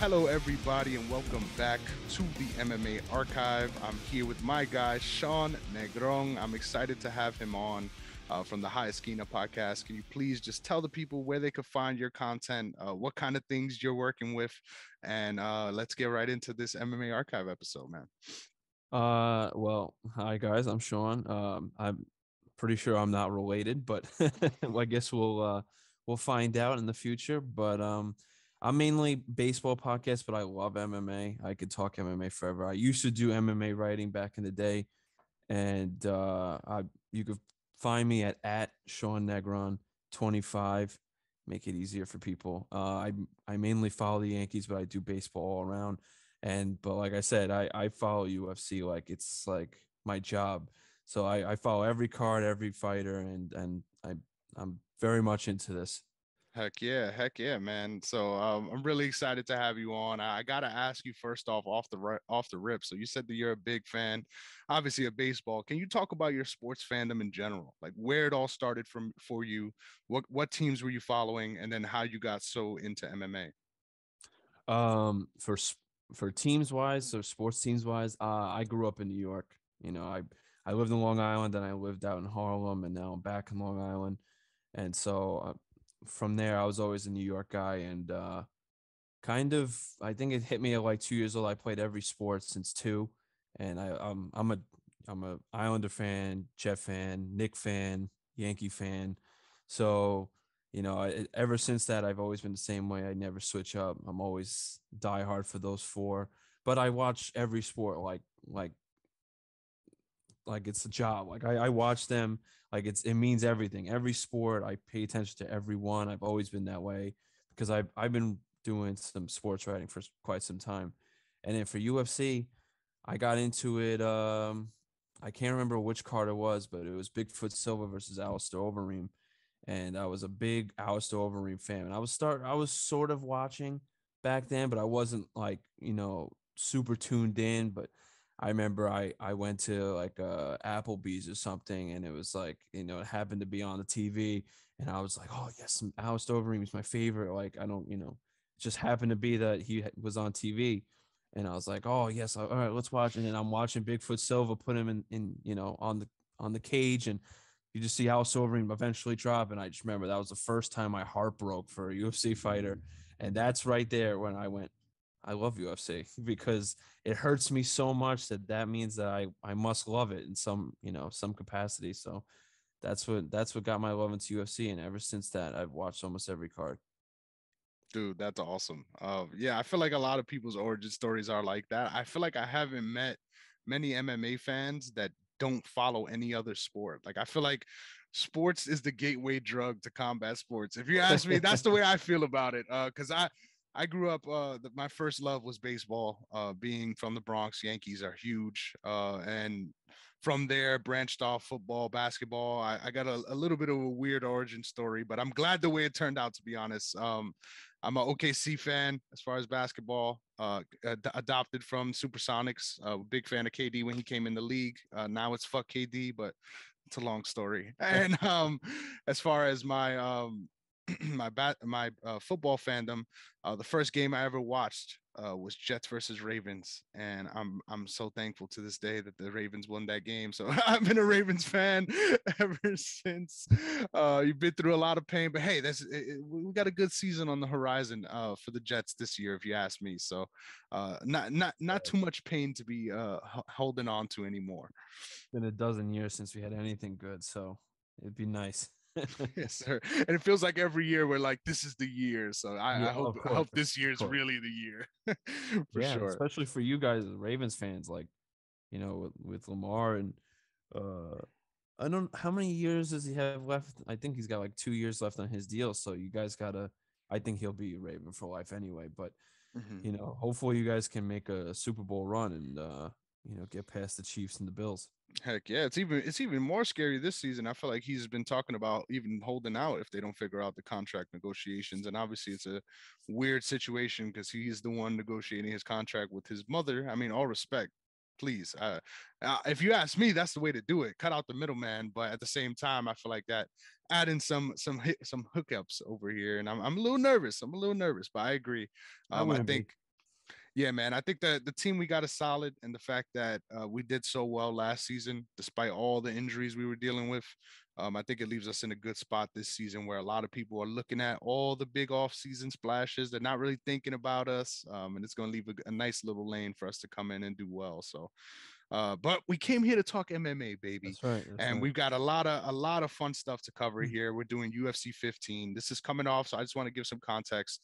Hello, everybody, and welcome back to the MMA Archive. I'm here with my guy, Sean Negron. I'm excited to have him on from the High Esquina podcast. Can you please just tell the people where they could find your content, what kind of things you're working with, and let's get right into this MMA Archive episode, man. Well, hi guys, I'm Sean. I'm pretty sure I'm not related, but I guess we'll find out in the future. But I'm mainly baseball podcast, but I love MMA. I could talk MMA forever. I used to do MMA writing back in the day, and you could find me at Sean Negron 25. Make it easier for people. I mainly follow the Yankees, but I do baseball all around. But like I said, I follow UFC like it's like my job. So I follow every card, every fighter, and I'm very much into this. Heck yeah, man. So I'm really excited to have you on. I gotta ask you first off the rip. So you said that you're a big fan, obviously of baseball. Can you talk about your sports fandom in general, like where it all started from for you? What teams were you following, and then how you got so into MMA? For teams wise, so sports teams wise, I grew up in New York. I lived in Long Island, and I lived out in Harlem, and now I'm back in Long Island. And so from there, I was always a New York guy, and kind of, I think it hit me at like 2 years old. I played every sport since two, and I'm a Islander fan, Jet fan, Nick fan, Yankee fan. So ever since that, I've always been the same way. I never switch up. I'm always die hard for those four. But I watch every sport like it's a job. Like I watch them like it means everything. Every sport, I pay attention to everyone. I've always been that way because I've been doing some sports writing for quite some time. And then for UFC, I got into it. I can't remember which card it was, but it was Bigfoot Silva versus Alistair Overeem, and I was a big Alistair Overeem fan. And I was sort of watching back then, but I wasn't like super tuned in. But I remember I went to like Applebee's or something, and it was like it happened to be on the TV, and I was like, oh yes, Alistair Overeem is my favorite. Like I don't it just happened to be that he was on TV. And I was like, "Oh yes, all right, let's watch." And then I'm watching Bigfoot Silva put him in on the cage, and you just see Al Silverine eventually drop. And I just remember that was the first time my heart broke for a UFC fighter, and that's right there when I went, I love UFC because it hurts me so much that means that I must love it in some capacity. So that's what got my love into UFC, and ever since that, I've watched almost every card. Dude, that's awesome. Yeah, I feel like a lot of people's origin stories are like that. I feel like I haven't met many MMA fans that don't follow any other sport. Like I feel like sports is the gateway drug to combat sports. If you ask me, that's the way I feel about it. Because I grew up. My first love was baseball. Being from the Bronx, Yankees are huge. And from there, branched off football, basketball. I got a little bit of a weird origin story, but I'm glad the way it turned out. To be honest, I'm an OKC fan as far as basketball. Adopted from Supersonics. Big fan of KD when he came in the league. Now it's fuck KD, but it's a long story. And as far as my my football fandom, the first game I ever watched was Jets versus Ravens, and I'm so thankful to this day that the Ravens won that game. So I've been a Ravens fan ever since. You've been through a lot of pain, but hey, we got a good season on the horizon for the Jets this year, if you ask me. So not too much pain to be holding on to anymore. Been a dozen years since we had anything good, so it'd be nice. Yes, sir. And it feels like every year we're like, this is the year. So I Yeah, hope of I course, hope this year of is course. really the year for Yeah, sure. especially for you guys, Ravens fans, like with Lamar and uh, I don't how many years does he have left? I think he's got like 2 years left on his deal. So you guys gotta. I think he'll be a Raven for life anyway. But Mhm. hopefully you guys can make a Super Bowl run and get past the Chiefs and the Bills. Heck yeah, it's even more scary this season. I feel like he's been talking about even holding out if they don't figure out the contract negotiations. And obviously it's a weird situation because he's the one negotiating his contract with his mother. I mean, all respect, please. If you ask me, that's the way to do it. Cut out the middleman. But at the same time, I feel like that adding some hookups over here, and I'm a little nervous. I'm a little nervous, but I agree. I I wouldn't think be. Yeah, man. I think that the team we got is solid, and the fact that we did so well last season, despite all the injuries we were dealing with, I think it leaves us in a good spot this season, where a lot of people are looking at all the big off-season splashes. They're not really thinking about us, and it's going to leave a nice little lane for us to come in and do well. So, but we came here to talk MMA, baby, That's right. That's and right. we've got a lot of fun stuff to cover here. We're doing UFC 15. This is coming off, so I just want to give some context.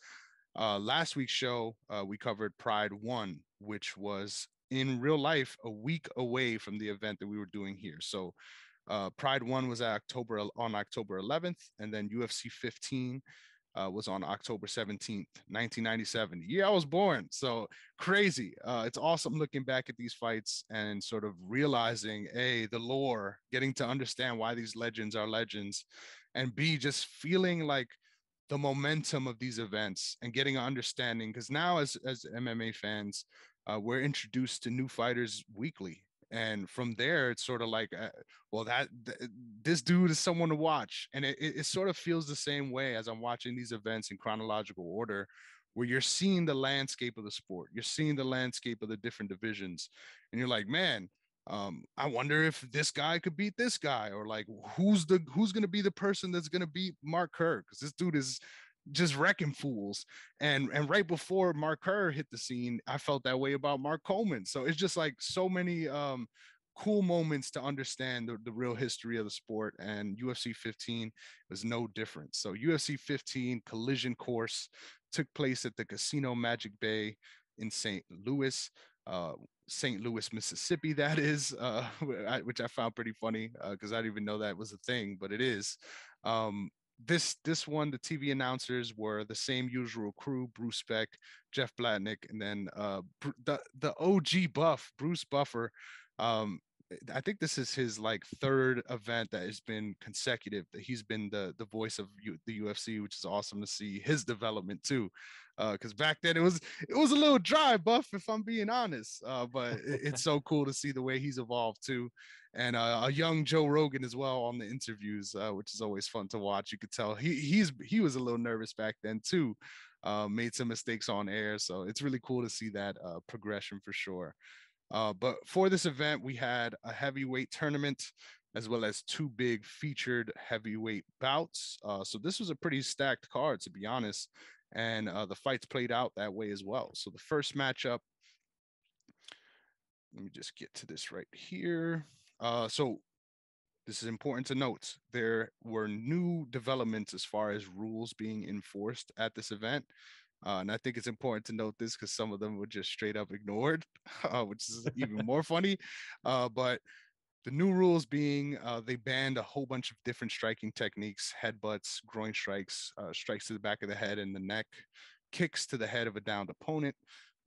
Last week's show, we covered Pride 1, which was in real life a week away from the event that we were doing here. So Pride 1 was on October 11th, and then UFC 15 was on October 17th, 1997. The year I was born. So crazy. It's awesome looking back at these fights and sort of realizing, A, the lore, getting to understand why these legends are legends, and B, just feeling like the momentum of these events and getting an understanding. Because now, as MMA fans, we're introduced to new fighters weekly. And from there, it's sort of like, well, this dude is someone to watch, and it sort of feels the same way as I'm watching these events in chronological order, where you're seeing the landscape of the sport, you're seeing the landscape of the different divisions, and you're like, man, I wonder if this guy could beat this guy, or like who's going to be the person that's going to beat Mark Kerr, because this dude is just wrecking fools. And right before Mark Kerr hit the scene, I felt that way about Mark Coleman. So it's just like so many cool moments to understand the real history of the sport, and UFC 15 was no different. So UFC 15 Collision Course took place at the Casino Magic Bay in St. Louis, Mississippi, that is, which I found pretty funny because I didn't even know that was a thing, but it is. This one, the TV announcers were the same usual crew: Bruce Beck, Jeff Blatnick, and then the OG Buff, Bruce Buffer. Um, I think this is his like third event that has been consecutive that he's been the voice of the UFC, which is awesome to see his development too. Because back then it was a little dry, Buff, if I'm being honest. But it's so cool to see the way he's evolved too, and a young Joe Rogan as well on the interviews, which is always fun to watch. You could tell he was a little nervous back then too. Made some mistakes on air, so it's really cool to see that progression for sure. But for this event, we had a heavyweight tournament as well as two big featured heavyweight bouts. So this was a pretty stacked card, to be honest. And the fights played out that way as well. So the first matchup, let me just get to this right here. So this is important to note. There were new developments as far as rules being enforced at this event. And I think it's important to note this because some of them were just straight up ignored, which is even more funny. But the new rules being they banned a whole bunch of different striking techniques: headbutts, groin strikes, strikes to the back of the head and the neck, kicks to the head of a downed opponent,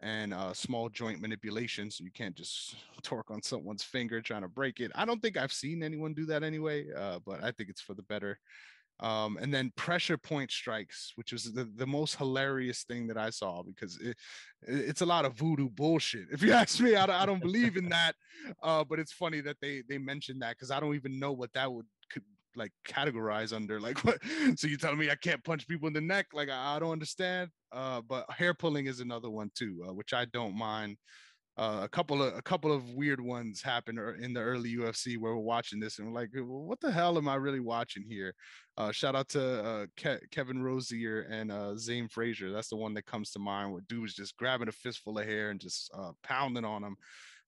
and small joint manipulation. So you can't just torque on someone's finger trying to break it. I don't think I've seen anyone do that anyway, but I think it's for the better. And then pressure point strikes, which was the most hilarious thing that I saw, because it's a lot of voodoo bullshit. If you ask me, I don't believe in that. But it's funny that they mentioned that, because I don't even know what that could like categorize under. Like, what? So you telling me I can't punch people in the neck? Like, I don't understand. But hair pulling is another one too, which I don't mind. A couple of weird ones happened in the early UFC where we're watching this and we're like, well, what the hell am I really watching here? Shout out to Kevin Rosier and Zane Frazier. That's the one that comes to mind, where dude was just grabbing a fistful of hair and just pounding on him.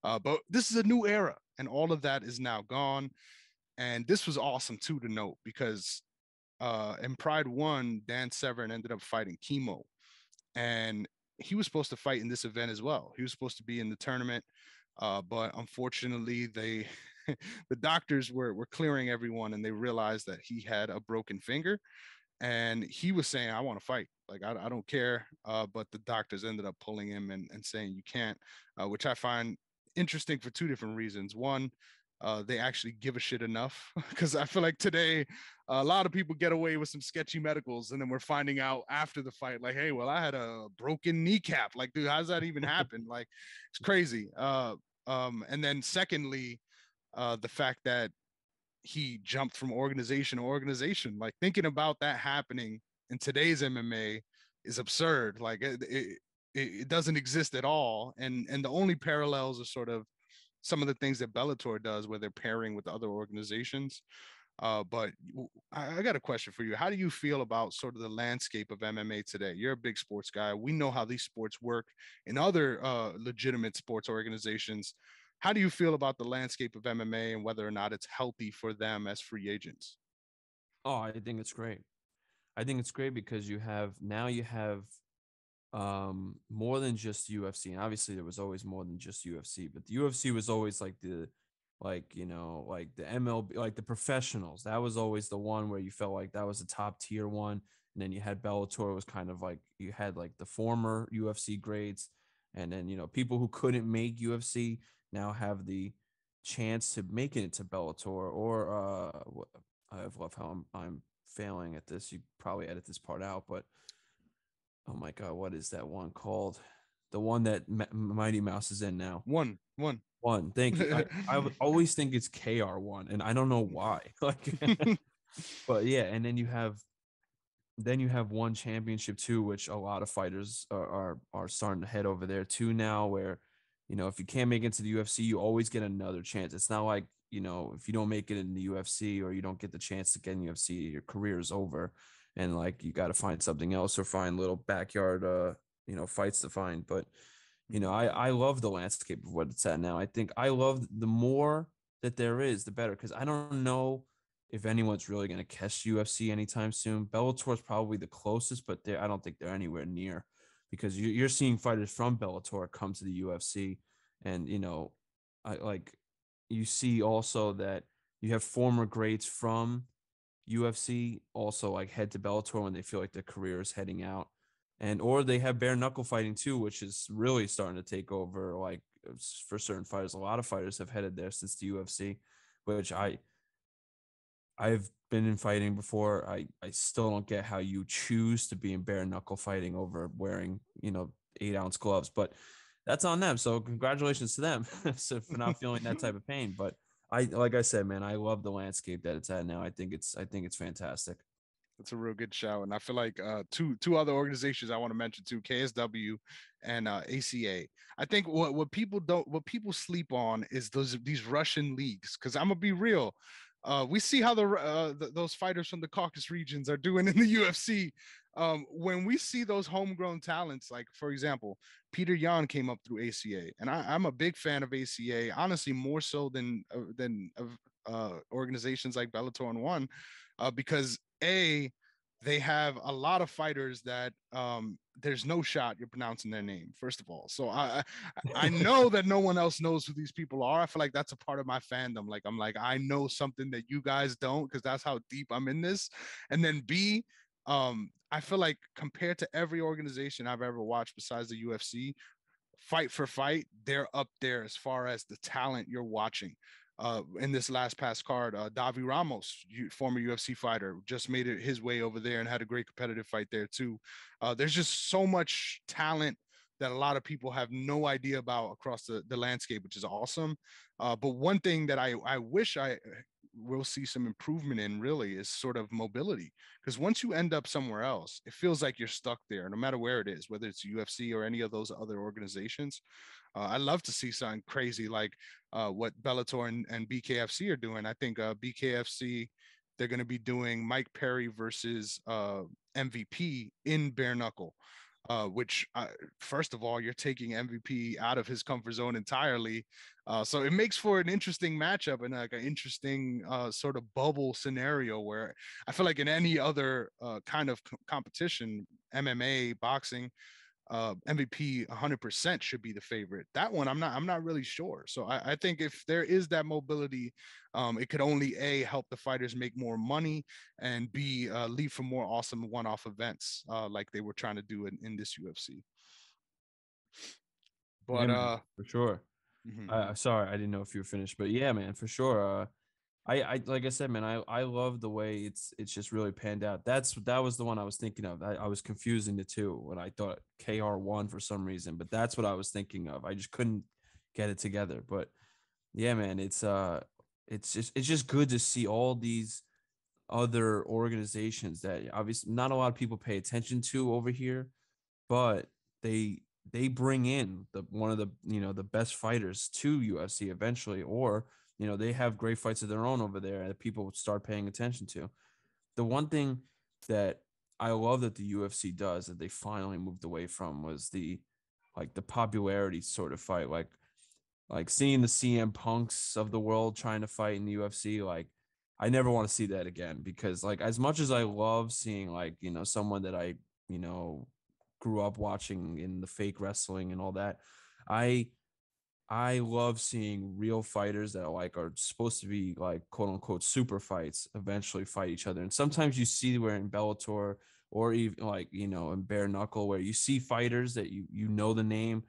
But this is a new era, and all of that is now gone. And this was awesome too to note, because in Pride 1, Dan Severn ended up fighting Chemo, and he was supposed to fight in this event as well. He was supposed to be in the tournament, but unfortunately, they the doctors were clearing everyone, and they realized that he had a broken finger, and he was saying, "I want to fight. Like, I don't care." But the doctors ended up pulling him and saying you can't, which I find interesting for two different reasons. One, they actually give a shit enough, because I feel like today a lot of people get away with some sketchy medicals, and then we're finding out after the fight, like, hey, well, I had a broken kneecap. Like, dude, how does that even happen? Like, it's crazy. And then secondly, the fact that he jumped from organization to organization, like thinking about that happening in today's MMA is absurd. Like, it doesn't exist at all. And the only parallels are sort of some of the things that Bellator does, where they're pairing with other organizations. But I got a question for you. How do you feel about sort of the landscape of MMA today? You're a big sports guy. We know how these sports work in other legitimate sports organizations. How do you feel about the landscape of MMA and whether or not it's healthy for them as free agents? Oh, I think it's great. I think it's great because you have more than just UFC. And obviously there was always more than just UFC, but the UFC was always like like the MLB, like the professionals. That was always the one where you felt like that was a top tier one. And then you had Bellator, was kind of like you had like the former UFC greats, and then people who couldn't make UFC now have the chance to make it into Bellator. Or I love how I'm failing at this. You probably edit this part out, but oh my God, what is that one called? The one that Mighty Mouse is in now. One. One. Thank you. I would always think it's KR1, and I don't know why. Like, but yeah, and then you have one championship too, which a lot of fighters are starting to head over there too now. Where if you can't make it to the UFC, you always get another chance. It's not like if you don't make it in the UFC or you don't get the chance to get in the UFC, your career is over, and like you got to find something else or find little backyard fights to find. But I love the landscape of what it's at now. I think I love the more that there is, the better, because I don't know if anyone's really going to catch UFC anytime soon. Bellator is probably the closest, but I don't think they're anywhere near, because you're seeing fighters from Bellator come to the UFC, and I like you see also that you have former greats from UFC also like head to Bellator when they feel like their career is heading out, and or they have bare knuckle fighting too, which is really starting to take over. Like for certain fighters, a lot of fighters have headed there since the UFC, which I've been in fighting before. I still don't get how you choose to be in bare knuckle fighting over wearing 8-ounce gloves, but that's on them. So congratulations to them so for not feeling that type of pain. But like I said, man, I love the landscape that it's at now. I think it's fantastic. That's a real good show, and I feel like two other organizations I want to mention too: KSW and ACA. I think what people sleep on is these Russian leagues. Because I'm gonna be real, we see how those fighters from the Caucasus regions are doing in the UFC. When we see those homegrown talents, like for example, Peter Yan came up through ACA, and I'm a big fan of ACA. Honestly, more so than organizations like Bellator and One, because they have a lot of fighters that there's no shot you're pronouncing their name, first of all. So I know that no one else knows who these people are. I feel like that's a part of my fandom. Like I'm like, I know something that you guys don't, because that's how deep I'm in this. And then B, I feel like compared to every organization I've ever watched besides the UFC, fight for fight, they're up there as far as the talent you're watching. In this last past card, Davi Ramos, former UFC fighter, just made it his way over there and had a great competitive fight there too. There's just so much talent that a lot of people have no idea about across the landscape, which is awesome. But one thing that I wish I will see some improvement in really is sort of mobility, because once you end up somewhere else, it feels like you're stuck there no matter where it is, whether it's UFC or any of those other organizations. I love to see something crazy like what Bellator and BKFC are doing. I think BKFC, they're going to be doing Mike Perry versus MVP in bare knuckle, which first of all, you're taking MVP out of his comfort zone entirely. So it makes for an interesting matchup and like an interesting sort of bubble scenario where I feel like in any other kind of competition, MMA, boxing, MVP 100% should be the favorite. That one, I'm not really sure. So I think if there is that mobility, it could only A, help the fighters make more money, and B, lead for more awesome one-off events like they were trying to do in this UFC. Yeah, But man, for sure. mhm. Sorry, I didn't know if you were finished, but yeah, man, for sure. I like I said, man, I love the way it's just really panned out. That was the one I was thinking of. I was confusing the two when I thought KR1 for some reason, but that's what I was thinking of. I just couldn't get it together. But yeah, man, it's just good to see all these other organizations that obviously not a lot of people pay attention to over here, but they they bring in one of the the best fighters to UFC eventually, or they have great fights of their own over there that people would start paying attention to. The one thing that I love that the UFC does that they finally moved away from was the popularity sort of fight, like seeing the CM Punks of the world trying to fight in the UFC. Like, I never want to see that again, because like as much as I love seeing someone that I you know grew up watching in the fake wrestling and all that, I I love seeing real fighters that are supposed to be like quote unquote super fights eventually fight each other. And sometimes you see where in Bellator or even in bare knuckle, where you see fighters that you know the name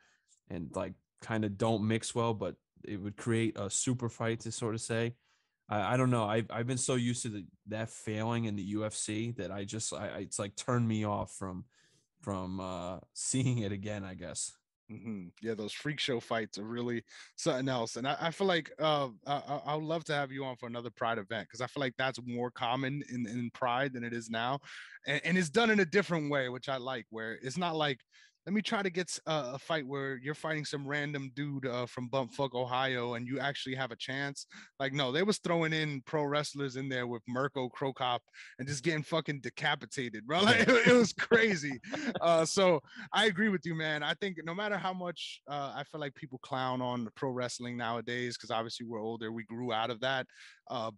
and like kind of don't mix well, but it would create a super fight to sort of say. I don't know. I've been so used to that failing in the UFC that it's like turned me off from seeing it again, I guess. Yeah, those freak show fights are really something else, and I feel like I would love to have you on for another Pride event, because I feel like that's more common in Pride than it is now, and it's done in a different way, which I like. Where it's not like, let me try to get a fight where you're fighting some random dude from Bumpfuck, Ohio, and you actually have a chance. Like, no, they was throwing in pro wrestlers in there with Mirko Krokop and just getting fucking decapitated, bro. Like, Yeah. it was crazy. So I agree with you, man. I think no matter how much I feel like people clown on pro wrestling nowadays, because obviously we're older, we grew out of that.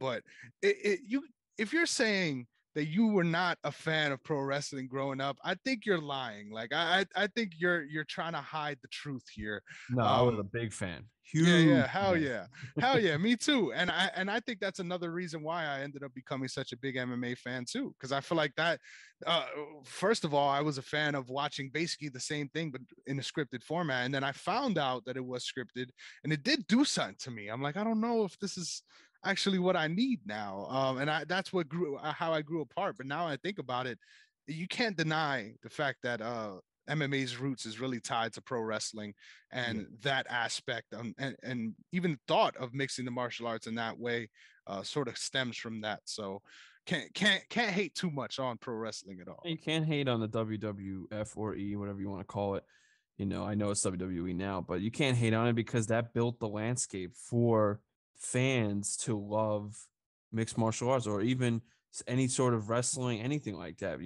But you, if you're saying that you were not a fan of pro wrestling growing up, I think you're lying. Like, I think you're trying to hide the truth here. No, I was a Um, big fan. yeah, Huge yeah, hell fan. yeah, hell yeah, me too. And I think that's another reason why I ended up becoming such a big MMA fan too, because I feel like that. Uh, First of all, I was a fan of watching basically the same thing but in a scripted format, and then I found out that it was scripted, and it did do something to me. I'm like, I don't know if this is actually what I need now. And that's what grew how I grew apart. But now I think about it, you can't deny the fact that MMA's roots is really tied to pro wrestling, Yeah. and that aspect, and even thought of mixing the martial arts in that way sort of stems from that. So can't hate too much on pro wrestling at all. You can't hate on the WWF or E, whatever you want to call it. I know it's WWE now, but you can't hate on it because that built the landscape for fans to love mixed martial arts or even any sort of wrestling, anything like that.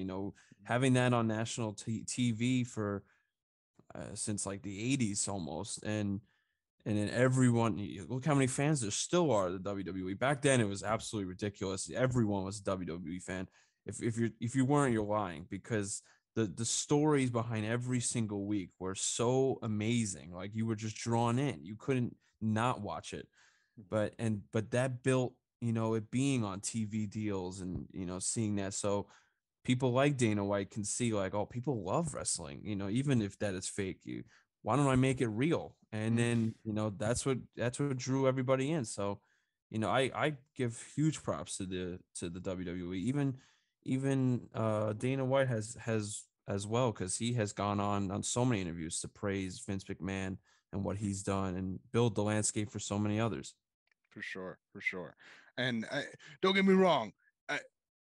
Having that on national TV for since like the 80s almost. And then everyone, look how many fans there still are of the WWE. Back then, it was absolutely ridiculous. Everyone was a WWE fan. If you weren't, you're lying, because the stories behind every single week were so amazing. Like, you were just drawn in. You couldn't not watch it. But that built it being on TV deals and seeing that. So people like Dana White can see like, oh, people love wrestling, even if that is fake. Why don't I make it real? And then, that's what drew everybody in. So, I give huge props to the WWE. Even Dana White has as well, because he has gone on so many interviews to praise Vince McMahon and what he's done and build the landscape for so many others. For sure, for sure. And don't get me wrong,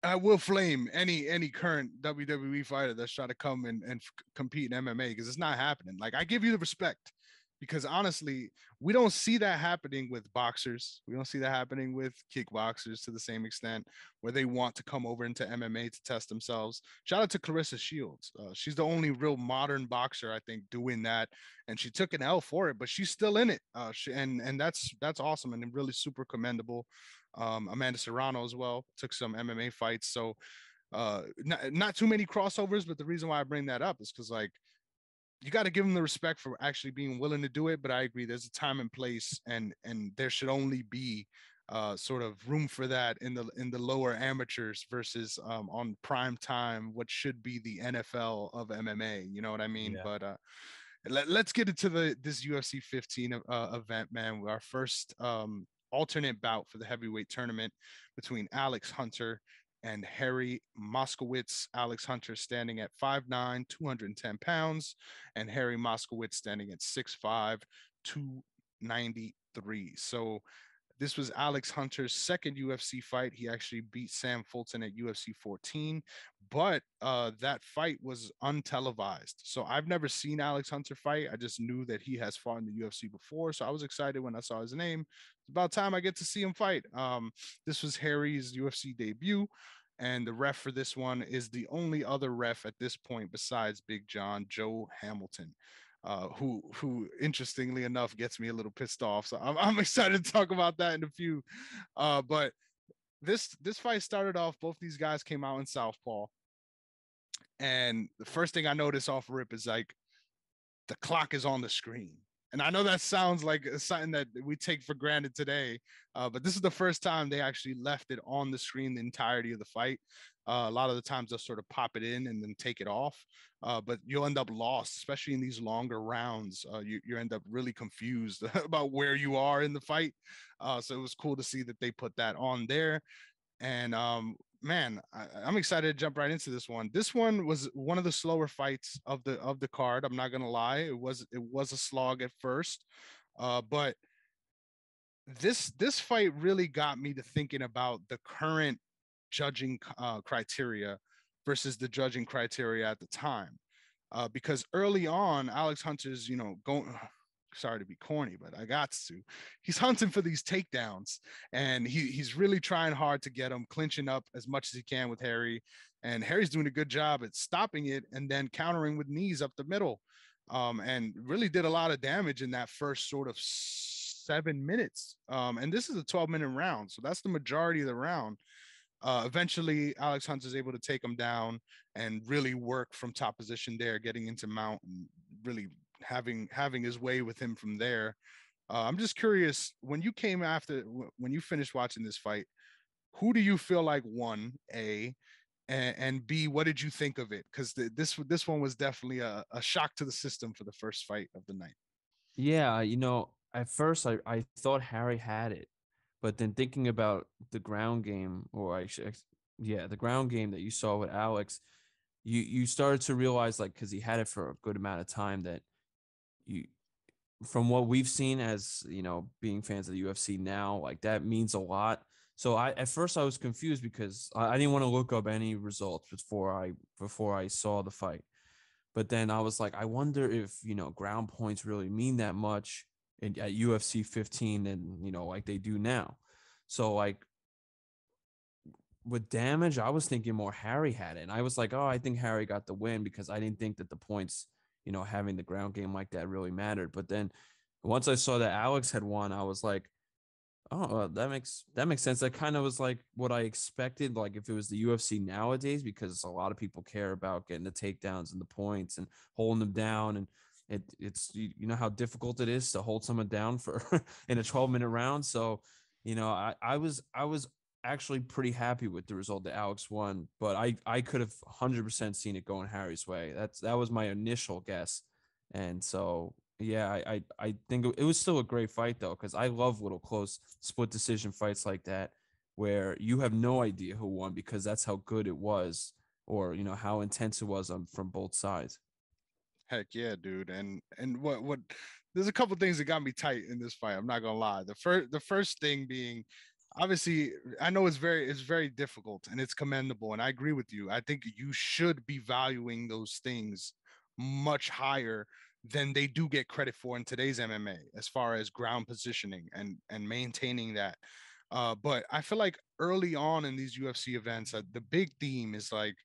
I will flame any current WWE fighter that's trying to come and compete in MMA, because it's not happening. Like, I give you the respect, because honestly, we don't see that happening with boxers. We don't see that happening with kickboxers to the same extent, where they want to come over into MMA to test themselves. Shout out to Clarissa Shields. She's the only real modern boxer, I think, doing that, and she took an L for it, but she's still in it. And that's awesome and really super commendable. Amanda Serrano as well took some MMA fights. So not too many crossovers, but the reason why I bring that up is because, like, you got to give them the respect for actually being willing to do it. But I agree, there's a time and place, and there should only be sort of room for that in the lower amateurs versus on prime time, what should be the NFL of MMA. You know what I mean? Yeah. But let's get into this UFC 15 event, man. Our first alternate bout for the heavyweight tournament between Alex Hunter and Harry Moskowitz. Alex Hunter standing at 5'9", 210 pounds, and Harry Moskowitz standing at 6'5", 293. So this was Alex Hunter's second UFC fight. He actually beat Sam Fulton at UFC 14. But that fight was untelevised. So I've never seen Alex Hunter fight. I just knew that he has fought in the UFC before. So I was excited when I saw his name. It's about time I get to see him fight. This was Harry's UFC debut. And the ref for this one is the only other ref at this point besides Big John, Joe Hamilton. Who interestingly enough gets me a little pissed off. So I'm excited to talk about that in a few. But this fight started off. Both these guys came out in southpaw, and the first thing I noticed off rip is like the clock is on the screen. And I know that sounds like something that we take for granted today, but this is the first time they actually left it on the screen the entirety of the fight. A lot of the times they'll sort of pop it in and then take it off, but you'll end up lost, especially in these longer rounds. You end up really confused about where you are in the fight. So it was cool to see that they put that on there. And man, I'm excited to jump right into this one. This one was one of the slower fights of the card. I'm not gonna lie, it was a slog at first, but this fight really got me to thinking about the current judging criteria versus the judging criteria at the time. Because early on, Alex Hunter's, going. Sorry to be corny, but I got to. He's hunting for these takedowns, and he's really trying hard to get him clinching up as much as he can with Harry. And Harry's doing a good job at stopping it and then countering with knees up the middle, and really did a lot of damage in that first sort of 7 minutes. And this is a 12-minute round, so that's the majority of the round. Eventually, Alex Hunt is able to take him down and really work from top position there, getting into mount and really having his way with him from there. I'm just curious, when you finished watching this fight, who do you feel like won? A and B, what did you think of it? Because this one was definitely a shock to the system for the first fight of the night. Yeah, at first I thought Harry had it, but then thinking about the ground game, or the ground game that you saw with Alex, you started to realize, like, because he had it for a good amount of time, that you, from what we've seen as being fans of the UFC now, like that means a lot. So at first I was confused because I didn't want to look up any results before I saw the fight. But then I was like, I wonder if ground points really mean that much at UFC 15 and like they do now. So like with damage, I was thinking more Harry had it, and I was like, oh, I think Harry got the win because I didn't think that the points, having the ground game like that really mattered. But then once I saw that Alex had won, I was like, oh, that makes sense. That kind of was like what I expected, like if it was the UFC nowadays, because a lot of people care about getting the takedowns and the points and holding them down, and it's you know how difficult it is to hold someone down for in a 12-minute round. So I was actually pretty happy with the result that Alex won, but I could have 100% seen it going Harry's way. That was my initial guess, and so yeah, I think it was still a great fight though, because I love little close split decision fights like that, where you have no idea who won because that's how good it was, or how intense it was from both sides. Heck yeah, dude. And what there's a couple things that got me tight in this fight. I'm not gonna lie. The first thing being, obviously, I know it's very difficult and it's commendable, and I agree with you. I think you should be valuing those things much higher than they do get credit for in today's MMA, as far as ground positioning and maintaining that. But I feel like early on in these UFC events, the big theme is like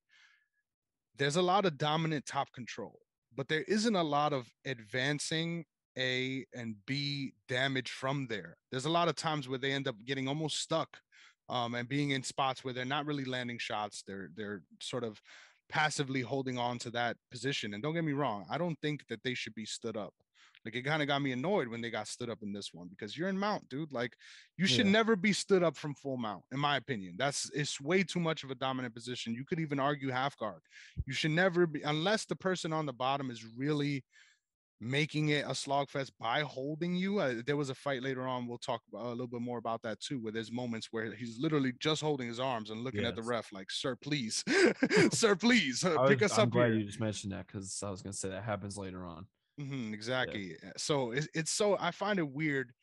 there's a lot of dominant top control, but there isn't a lot of advancing A and B damage from there. There's a lot of times where they end up getting almost stuck, and being in spots where they're not really landing shots. They're sort of passively holding on to that position. And don't get me wrong, I don't think that they should be stood up. Like it kind of got me annoyed when they got stood up in this one because you're in mount, dude. Like you should Yeah. never be stood up from full mount, in my opinion. It's way too much of a dominant position. You could even argue half guard. You should never be, unless the person on the bottom is really making it a slogfest by holding you. There was a fight later on. We'll talk a little bit more about that too, where there's moments where he's literally just holding his arms and looking at the Yes. ref like, "Sir, please, sir, please, pick us I'm up glad here." you just mentioned that because I was gonna say that happens later on. Yeah. Exactly. So it's so I find it weird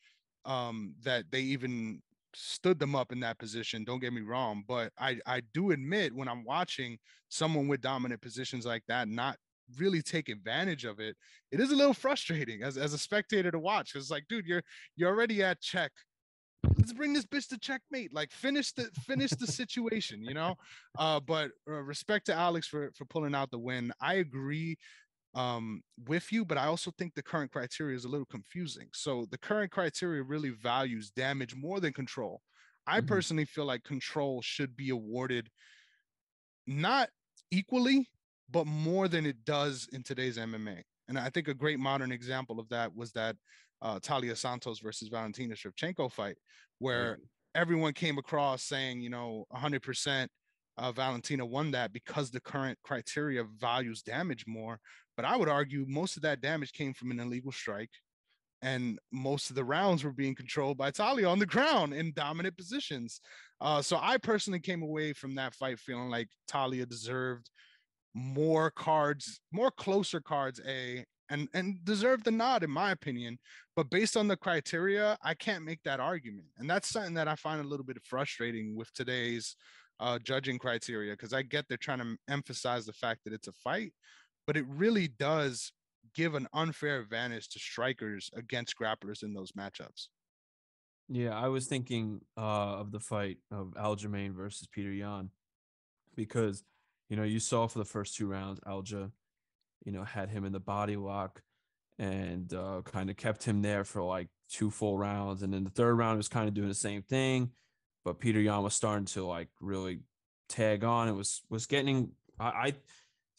that they even stood them up in that position. Don't get me wrong, but I do admit when I'm watching someone with dominant positions like that not really take advantage of it, it is a little frustrating as a spectator to watch. It's like, dude, you're already at check. Let's bring this bitch to checkmate. Like finish the situation, you know. But respect to Alex for pulling out the win. I agree with you, but I also think the current criteria is a little confusing. So the current criteria really values damage more than control. I Mm-hmm. personally feel like control should be awarded not equally, but more than it does in today's MMA. And I think a great modern example of that was that Talia Santos versus Valentina Shevchenko fight, I where agree. everyone came across saying, 100% Valentina won that because the current criteria values damage more. But I would argue most of that damage came from an illegal strike. And most of the rounds were being controlled by Talia on the ground in dominant positions. So I personally came away from that fight feeling like Talia deserved more cards, more closer cards, and deserved the nod in my opinion. But based on the criteria, I can't make that argument, and that's something that I find a little bit frustrating with today's judging criteria, because I get they're trying to emphasize the fact that it's a fight, but it really does give an unfair advantage to strikers against grapplers in those matchups. Yeah, I was thinking of the fight of Aljamain versus Peter Yan because you saw for the first 2 rounds, Alja, had him in the body lock and kind of kept him there for like 2 full rounds, and then the third round was kind of doing the same thing, but Peter Yan was starting to like really tag on. It was getting. I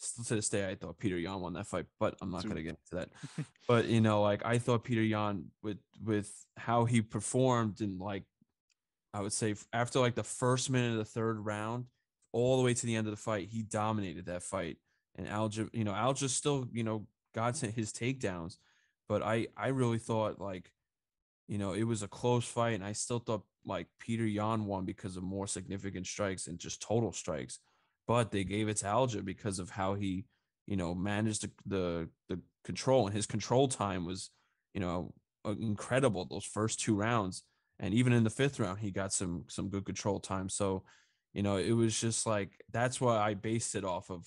still to this day I thought Peter Yan won that fight, but I'm not gonna get into that. But like I thought Peter Yan with how he performed, and like I would say after like the first minute of the third round, all the way to the end of the fight, he dominated that fight. And Alja still, got his takedowns, but I really thought like, it was a close fight, and I still thought like Peter Yan won because of more significant strikes and just total strikes. But they gave it to Alja because of how he, managed the control, and his control time was, incredible those first 2 rounds, and even in the fifth round he got some good control time. So it was just like that's what I based it off of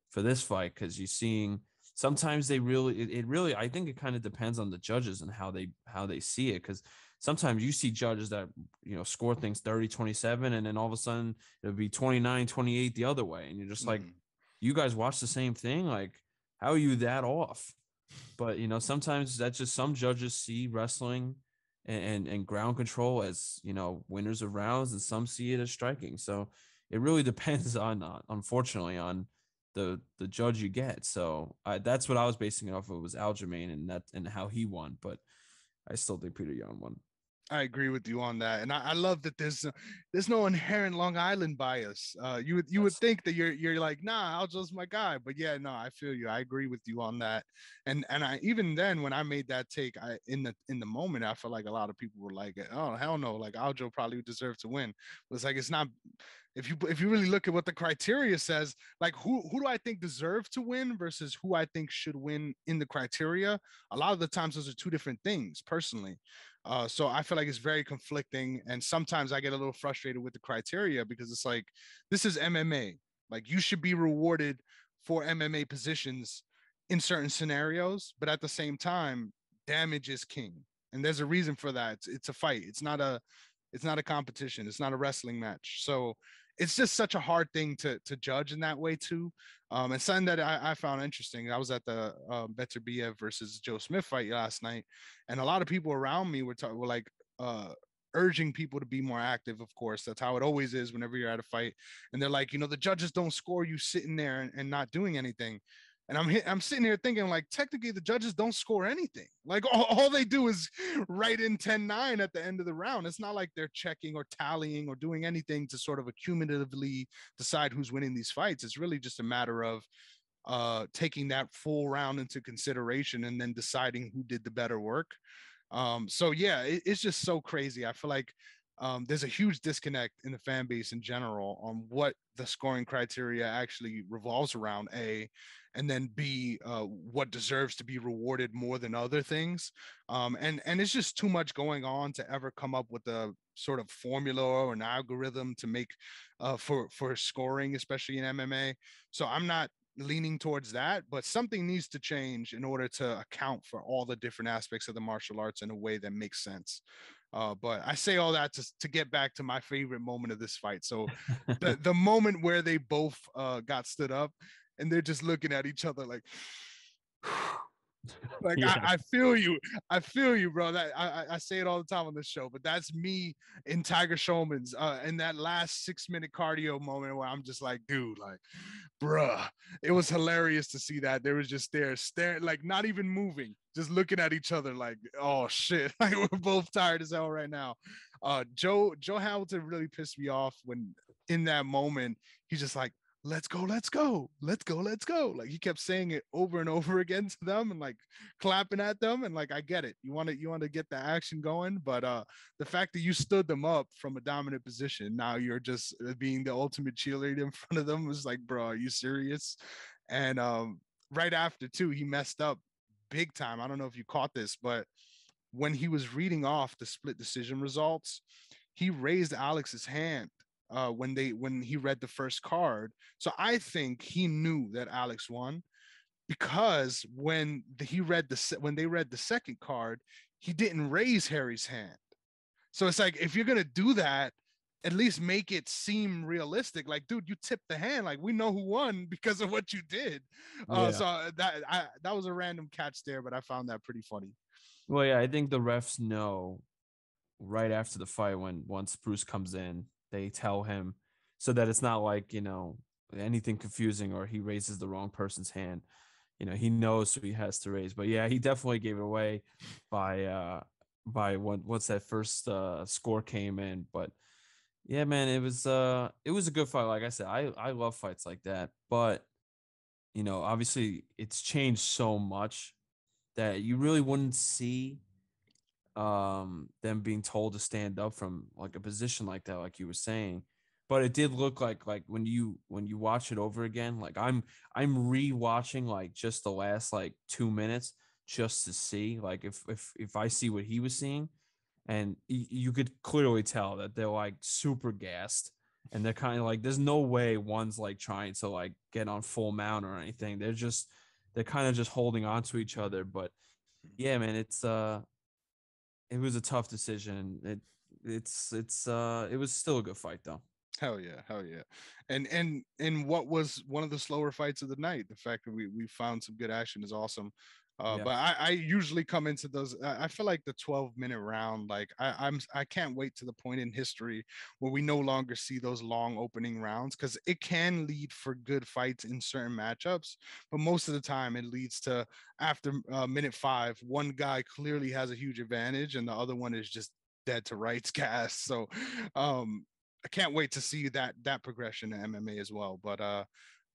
for this fight, because you're seeing sometimes they really it really I think it kind of depends on the judges and how they see it, because sometimes you see judges that score things 30-27, and then all of a sudden it'll be 29-28 the other way, and you're just like, you guys watch the same thing, like how are you that off? But sometimes that's just some judges see wrestling and ground control as winners of rounds, and some see it as striking. So it really depends on unfortunately on the judge you get. So that's what I was basing it off of, was Aljamain and how he won. But I still think Peter Yan won. I agree with you on that, and I love that there's no inherent Long Island bias. You would think that you're like, nah, Aljo's my guy, but yeah, no, I feel you. I agree with you on that, and I even then when I made that take, I in the moment I felt like a lot of people were like, oh hell no, like Aljo probably deserved to win. It was like, it's not. If you really look at what the criteria says, like who do I think deserve to win versus who I think should win in the criteria, a lot of the times those are two different things personally. So I feel like it's very conflicting, and sometimes I get a little frustrated with the criteria because it's like, this is MMA. Like, you should be rewarded for MMA positions in certain scenarios, but at the same time, damage is king, and there's a reason for that. It's a fight. It's not a competition. It's not a wrestling match. So it's just such a hard thing to judge in that way too. And something that I found interesting. I was at the Better Biev versus Joe Smith fight last night, and a lot of people around me were like urging people to be more active. Of course, that's how it always is whenever you're at a fight. And they're like, the judges don't score you sitting there and not doing anything. And I'm sitting here thinking, like, technically the judges don't score anything. Like, all they do is write in 10-9 at the end of the round. It's not like they're checking or tallying or doing anything to sort of accumulatively decide who's winning these fights. It's really just a matter of taking that full round into consideration and then deciding who did the better work. So yeah, it's just so crazy. I feel like there's a huge disconnect in the fan base in general on what the scoring criteria actually revolves around, A, and then B, what deserves to be rewarded more than other things. And it's just too much going on to ever come up with a sort of formula or an algorithm to make for scoring, especially in MMA. So I'm not leaning towards that, but something needs to change in order to account for all the different aspects of the martial arts in a way that makes sense. But I say all that to get back to my favorite moment of this fight. So the moment where they both got stood up and they're just looking at each other like like Yeah. I feel you. I feel you, bro. That I say it all the time on the show, but that's me in Tiger Showman's in that last 6-minute cardio moment where I'm just like, dude, like, bruh. It was hilarious to see that. They was just there staring, like not even moving, just looking at each other like, oh shit. Like we're both tired as hell right now. Joe Hamilton really pissed me off when in that moment he's just like, let's go, let's go, let's go, let's go. Like he kept saying it over and over again to them and like clapping at them. And like I get it. You want to get the action going, but the fact that you stood them up from a dominant position, now you're just being the ultimate cheerleader in front of them was like, bro, are you serious? And right after too, he messed up big time. I don't know if you caught this, but when he was reading off the split decision results, he raised Alex's hand when he read the first card. So I think he knew that Alex won because when they read the second card, he didn't raise Harry's hand. So it's like if you're gonna do that, at least make it seem realistic. Like, dude, you tipped the hand. Like, we know who won because of what you did. Yeah. So that was a random catch there, but I found that pretty funny. Well, yeah, I think the refs know right after the fight when once Bruce comes in, they tell him so that it's not like, anything confusing or he raises the wrong person's hand. He knows who he has to raise. But yeah, he definitely gave it away by once that first score came in. But yeah, man, it was a good fight. Like I said, I love fights like that. But obviously it's changed so much that you really wouldn't see them being told to stand up from like a position like that, like you were saying. But it did look like when you watch it over again, like I'm rewatching like just the last like 2 minutes just to see like if I see what he was seeing, and you could clearly tell that they're like super gassed, and they're kind of like there's no way one's like trying to like get on full mount or anything. They're kind of just holding on to each other. But yeah, man, it was a tough decision. It was still a good fight though. Hell yeah, hell yeah. And what was one of the slower fights of the night, the fact that we found some good action is awesome. Yeah. But I usually come into those. I feel like the 12-minute round, like I can't wait to the point in history where we no longer see those long opening rounds because it can lead for good fights in certain matchups, but most of the time it leads to after minute 5, one guy clearly has a huge advantage and the other one is just dead to rights gas. So I can't wait to see that progression in MMA as well. But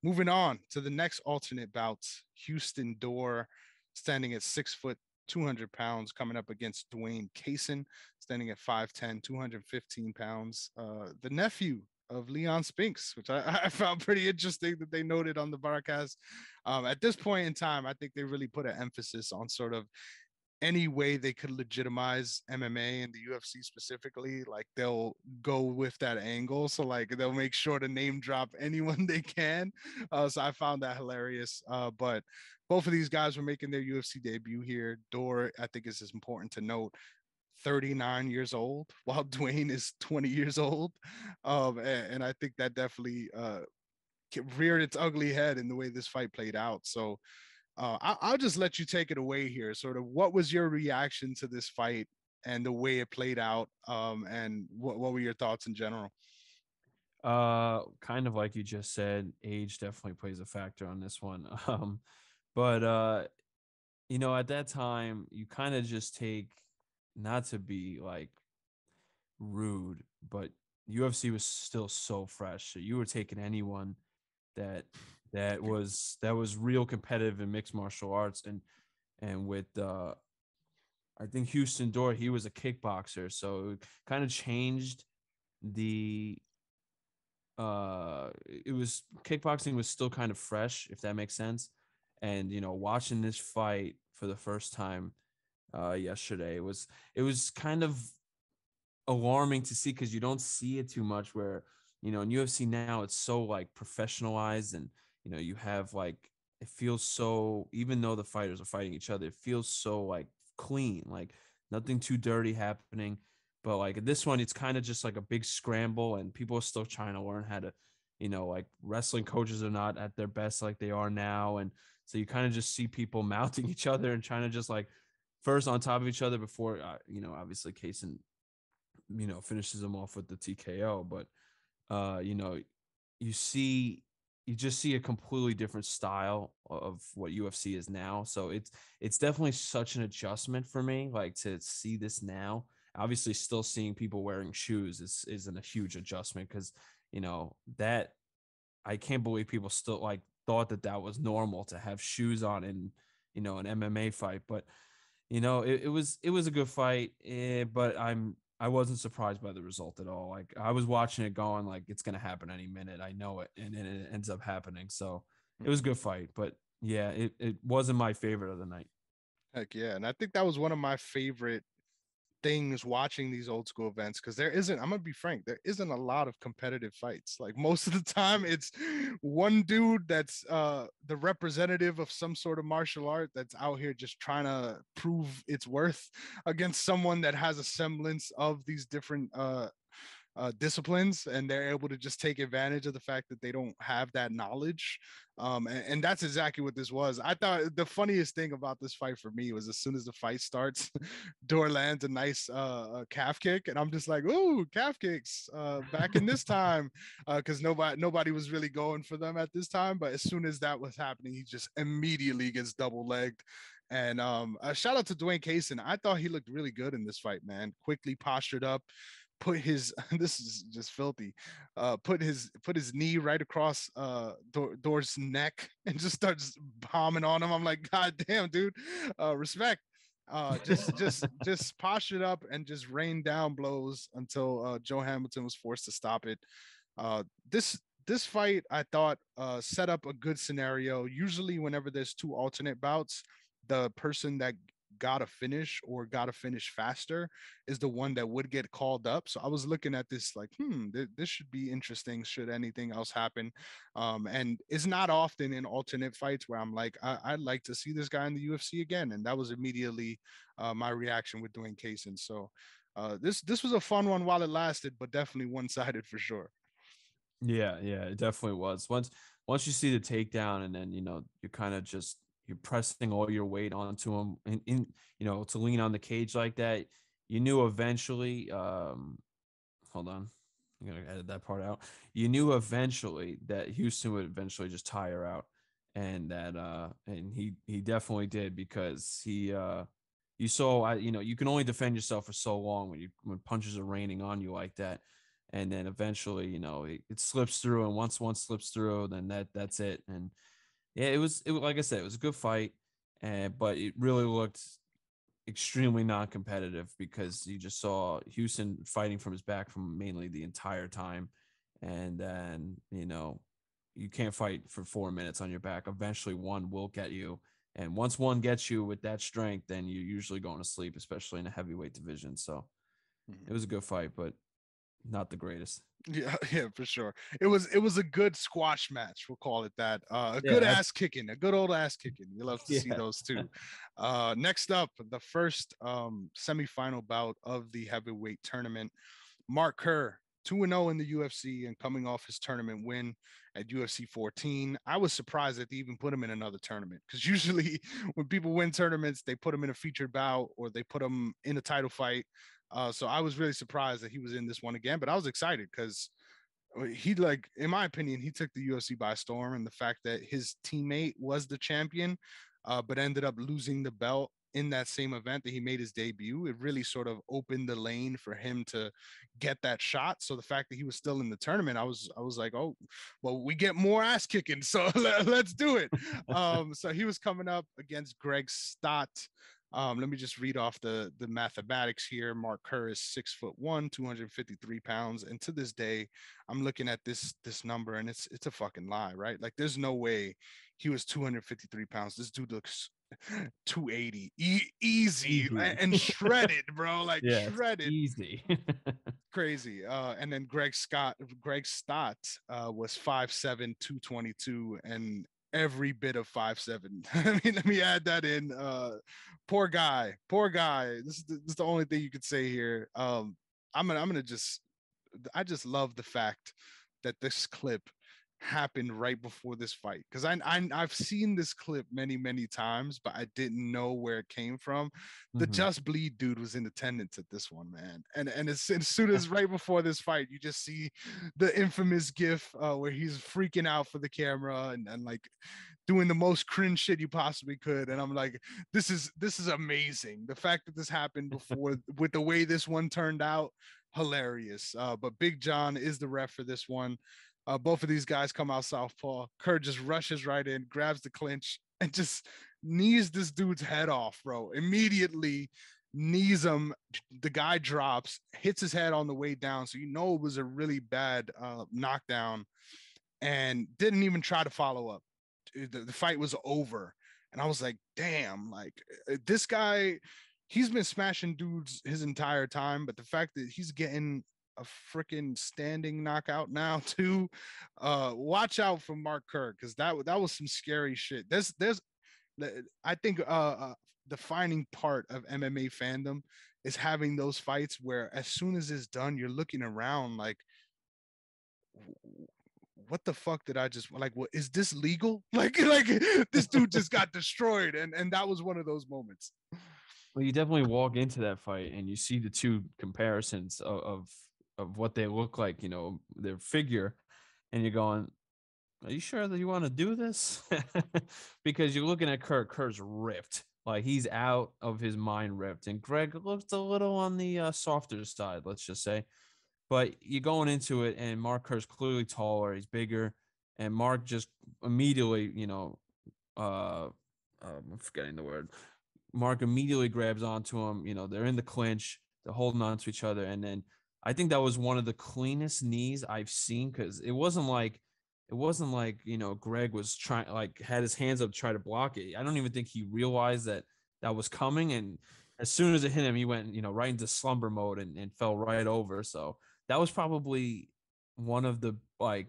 moving on to the next alternate bouts, Houston Door, standing at 6 foot, 200 pounds, coming up against Dwayne Kaysen, standing at 5'10", 215 pounds. The nephew of Leon Spinks, which I found pretty interesting that they noted on the broadcast. At this point in time, I think they really put an emphasis on sort of any way they could legitimize MMA and the UFC specifically, like they'll go with that angle. So like they'll make sure to name drop anyone they can. So I found that hilarious. But both of these guys were making their UFC debut here. Door, I think is important to note, 39 years old, while Dwayne is 20 years old. And I think that definitely reared its ugly head in the way this fight played out. So I'll just let you take it away here. Sort of, what was your reaction to this fight and the way it played out, and what were your thoughts in general? Kind of like you just said, age definitely plays a factor on this one. But at that time, you kind of just take, not to be like rude, but UFC was still so fresh. So you were taking anyone that that was real competitive in mixed martial arts and with I think Houston Door, he was a kickboxer, so it kind of changed the it was kickboxing was still kind of fresh, if that makes sense. And watching this fight for the first time yesterday, it was kind of alarming to see, because you don't see it too much, where in UFC now it's so like professionalized, and you have like, it feels so, even though the fighters are fighting each other, it feels so like clean, like nothing too dirty happening. But like this one, it's kind of just like a big scramble, and people are still trying to learn how to, like wrestling coaches are not at their best like they are now. And so you kind of just see people mounting each other and trying to just like first on top of each other before, obviously Kaysen, finishes him off with the TKO. But you see, you just see a completely different style of what UFC is now. So it's definitely such an adjustment for me, like to see this now. Obviously, still seeing people wearing shoes isn't a huge adjustment, because that, I can't believe people still like thought that was normal to have shoes on in an MMA fight. But it was a good fight, but I wasn't surprised by the result at all. Like I was watching it going like it's gonna happen any minute. I know it, and it ends up happening. So it was a good fight, but yeah, it wasn't my favorite of the night. Heck yeah. And I think that was one of my favorite things watching these old school events, because there isn't, I'm gonna be frank, there isn't a lot of competitive fights. Like most of the time it's one dude that's the representative of some sort of martial art that's out here just trying to prove its worth against someone that has a semblance of these different disciplines, and they're able to just take advantage of the fact that they don't have that knowledge. And that's exactly what this was. I thought the funniest thing about this fight for me was as soon as the fight starts, Door lands a nice calf kick, and I'm just like, "Ooh, calf kicks!" Back in this time, because nobody was really going for them at this time. But as soon as that was happening, he just immediately gets double legged. And a shout out to Dwayne Kaysen. I thought he looked really good in this fight, man. Quickly postured up, put his this is just filthy, put his knee right across Door's neck and just starts bombing on him. I'm like, god damn, dude, respect. Just postured up and just rained down blows until Joe Hamilton was forced to stop it. This fight, I thought, set up a good scenario. Usually whenever there's two alternate bouts, the person that got a finish or got a finish faster is the one that would get called up. So I was looking at this like, this should be interesting should anything else happen. And it's not often in alternate fights where I'm like, I'd like to see this guy in the UFC again. And that was immediately my reaction with Dwayne Kaysen. So this was a fun one while it lasted, but definitely one-sided for sure. Yeah, it definitely was. Once you see the takedown, and then you kind of just, you're pressing all your weight onto him, and in to lean on the cage like that, you knew eventually. Hold on, I'm gonna edit that part out. You knew eventually that Houston would eventually just tire out, and that and he definitely did, because he you saw, you can only defend yourself for so long when punches are raining on you like that. And then eventually, it slips through, and once one slips through, then that's it. And yeah, it was like I said, it was a good fight, but it really looked extremely non-competitive, because you just saw Houston fighting from his back from mainly the entire time. And then you can't fight for 4 minutes on your back. Eventually one will get you, and once one gets you with that strength, then you're usually going to sleep, especially in a heavyweight division. So it was a good fight, but not the greatest. Yeah, yeah, for sure. It was a good squash match. We'll call it that. A good Yeah, ass kicking, a good old ass kicking. You love to see yeah. those too. Next up, the first semifinal bout of the heavyweight tournament. Mark Kerr, 2-0 in the UFC and coming off his tournament win at UFC 14. I was surprised that they even put him in another tournament, because usually when people win tournaments, they put him in a featured bout or they put him in a title fight. So I was really surprised that he was in this one again, but I was excited because he, like, in my opinion, he took the UFC by storm, and the fact that his teammate was the champion, but ended up losing the belt in that same event that he made his debut, it really sort of opened the lane for him to get that shot. So the fact that he was still in the tournament, I was like, oh, well, we get more ass kicking, so let's do it. So he was coming up against Greg Stott. Let me just read off the mathematics here. Mark Kerr is 6'1", 253 pounds, and to this day, I'm looking at this number, and it's a fucking lie, right? Like, there's no way he was 253 pounds. This dude looks 280, easy Easy. and shredded, bro. Like Yeah, it's shredded, easy. crazy. And then Greg Stott was 5'7", 222, and every bit of 5'7". I mean, let me add that in. Poor guy. This is the only thing you could say here. I'm gonna just I just love the fact that this clip happened right before this fight, because I've seen this clip many times, but I didn't know where it came from. The Mhm. Just Bleed dude was in attendance at this one, man, and as soon as right before this fight, you just see the infamous gif where he's freaking out for the camera and like doing the most cringe shit you possibly could, and I'm like, this is amazing. The fact that this happened before, with the way this one turned out, hilarious. But Big John is the ref for this one. Both of these guys come out southpaw. Kerr just rushes right in, grabs the clinch, and just knees this dude's head off, bro. Immediately knees him. The guy drops, hits his head on the way down. So you know it was a really bad knockdown, and didn't even try to follow up. The fight was over. And I was like, damn, like this guy, he's been smashing dudes his entire time, but the fact that he's getting a freaking standing knockout now too, watch out for Mark Kerr, because that was some scary shit. There's I think defining part of MMA fandom is having those fights where as soon as it's done, you're looking around like, what the fuck did I just, like, what is this legal? Like this dude just got destroyed, and that was one of those moments. Well, you definitely walk into that fight and you see the two comparisons of what they look like, you know, their figure, and you're going, "Are you sure that you want to do this?" Because you're looking at Kurt. Kurt's ripped, like he's out of his mind, ripped, and Greg looks a little on the softer side, let's just say. But you're going into it, and Mark Kerr's clearly taller, he's bigger, and Mark just immediately, you know, I'm forgetting the word. Mark immediately grabs onto him. You know, they're in the clinch, they're holding on to each other. And then I think that was one of the cleanest knees I've seen, because it wasn't like, you know, Greg was trying, like, had his hands up to try to block it. I don't even think he realized that that was coming. And as soon as it hit him, he went, you know, right into slumber mode and fell right over. So that was probably one of the like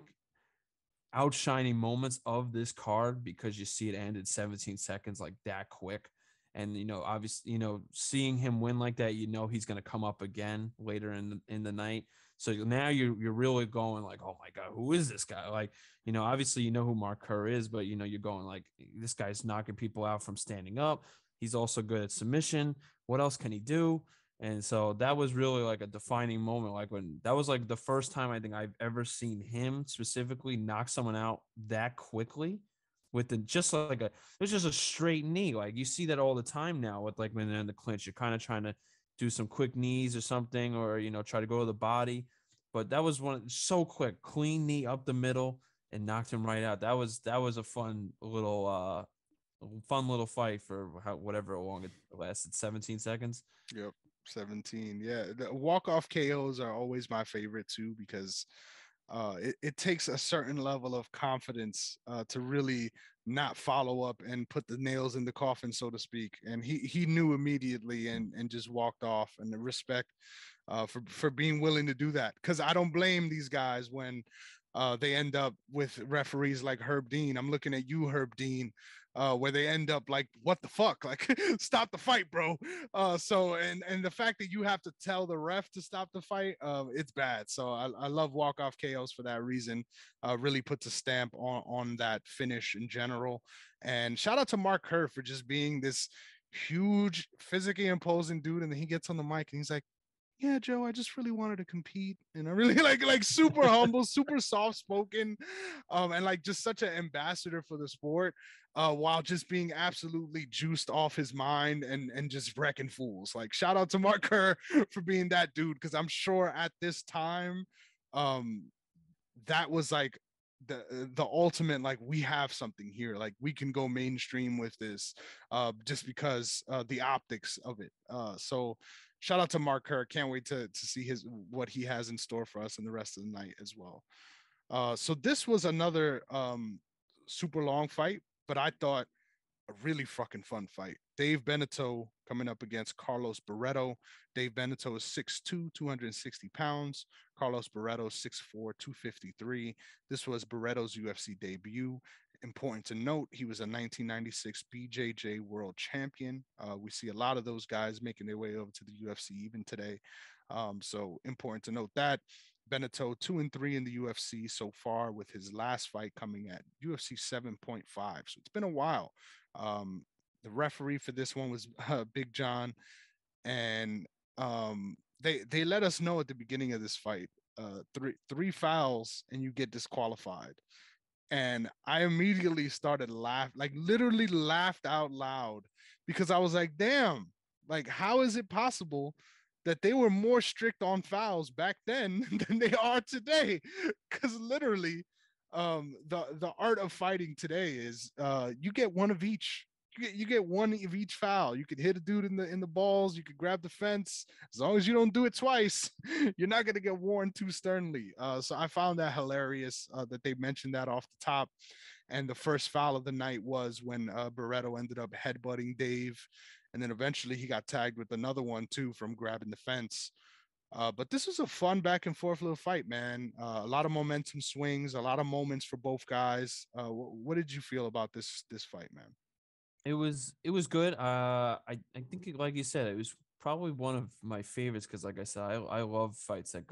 outshining moments of this card, because you see it ended 17 seconds like that quick. And you know, obviously, you know, seeing him win like that, you know, he's going to come up again later in the night. So now you're really going like, oh my god, who is this guy? Like, you know, obviously you know who Mark Kerr is, but you know, you're going like, this guy's knocking people out from standing up. He's also good at submission. What else can he do? And so that was really like a defining moment. Like, when that was like the first time I think I've ever seen him specifically knock someone out that quickly with the just like a, it's just a straight knee. Like, you see that all the time now with, like, when they're in the clinch, you're kind of trying to do some quick knees or something, or, you know, try to go to the body. But that was one so quick, clean knee up the middle and knocked him right out. That was a fun little fight for whatever long it lasted, 17 seconds. Yep. 17. Yeah. The walk-off KOs are always my favorite too, because it takes a certain level of confidence to really not follow up and put the nails in the coffin, so to speak. And he knew immediately and just walked off. And the respect for being willing to do that, because I don't blame these guys when they end up with referees like Herb Dean. I'm looking at you, Herb Dean, where they end up like, what the fuck? Like, stop the fight, bro. So and the fact that you have to tell the ref to stop the fight, it's bad. So I love walk-off KOs for that reason. Really puts a stamp on that finish in general. And shout out to Mark Kerr for just being this huge, physically imposing dude. And then he gets on the mic and he's like, yeah, Joe, I just really wanted to compete, and I really like super humble, super soft spoken, and like just such an ambassador for the sport, while just being absolutely juiced off his mind and just wrecking fools. Like, shout out to Mark Kerr for being that dude, because I'm sure at this time, um, that was like the ultimate, like, we have something here, like we can go mainstream with this, just because the optics of it. So shout out to Mark Kerr. Can't wait to see what he has in store for us in the rest of the night as well. So this was another super long fight, but I thought a really fucking fun fight. Dave Beneteau coming up against Carlos Barreto. Dave Beneteau is 6'2", 260 pounds. Carlos Barreto, 6'4", 253. This was Barreto's UFC debut. Important to note, he was a 1996 BJJ world champion. We see a lot of those guys making their way over to the UFC even today. So important to note that. Beneteau 2-3 in the UFC so far, with his last fight coming at UFC 7.5. So it's been a while. The referee for this one was Big John, and they let us know at the beginning of this fight, three fouls and you get disqualified. And I immediately started laughing, like literally laughed out loud, because I was like, damn, like how is it possible that they were more strict on fouls back then than they are today? Because literally, the art of fighting today is you get one of each. You get one of each foul. You could hit a dude in the balls. You could grab the fence. As long as you don't do it twice, you're not gonna get warned too sternly. So I found that hilarious that they mentioned that off the top. And the first foul of the night was when Barreto ended up headbutting Dave, and then eventually he got tagged with another one too from grabbing the fence. But this was a fun back and forth little fight, man. A lot of momentum swings, a lot of moments for both guys. What did you feel about this fight, man? It was good. I think like you said, it was probably one of my favorites because, like I said, I love fights that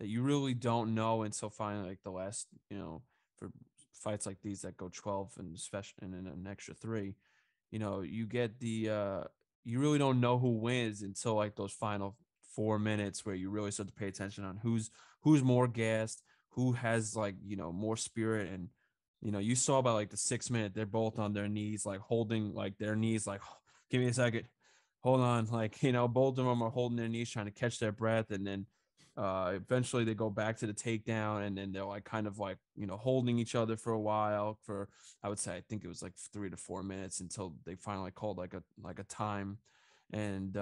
you really don't know until finally like the last, for fights like these that go 12 and especially and then an extra three, you get you really don't know who wins until like those final 4 minutes where you really start to pay attention on who's more gassed, who has like more spirit. And you saw by like the 6 minute, they're both on their knees, like holding like their knees, like, give me a second, hold on. Like, both of them are holding their knees, trying to catch their breath. And then eventually they go back to the takedown, and then they're like kind of like, holding each other for a while for, I would say, I think it was like 3 to 4 minutes until they finally called like a time. And,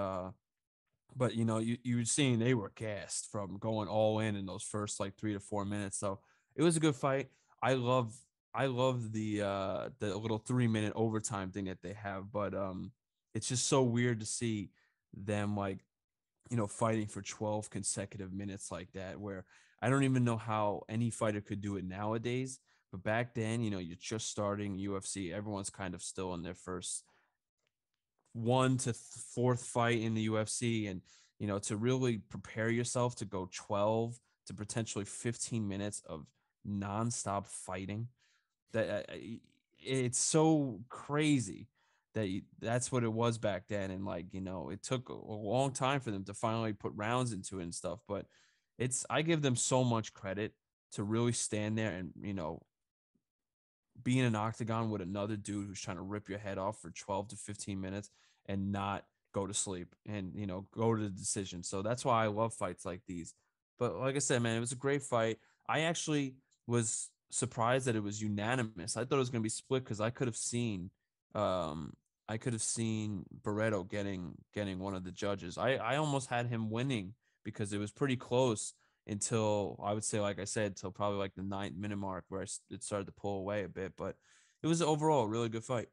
but you were seeing they were gassed from going all in those first like 3 to 4 minutes. So it was a good fight. I love the little 3 minute overtime thing that they have, but it's just so weird to see them like fighting for 12 consecutive minutes like that, where I don't even know how any fighter could do it nowadays. But back then, you're just starting UFC. Everyone's kind of still in their first one to fourth fight in the UFC, and to really prepare yourself to go 12 to potentially 15 minutes of nonstop fighting, that it's so crazy that that's what it was back then. And like, it took a long time for them to finally put rounds into it and stuff, but I give them so much credit to really stand there and, be in an octagon with another dude who's trying to rip your head off for 12 to 15 minutes and not go to sleep and, go to the decision. So that's why I love fights like these. But like I said, man, it was a great fight. I actually was surprised that it was unanimous. I thought it was going to be split because I could have seen Barreto getting one of the judges. I almost had him winning because it was pretty close until, I would say, like I said, till probably like the 9th minute mark where it started to pull away a bit. But it was overall a really good fight.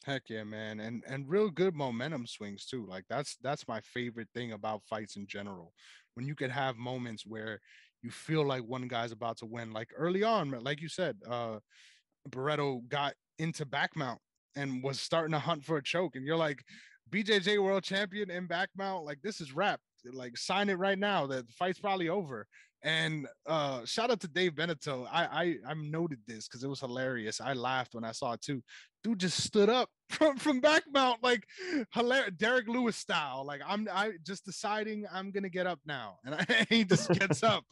Heck yeah, man. And real good momentum swings too. Like that's my favorite thing about fights in general. When you could have moments where you feel like one guy's about to win. Like early on, like you said, Barreto got into back mount and was starting to hunt for a choke. And you're like, BJJ world champion in back mount, like this is rap. Like sign it right now. The fight's probably over. And shout out to Dave Beneteau. I noted this because it was hilarious. I laughed when I saw it too. Dude just stood up from back mount, like hilarious, Derek Lewis style. Like I just deciding I'm gonna get up now, and he just gets up.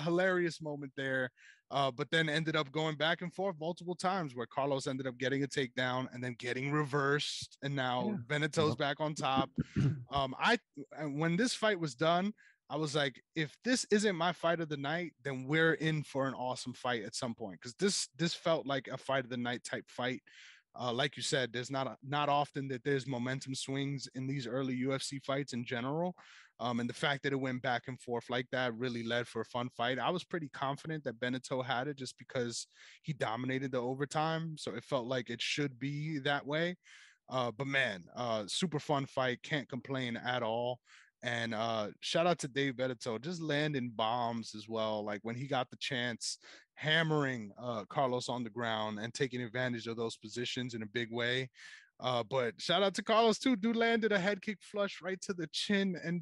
Hilarious moment there. But then ended up going back and forth multiple times where Carlos ended up getting a takedown and then getting reversed. And now Yeah. Beneteau's back on top. I When this fight was done, I was like, if this isn't my fight of the night, then we're in for an awesome fight at some point. Because this felt like a fight of the night type fight. Like you said, there's not often that there's momentum swings in these early UFC fights in general. And the fact that it went back and forth like that really led for a fun fight. I was pretty confident that Beneteau had it just because he dominated the overtime. So it felt like it should be that way. But man, super fun fight. Can't complain at all. And shout out to Dave Beneteau, just landing bombs as well. Like when he got the chance, hammering Carlos on the ground and taking advantage of those positions in a big way. But shout out to Carlos too. Dude landed a head kick flush right to the chin, and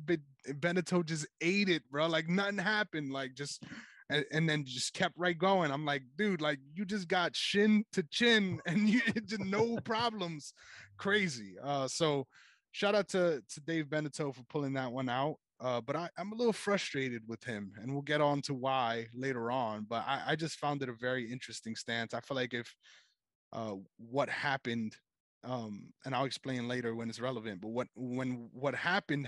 Beneteau just ate it, bro. Like nothing happened. Like just and then just kept right going. I'm like, dude, like you just got shin to chin, and you just no problems. Crazy. So shout out to Dave Beneteau for pulling that one out. But I'm a little frustrated with him, and we'll get on to why later on. But I just found it a very interesting stance. I feel like if what happened, and I'll explain later when it's relevant. But what happened,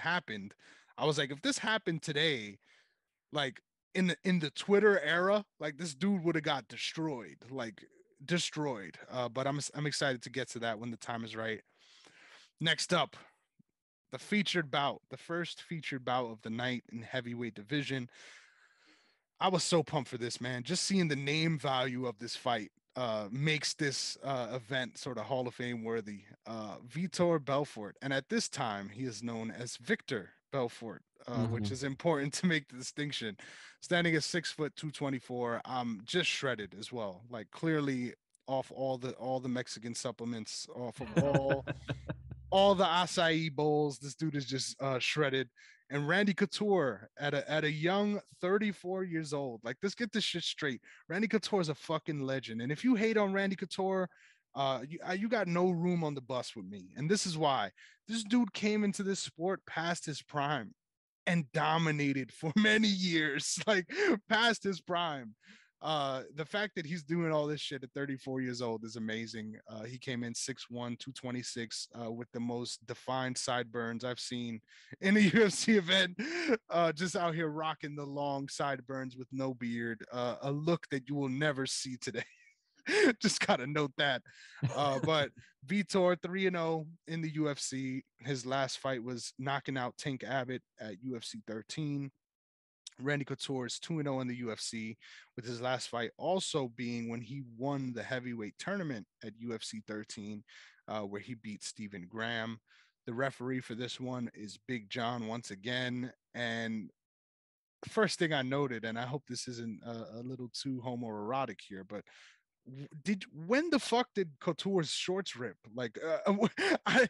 I was like, if this happened today, like in the Twitter era, like this dude would have got destroyed, like destroyed. But I'm excited to get to that when the time is right. Next up, the first featured bout of the night in heavyweight division. I was so pumped for this, man. Just seeing the name value of this fight makes this event sort of Hall of Fame worthy. Vitor Belfort, and at this time he is known as Viktor Belfort, which Mm-hmm. is important to make the distinction. Standing at 6 foot 224, just shredded as well. Like clearly off all the Mexican supplements, off of all the acai bowls. This dude is just shredded. And Randy Couture at a young 34 years old. Like, let's get this shit straight. Randy Couture is a fucking legend. And if you hate on Randy Couture, you got no room on the bus with me. And this is why. This dude came into this sport past his prime and dominated for many years, like past his prime. The fact that he's doing all this shit at 34 years old is amazing. He came in 6'1", 226, with the most defined sideburns I've seen in a UFC event. Just out here rocking the long sideburns with no beard, a look that you will never see today. Just gotta note that. But Vitor 3-0 in the UFC. His last fight was knocking out Tank Abbot at UFC 13. Randy Couture is 2-0 in the UFC, with his last fight also being when he won the heavyweight tournament at UFC 13, where he beat Stephen Graham. The referee for this one is Big John once again. And first thing I noted, and I hope this isn't a little too homoerotic here, but did when the fuck did Couture's shorts rip? Like, I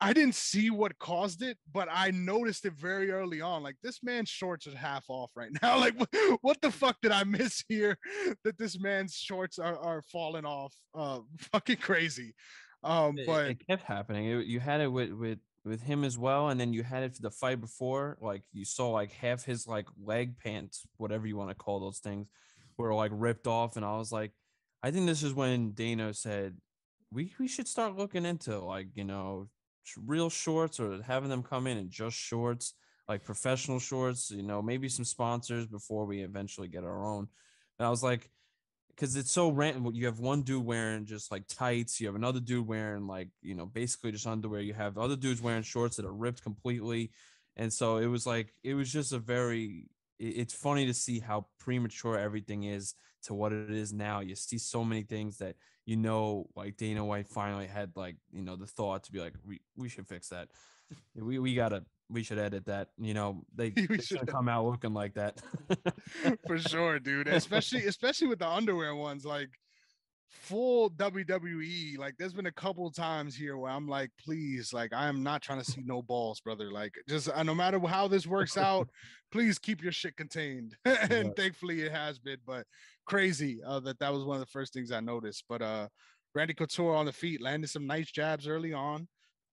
I didn't see what caused it, but I noticed it very early on. Like, this man's shorts are half off right now. Like, what the fuck did I miss here? That this man's shorts are falling off. Fucking crazy. it, But it kept happening. You had it with him as well, and then you had it for the fight before. Like you saw like half his like leg pants, whatever you want to call those things, were like ripped off, and I was like, I think this is when Dana said we should start looking into like real shorts or having them come in just shorts, like professional shorts. Maybe some sponsors before we eventually get our own. And I was like, because it's so random. You have one dude wearing just like tights. You have another dude wearing like basically just underwear. You have other dudes wearing shorts that are ripped completely, and so it was just a very. It's funny to see how premature everything is to what it is now. You see so many things that like Dana White finally had like the thought to be like we should fix that. We should edit that. we They should shouldn't come out looking like that. for sure, dude. Especially with the underwear ones, like full WWE. Like, there's been a couple times here where I'm like, please, like, I am not trying to see no balls, brother. Like, just no matter how this works out, please keep your shit contained. And Right. thankfully it has been. But crazy that was one of the first things I noticed. But Randy Couture on the feet landed some nice jabs early on.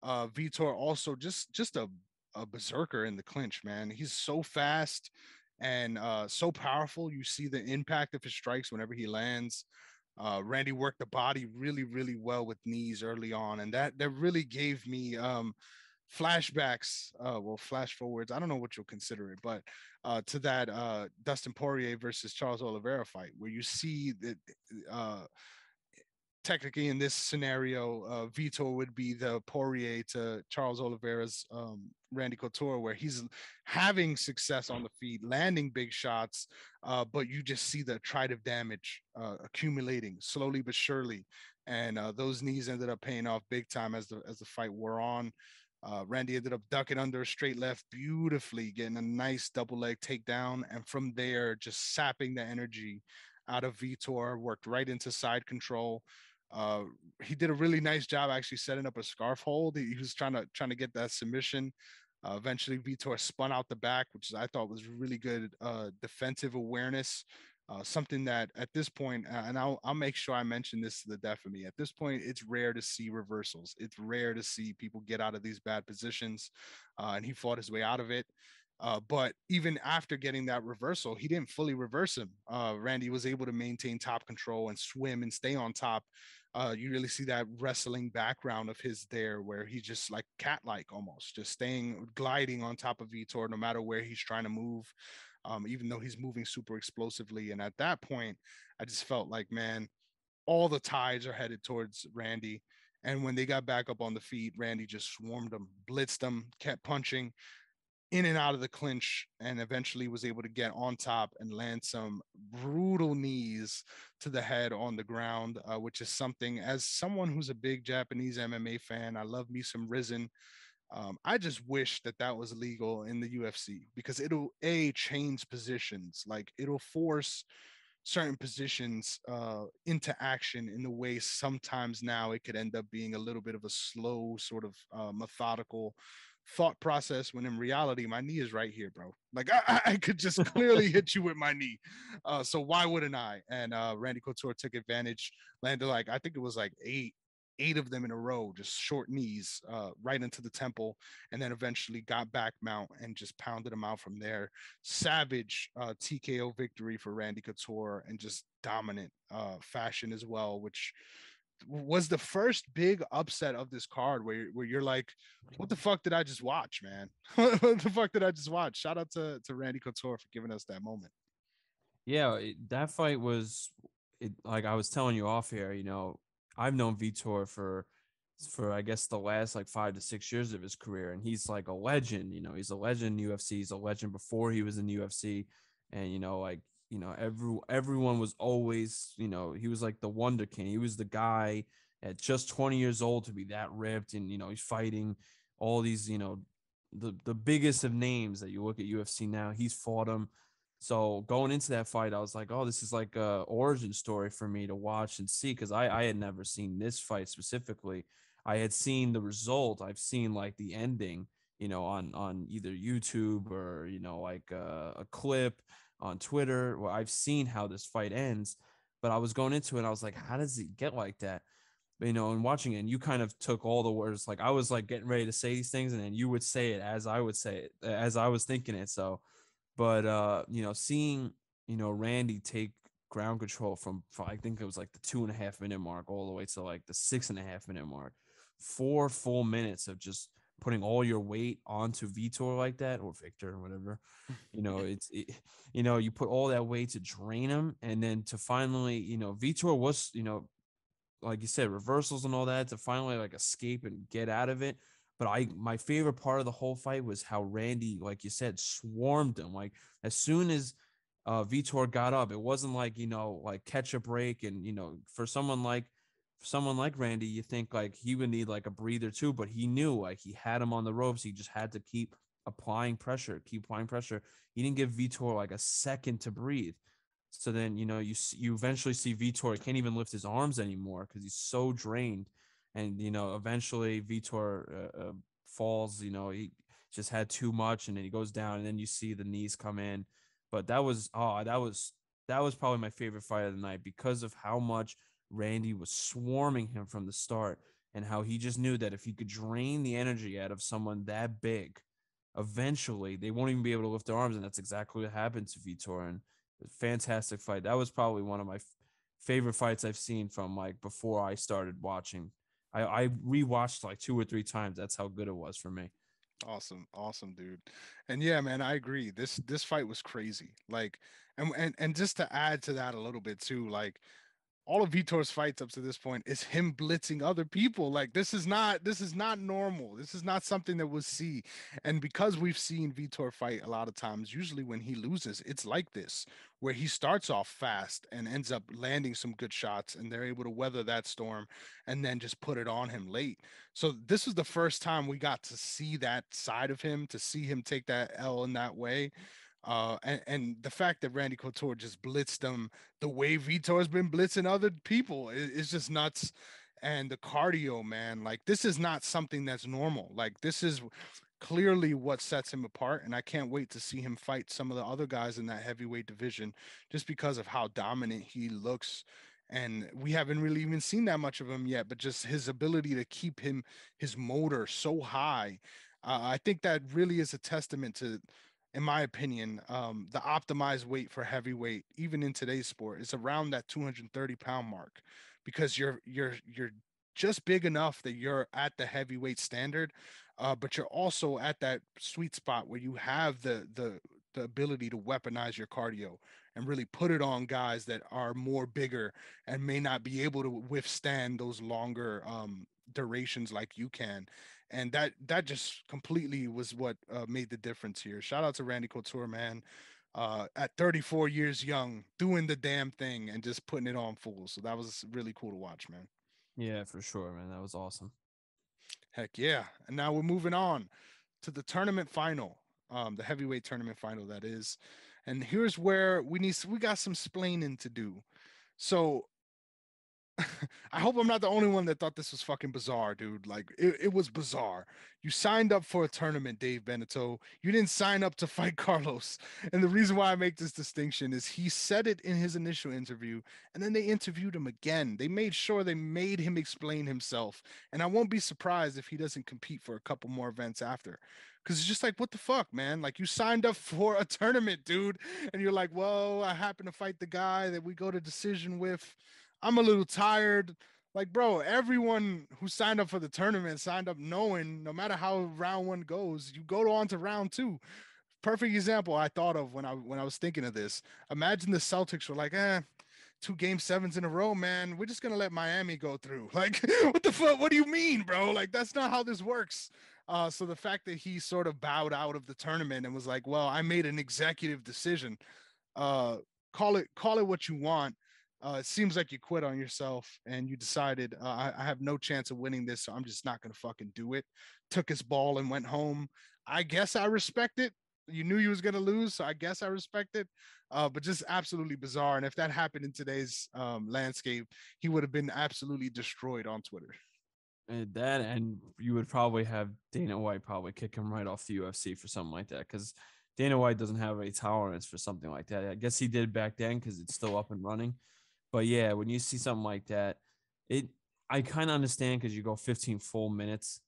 Vitor also just a berserker in the clinch, man. He's so fast and so powerful. You see the impact of his strikes whenever he lands. Randy worked the body really, really well with knees early on, and that really gave me flashbacks, flash forwards, I don't know what you'll consider it, but to that Dustin Poirier versus Charles Oliveira fight, where you see that technically in this scenario, Vitor would be the Poirier to Charles Oliveira's Randy Couture, where he's having success on the feet, landing big shots, but you just see the tide damage accumulating slowly but surely, and those knees ended up paying off big time as the fight wore on. Randy ended up ducking under a straight left beautifully, getting a nice double leg takedown, and from there just sapping the energy out of Vitor. Worked right into side control. Uh, he did a really nice job actually setting up a scarf hold. He was trying to get that submission. Eventually, Vitor spun out the back, which I thought was really good defensive awareness. Something that at this point, and I'll make sure I mention this to the death of me. At this point, it's rare to see reversals. It's rare to see people get out of these bad positions, and he fought his way out of it. But even after getting that reversal, he didn't fully reverse him. Randy was able to maintain top control and swim and stay on top. You really see that wrestling background of his there, where he's just like cat-like almost, just gliding on top of Vitor no matter where he's trying to move, even though he's moving super explosively. And at that point, I just felt like, man, all the tides are headed towards Randy. And when they got back up on the feet, Randy just swarmed them, blitzed them, kept punching in and out of the clinch, and eventually was able to get on top and land some brutal knees to the head on the ground, which is something, as someone who's a big Japanese MMA fan, I love me some Risen. I just wish that that was legal in the UFC, because it'll change positions, like it'll force certain positions into action in the way sometimes now it could end up being a little bit of a slow sort of methodical thought process, when in reality my knee is right here, bro. Like I could just clearly hit you with my knee, so why wouldn't I? And Randy Couture took advantage, landed like, I think it was like eight of them in a row, just short knees right into the temple, and then eventually got back mount and just pounded him out from there. Savage TKO victory for Randy Couture, and just dominant fashion as well, which was the first big upset of this card, where you're like, what the fuck did I just watch, man? What the fuck did I just watch? Shout out to Randy Couture for giving us that moment. Yeah, that fight was like I was telling you off here, I've known Vitor for I guess the last like 5 to 6 years of his career, and he's like a legend. He's a legend in UFC. He's a legend before he was in UFC, and everyone was always, he was like the wonder kid. He was the guy at just 20 years old to be that ripped, and he's fighting all these, the biggest of names that you look at UFC now. He's fought them. So going into that fight, I was like, oh, this is like a origin story for me to watch and see, because I had never seen this fight specifically. I had seen the result. I've seen like the ending, on either YouTube or, like a clip on Twitter. Well, I've seen how this fight ends, but I was going into it, I was like, how does it get like that? And watching it, and you kind of took all the words. Like I was like getting ready to say these things, and then you would say it as I would say it, as I was thinking it. So, but seeing, Randy take ground control from I think it was like the 2.5 minute mark all the way to like the 6.5 minute mark, 4 full minutes of just putting all your weight onto Vitor like that, or Viktor or whatever. You put all that weight to drain him, and then to finally, Vitor was, like you said, reversals and all that to finally like escape and get out of it. But my favorite part of the whole fight was how Randy, like you said, swarmed him. Like as soon as Vitor got up, it wasn't like, like catch a break. And, for someone like Randy, you think like he would need like a breather too, but he knew like he had him on the ropes. He just had to keep applying pressure. He didn't give Vitor like a second to breathe. So then, you eventually see Vitor can't even lift his arms anymore because he's so drained. And, eventually Vitor falls, he just had too much, and then he goes down, and then you see the knees come in. But that was probably my favorite fight of the night, because of how much Randy was swarming him from the start, and how he just knew that if he could drain the energy out of someone that big, eventually they won't even be able to lift their arms. And that's exactly what happened to Vitor. And fantastic fight. That was probably one of my favorite fights I've seen from like before I started watching. I rewatched like 2 or 3 times. That's how good it was for me. Awesome, dude. And yeah, man, I agree. This fight was crazy. Like, and just to add to that a little bit too, like all of Vitor's fights up to this point is him blitzing other people. Like this is not normal. This is not something that we'll see. And because we've seen Vitor fight a lot of times, usually when he loses, it's like this, where he starts off fast and ends up landing some good shots, and they're able to weather that storm and then just put it on him late. So this was the first time we got to see that side of him, to see him take that L in that way. And the fact that Randy Couture just blitzed him the way Vitor's been blitzing other people is just nuts. And the cardio, man, like this is not something that's normal. Like this is clearly what sets him apart. And I can't wait to see him fight some of the other guys in that heavyweight division just because of how dominant he looks. And we haven't really even seen that much of him yet, but just his ability to keep his motor so high. I think that really is a testament to, in my opinion, the optimized weight for heavyweight, even in today's sport, is around that 230-pound mark, because you're just big enough that you're at the heavyweight standard, but you're also at that sweet spot where you have the ability to weaponize your cardio and really put it on guys that are more bigger and may not be able to withstand those longer durations like you can. And that just completely was what made the difference here. Shout out to Randy Couture, man. At 34 years young, doing the damn thing and just putting it on full. So that was really cool to watch, man. Yeah, for sure, man. That was awesome. Heck yeah. And now we're moving on to the tournament final, the heavyweight tournament final, that is. And here's where we got some splaining to do. So I hope I'm not the only one that thought this was fucking bizarre, dude. Like it was bizarre. You signed up for a tournament, Dave Beneteau. You didn't sign up to fight Carlos. And the reason why I make this distinction is he said it in his initial interview, and then they interviewed him again. They made sure they made him explain himself. And I won't be surprised if he doesn't compete for a couple more events after. Cause it's just like, what the fuck, man? Like you signed up for a tournament, dude. And you're like, well, I happen to fight the guy that we go to decision with. I'm a little tired. Like, bro, everyone who signed up for the tournament signed up knowing no matter how round one goes, you go on to round two. Perfect example I thought of when I was thinking of this. Imagine the Celtics were like, 2 game 7s in a row, man. We're just gonna let Miami go through. Like, what the fuck? What do you mean, bro? Like, that's not how this works. So the fact that he sort of bowed out of the tournament and was like, well, I made an executive decision. Uh, call it what you want. It seems like you quit on yourself and you decided I have no chance of winning this, so I'm just not gonna fucking do it. Took his ball and went home. I guess I respect it. You knew you was gonna lose, so I guess I respect it. But just absolutely bizarre. And if that happened in today's landscape, he would have been absolutely destroyed on Twitter. And that, and you would probably have Dana White probably kick him right off the UFC for something like that, because Dana White doesn't have a tolerance for something like that. I guess he did back then because it's still up and running. But yeah, when you see something like that, it I kind of understand, because you go 15 full minutes,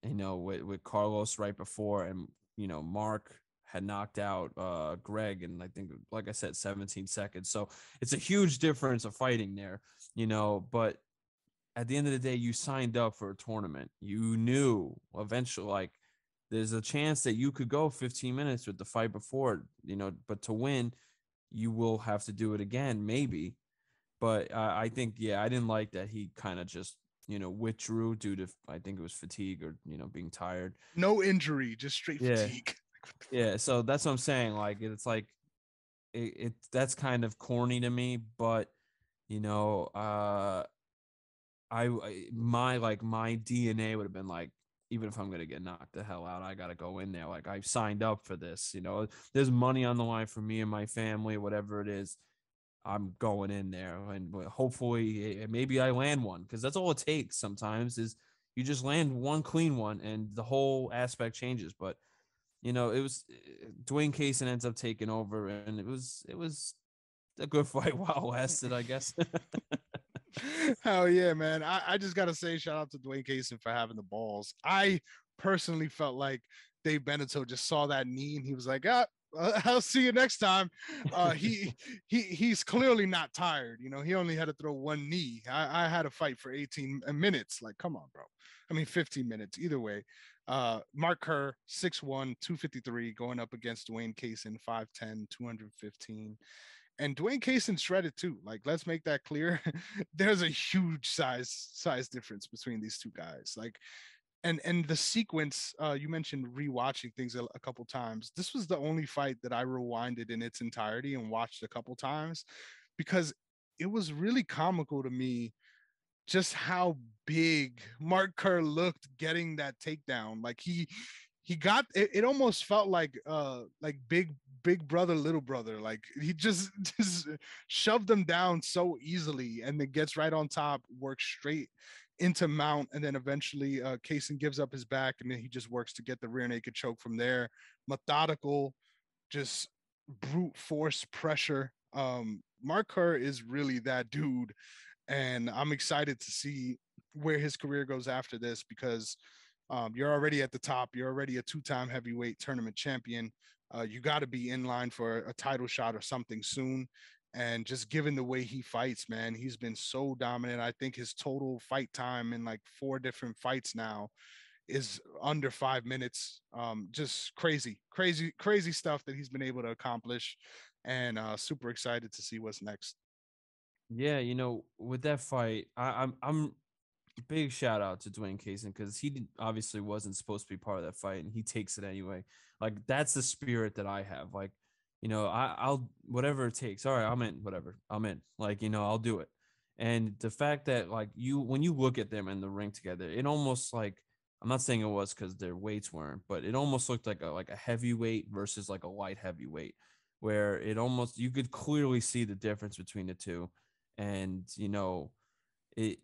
with Carlos right before, and Mark had knocked out Greg, and I think, like I said, 17 seconds. So it's a huge difference of fighting there, but at the end of the day, you signed up for a tournament. You knew eventually, like, there's a chance that you could go 15 minutes with the fight before, but to win, you will have to do it again, maybe. But I think, yeah, I didn't like that he kind of just, withdrew due to, I think it was fatigue or, being tired. No injury, just straight Yeah. fatigue. Yeah. So that's what I'm saying. Like, it's like, that's kind of corny to me, but, my DNA would have been like, even if I'm going to get knocked the hell out, I got to go in there. Like, I've signed up for this, there's money on the line for me and my family, whatever it is. I'm going in there, and hopefully maybe I land one, because that's all it takes sometimes, is you just land one clean one and the whole aspect changes. But it was Dwayne Kaysen ends up taking over, and it was a good fight while it lasted, I guess. Hell yeah, man. I just gotta say shout out to Dwayne Kaysen for having the balls. I personally felt like Dave Beneteau just saw that knee and he was like, I'll see you next time. He's clearly not tired. You know, he only had to throw one knee. I had a fight for 18 minutes. Like, come on, bro. I mean, 15 minutes. Either way. Mark Kerr, 6'1", 253, going up against Dwayne Kaysen, 5'10", 215. And Dwayne Kaysen shredded too. Like, let's make that clear. There's a huge size difference between these two guys. Like, and the sequence, you mentioned rewatching things a couple times. This was the only fight that I rewinded in its entirety and watched a couple times, because it was really comical to me just how big Mark Kerr looked getting that takedown. Like, he got it, it almost felt like big brother little brother. Like, he just just shoved them down so easily, and then gets right on top, works straight into mount, and then eventually Kaysen gives up his back, and then he just works to get the rear naked choke from there. Methodical, just brute force pressure. Mark Kerr is really that dude, and I'm excited to see where his career goes after this, because you're already at the top. You're already a two-time heavyweight tournament champion. You got to be in line for a title shot or something soon. And just given the way he fights, man, he's been so dominant. I think his total fight time in like 4 different fights now is under 5 minutes. Just crazy stuff that he's been able to accomplish. And super excited to see what's next. Yeah, with that fight, I'm big shout out to Dwayne Kaysen, because obviously wasn't supposed to be part of that fight, and he takes it anyway. Like, that's the spirit that I have. Like, I'll whatever it takes. All right, I'm in. Whatever, I'm in. Like, I'll do it. And the fact that, like, when you look at them in the ring together, it almost like, I'm not saying it was because their weights weren't, but it almost looked like a heavyweight versus like a light heavyweight, where it almost, you could clearly see the difference between the two. And it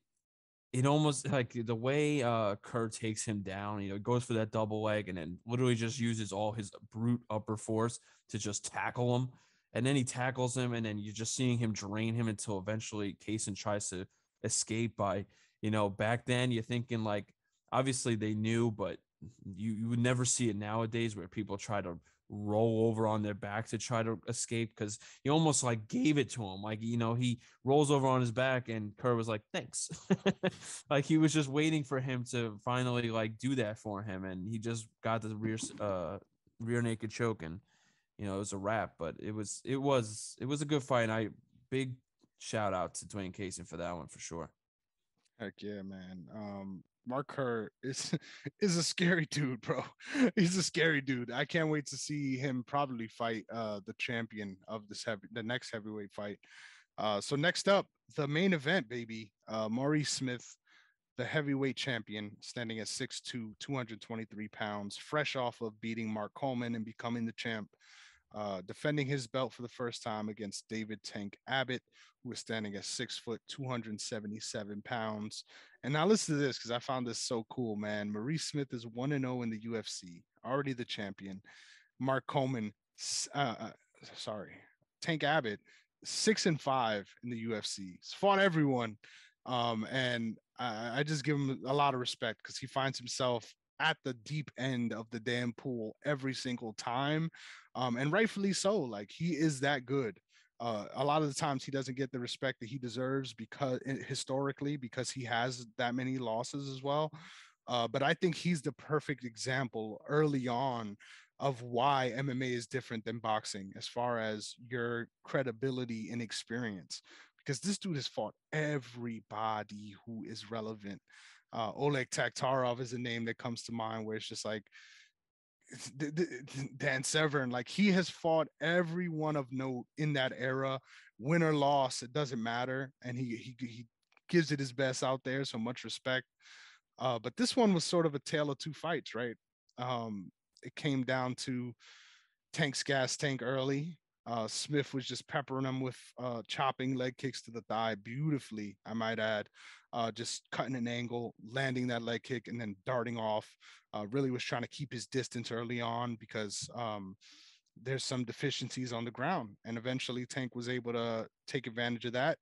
it almost, like, the way Kerr takes him down, goes for that double leg and then literally just uses all his brute upper force to just tackle him. And then he tackles him, and then you're just seeing him drain him until eventually Kaysen tries to escape by, back then you're thinking, like, obviously they knew, but you would never see it nowadays where people try to roll over on their back to try to escape, because he almost like gave it to him. Like, he rolls over on his back and Kerr was like, thanks. Like, he was just waiting for him to finally like do that for him, and he just got the rear naked choke, and it was a wrap. But it was a good fight, and I big shout out to Dwayne Kaysen for that one for sure. Heck yeah, man. Mark Kerr is is a scary dude, bro. He's a scary dude. I can't wait to see him probably fight the champion of the next heavyweight fight. So next up, the main event, baby. Maurice Smith, the heavyweight champion, standing at 6'2", 223 pounds, fresh off of beating Mark Coleman and becoming the champ. Defending his belt for the first time against David Tank Abbott, who was standing at 6 foot, 277 pounds. And now listen to this, because I found this so cool, man. Maurice Smith is 1-0 in the UFC, already the champion. Mark Coleman, sorry, Tank Abbott, 6-5 in the UFC. He's fought everyone. And I just give him a lot of respect, because he finds himself at the deep end of the damn pool every single time. And rightfully so. Like, he is that good. A lot of the times he doesn't get the respect that he deserves, because historically, because he has that many losses as well. But I think he's the perfect example early on of why MMA is different than boxing as far as your credibility and experience. Because this dude has fought everybody who is relevant. Oleg Taktarov is a name that comes to mind, where it's just like Dan Severn. Like, he has fought everyone of note in that era, win or loss, it doesn't matter, and he gives it his best out there. So much respect. But this one was sort of a tale of two fights, right? It came down to Tank's gas tank early. Smith was just peppering him with chopping leg kicks to the thigh beautifully, I might add. Just cutting an angle, landing that leg kick, and then darting off. Really was trying to keep his distance early on, because there's some deficiencies on the ground. And eventually Tank was able to take advantage of that,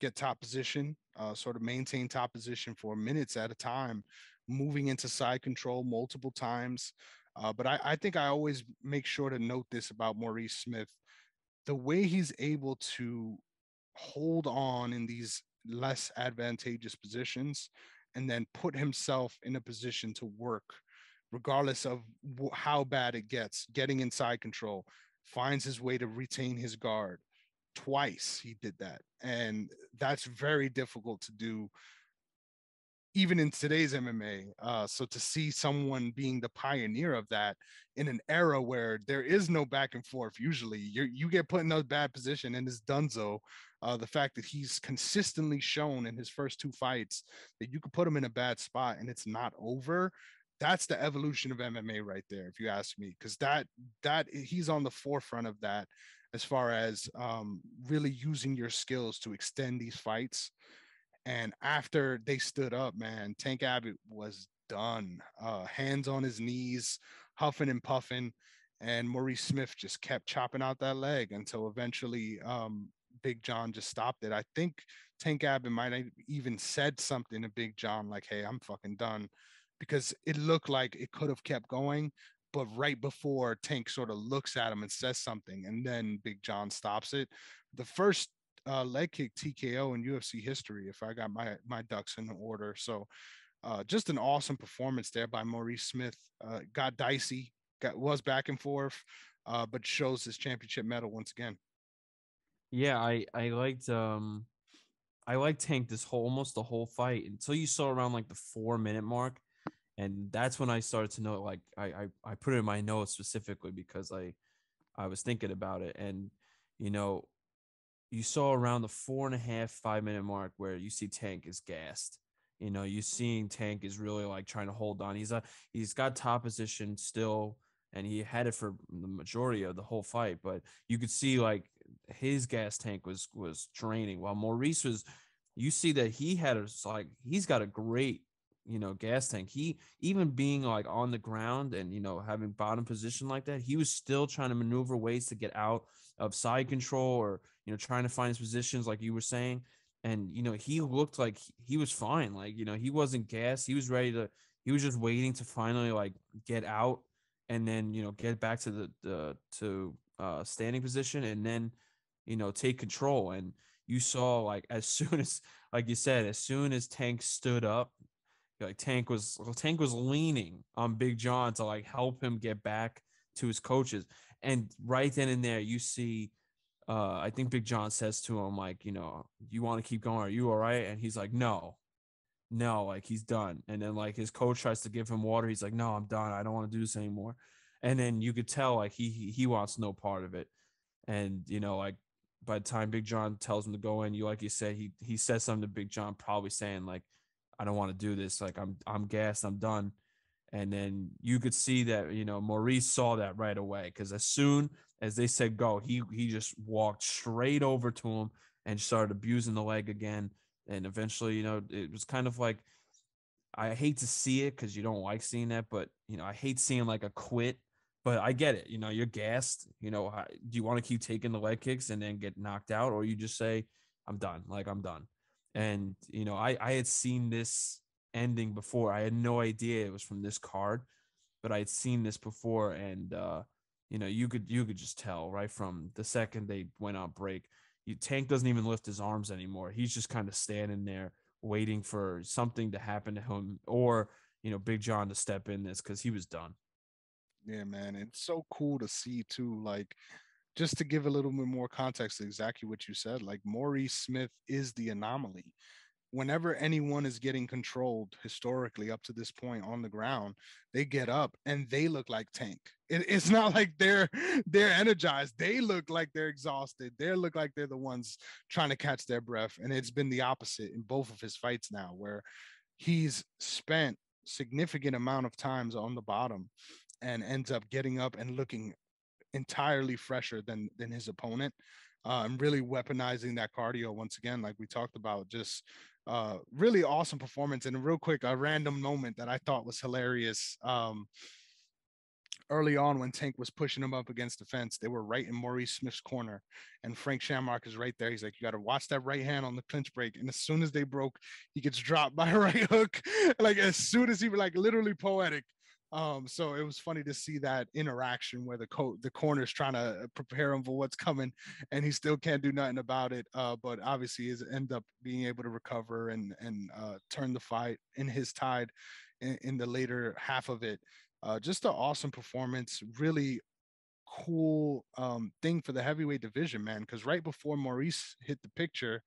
get top position, sort of maintain top position for minutes at a time, moving into side control multiple times. But I think I always make sure to note this about Maurice Smith: the way he's able to hold on in these less advantageous positions and then put himself in a position to work regardless of how bad it gets, getting inside control, finds his way to retain his guard. Twice he did that, and that's very difficult to do even in today's MMA. So to see someone being the pioneer of that in an era where there is no back and forth, usually you get put in a bad position and it's donezo. The fact that he's consistently shown in his first two fights that you could put him in a bad spot and it's not over. That's the evolution of MMA right there, if you ask me, because that he's on the forefront of that as far as really using your skills to extend these fights. And after they stood up, man, Tank Abbot was done. Hands on his knees, huffing and puffing. And Maurice Smith just kept chopping out that leg until eventually Big John just stopped it. I think Tank Abbot might have even said something to Big John like, hey, I'm fucking done. Because it looked like it could have kept going. But right before Tank sort of looks at him and says something, and then Big John stops it. The first leg kick TKO in UFC history, if I got my ducks in order. So just an awesome performance there by Maurice Smith. Got dicey, was back and forth, but shows his championship medal once again. Yeah, I liked Tank this whole almost the whole fight until you saw around like the 4 minute mark. And that's when I started to know, like I put it in my notes specifically because I was thinking about it. And you know, you saw around the 4.5, 5 minute mark where you see Tank is gassed. You know, you seeing Tank is really like trying to hold on. He's got top position still, and he had it for the majority of the whole fight. But you could see like his gas tank was draining, while Maurice was. You see that he had like he's got a great gas tank. He even being like on the ground and having bottom position like that, he was still trying to maneuver ways to get out of side control or trying to find his positions like you were saying. And he looked like he was fine. Like he wasn't gassed. He was ready to. He was just waiting to finally like get out and then get back to the standing position and then take control. And you saw like as soon as like you said, as soon as Tank stood up, like Tank was leaning on Big John to like help him get back to his coaches. And right then and there, you see, I think Big John says to him, like, you want to keep going? Are you all right? And he's like, no, like he's done. And then like his coach tries to give him water. He's like, no, I'm done. I don't want to do this anymore. And then you could tell like he wants no part of it. And like by the time Big John tells him to go in, like you said, he says something to Big John, probably saying like, I don't want to do this. Like I'm gassed. I'm done. And then you could see that Maurice saw that right away, because as soon as they said go, he just walked straight over to him and started abusing the leg again. And eventually, it was kind of like, I hate to see it because you don't like seeing that, but I hate seeing like a quit. But I get it. You're gassed. Do you want to keep taking the leg kicks and then get knocked out, or you just say, I'm done. Like I'm done. And I had seen this ending before. I had no idea it was from this card, but I had seen this before, and you could just tell right from the second they went on break. Tank doesn't even lift his arms anymore. He's just kind of standing there waiting for something to happen to him, or Big John to step in this, because he was done. Yeah, man, it's so cool to see too. Like, just to give a little bit more context to exactly what you said, like Maurice Smith is the anomaly. Whenever anyone is getting controlled historically up to this point on the ground, they get up and they look like Tank. It's not like they're energized. They look like they're exhausted. They look like they're the ones trying to catch their breath. And it's been the opposite in both of his fights now, where he's spent significant amount of times on the bottom and ends up getting up and looking entirely fresher than his opponent. And really weaponizing that cardio once again, like we talked about. Just really awesome performance. And real quick, a random moment that I thought was hilarious. Early on, when Tank was pushing him up against the fence, they were right in Maurice Smith's corner, and Frank Shamrock is right there. He's like, "You got to watch that right hand on the clinch break." And as soon as they broke, he gets dropped by a right hook. Like as soon as he was like literally poetic. So it was funny to see that interaction where the corner's trying to prepare him for what's coming, and he still can't do nothing about it. But obviously, is end up being able to recover and turn the fight in his tide in the later half of it. Just an awesome performance, really cool thing for the heavyweight division, man. Because right before Maurice hit the picture,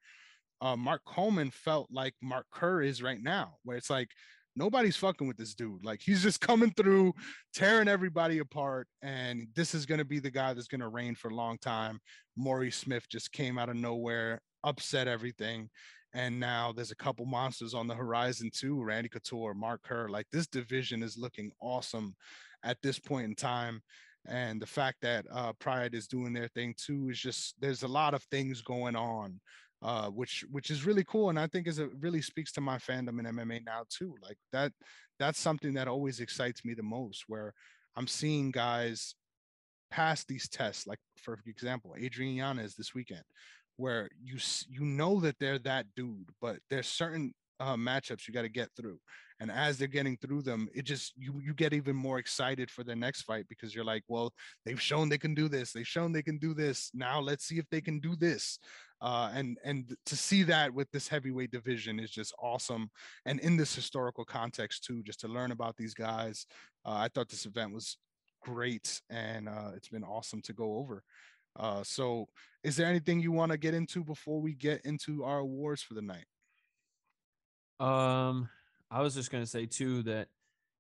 Mark Coleman felt like Mark Kerr is right now, where it's like nobody's fucking with this dude. Like he's just coming through, tearing everybody apart, and this is gonna be the guy that's gonna reign for a long time. Maurice Smith just came out of nowhere, upset everything. And now there's a couple monsters on the horizon too. Randy Couture, Mark Kerr. Like this division is looking awesome at this point in time. And the fact that Pride is doing their thing too is just there's a lot of things going on, which is really cool, and I think is it really speaks to my fandom in MMA now too. Like that's something that always excites me the most, where I'm seeing guys pass these tests. Like for example, Adrian Yanez this weekend, where you know that they're that dude, but there's certain matchups you got to get through, and as they're getting through them, it just you get even more excited for their next fight because you're like, well, they've shown they can do this, they've shown they can do this. Now let's see if they can do this. And to see that with this heavyweight division is just awesome, and in this historical context too, just to learn about these guys. I thought this event was great, and it's been awesome to go over. So, is there anything you want to get into before we get into our awards for the night? I was just gonna say too that,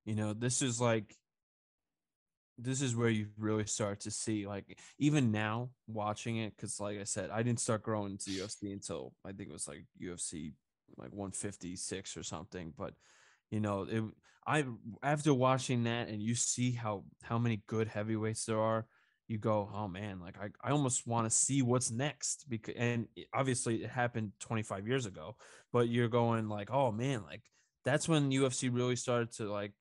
this is like this is where you really start to see, like, even now watching it, because like I said, I didn't start growing into UFC until I think it was like UFC like 156 or something. But it I after watching that and you see how many good heavyweights there are, you go, oh man, like I almost want to see what's next, because obviously it happened 25 years ago, but you're going like, oh man, like that's when UFC really started to, like,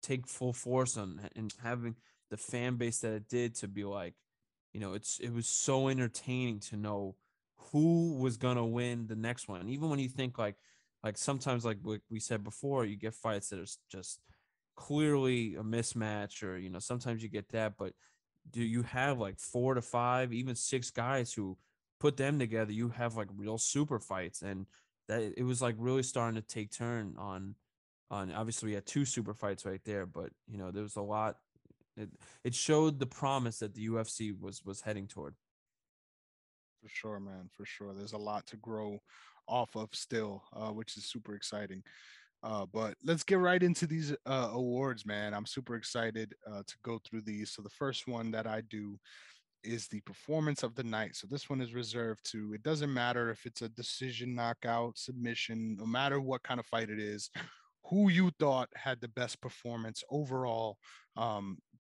take full force on, and having the fan base that it did, to be like, it was so entertaining to know who was gonna win the next one. And even when you think like sometimes, like we said before, you get fights that are just clearly a mismatch, or sometimes you get that, but do you have like 4 to 5, even 6 guys who put them together, you have like real super fights. And that it was like really starting to take turn on obviously we had 2 super fights right there, but there was a lot. It showed the promise that the UFC was heading toward. For sure, man. For sure, there's a lot to grow off of still, which is super exciting. But let's get right into these awards, man. I'm super excited to go through these. So the first one that I do is the performance of the night. So this one is reserved to, it doesn't matter if it's a decision, knockout, submission, no matter what kind of fight it is, who you thought had the best performance overall,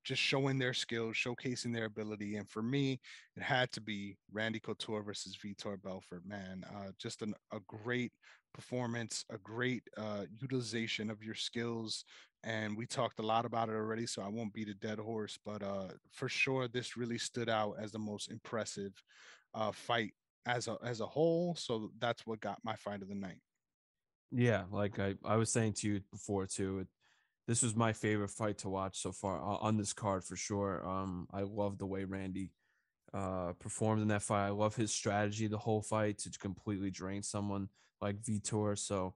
just showing their skills, showcasing their ability. And for me, it had to be Randy Couture versus Vitor Belfort, man. Just a great performance, a great utilization of your skills. And we talked a lot about it already, so I won't beat a dead horse. But for sure, this really stood out as the most impressive fight as a whole. So that's what got my fight of the night. Yeah, like I was saying to you before too, this was my favorite fight to watch so far on this card for sure. I love the way Randy performed in that fight. I love his strategy the whole fight to completely drain someone like Vitor. So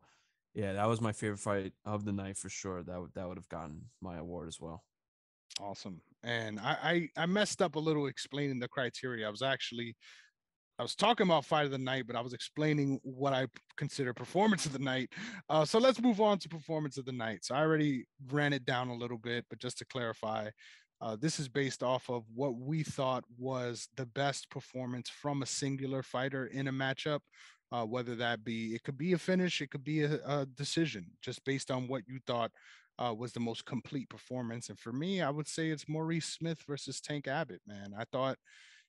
yeah, that was my favorite fight of the night for sure. That would have gotten my award as well. Awesome. And I messed up a little explaining the criteria. I was talking about fight of the night, but I was explaining what I consider performance of the night. So let's move on to performance of the night. So I already ran it down a little bit, but just to clarify, this is based off of what we thought was the best performance from a singular fighter in a matchup. Whether that be, it could be a finish, it could be a decision, just based on what you thought was the most complete performance. And for me, I would say it's Maurice Smith versus Tank Abbot, man. I thought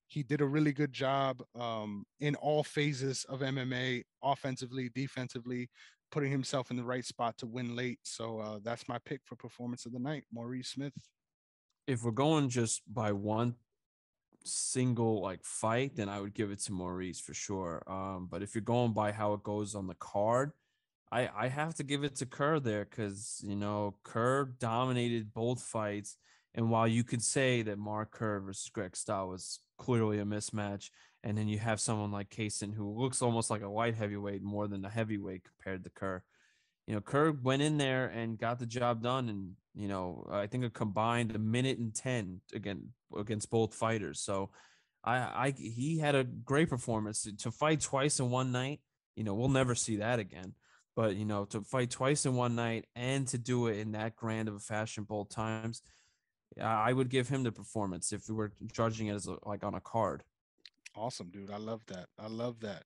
he did a really good job in all phases of MMA, offensively, defensively, putting himself in the right spot to win late. So that's my pick for performance of the night, Maurice Smith. If we're going just by one single like fight, then I would give it to Maurice for sure. But if you're going by how it goes on the card, I have to give it to Kerr there because, Kerr dominated both fights. And while you could say that Mark Kerr versus Greg Stahl was clearly a mismatch, and then you have someone like Kaysen who looks almost like a light heavyweight more than a heavyweight compared to Kerr. Kerr went in there and got the job done. And, I think a combined 1:10 against both fighters. So he had a great performance to fight twice in one night. We'll never see that again. But to fight twice in one night and to do it in that grand of a fashion both times, I would give him the performance if we were judging it as like on a card. Awesome, dude. I love that. I love that.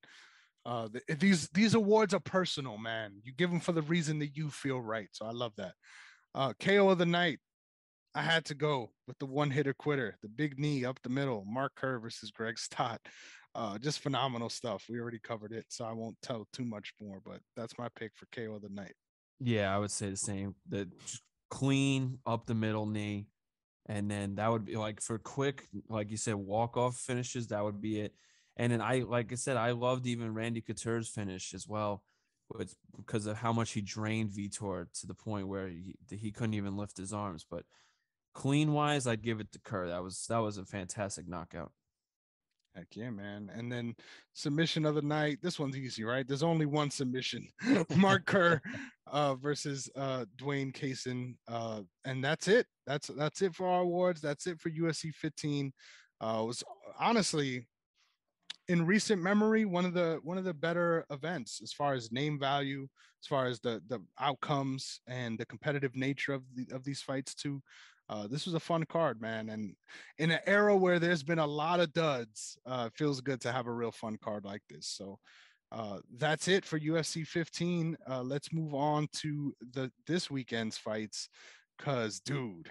These awards are personal, man. You give them for the reason that you feel right. So I love that. KO of the night. I had to go with the one hitter quitter, the big knee up the middle, Mark Kerr versus Greg Stott. Just phenomenal stuff. We already covered it, so I won't tell too much more, but that's my pick for KO of the night. Yeah, I would say the same. The clean up the middle knee. And then that would be like for quick, like you said, walk-off finishes, that would be it. And then like I said, I loved even Randy Couture's finish as well. It's because of how much he drained Vitor to the point where he couldn't even lift his arms. But clean wise, I'd give it to Kerr. That was a fantastic knockout. Heck yeah, man. And then submission of the night. This one's easy, right? There's only one submission. Mark Kerr versus Dwayne Kaysen. And that's it. That's it for our awards. That's it for UFC 15. It was honestly in recent memory one of the better events as far as name value, as far as the outcomes and the competitive nature of these fights too. This was a fun card, man, and in an era where there's been a lot of duds, it feels good to have a real fun card like this. So that's it for UFC 15. Let's move on to this weekend's fights, cause dude,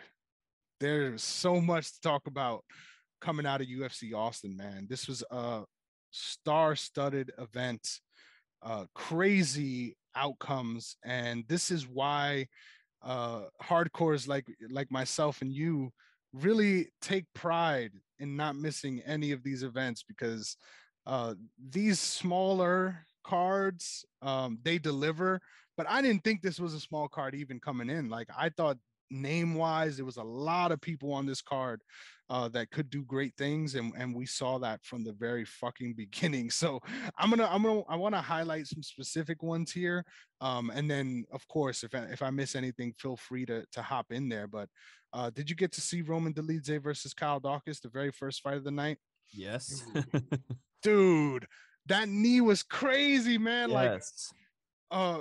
there's so much to talk about coming out of UFC Austin, man. This was a star-studded event, crazy outcomes, and this is why hardcores like myself and you really take pride in not missing any of these events, because these smaller cards, they deliver. But I didn't think this was a small card even coming in. Like, I thought name wise there was a lot of people on this card that could do great things, and we saw that from the very fucking beginning. So I want to highlight some specific ones here, and then of course if I miss anything, feel free to hop in there. But did you get to see Roman Dolidze versus Kyle Dawkins, the very first fight of the night? Yes. Dude, that knee was crazy, man. Like, Yes. uh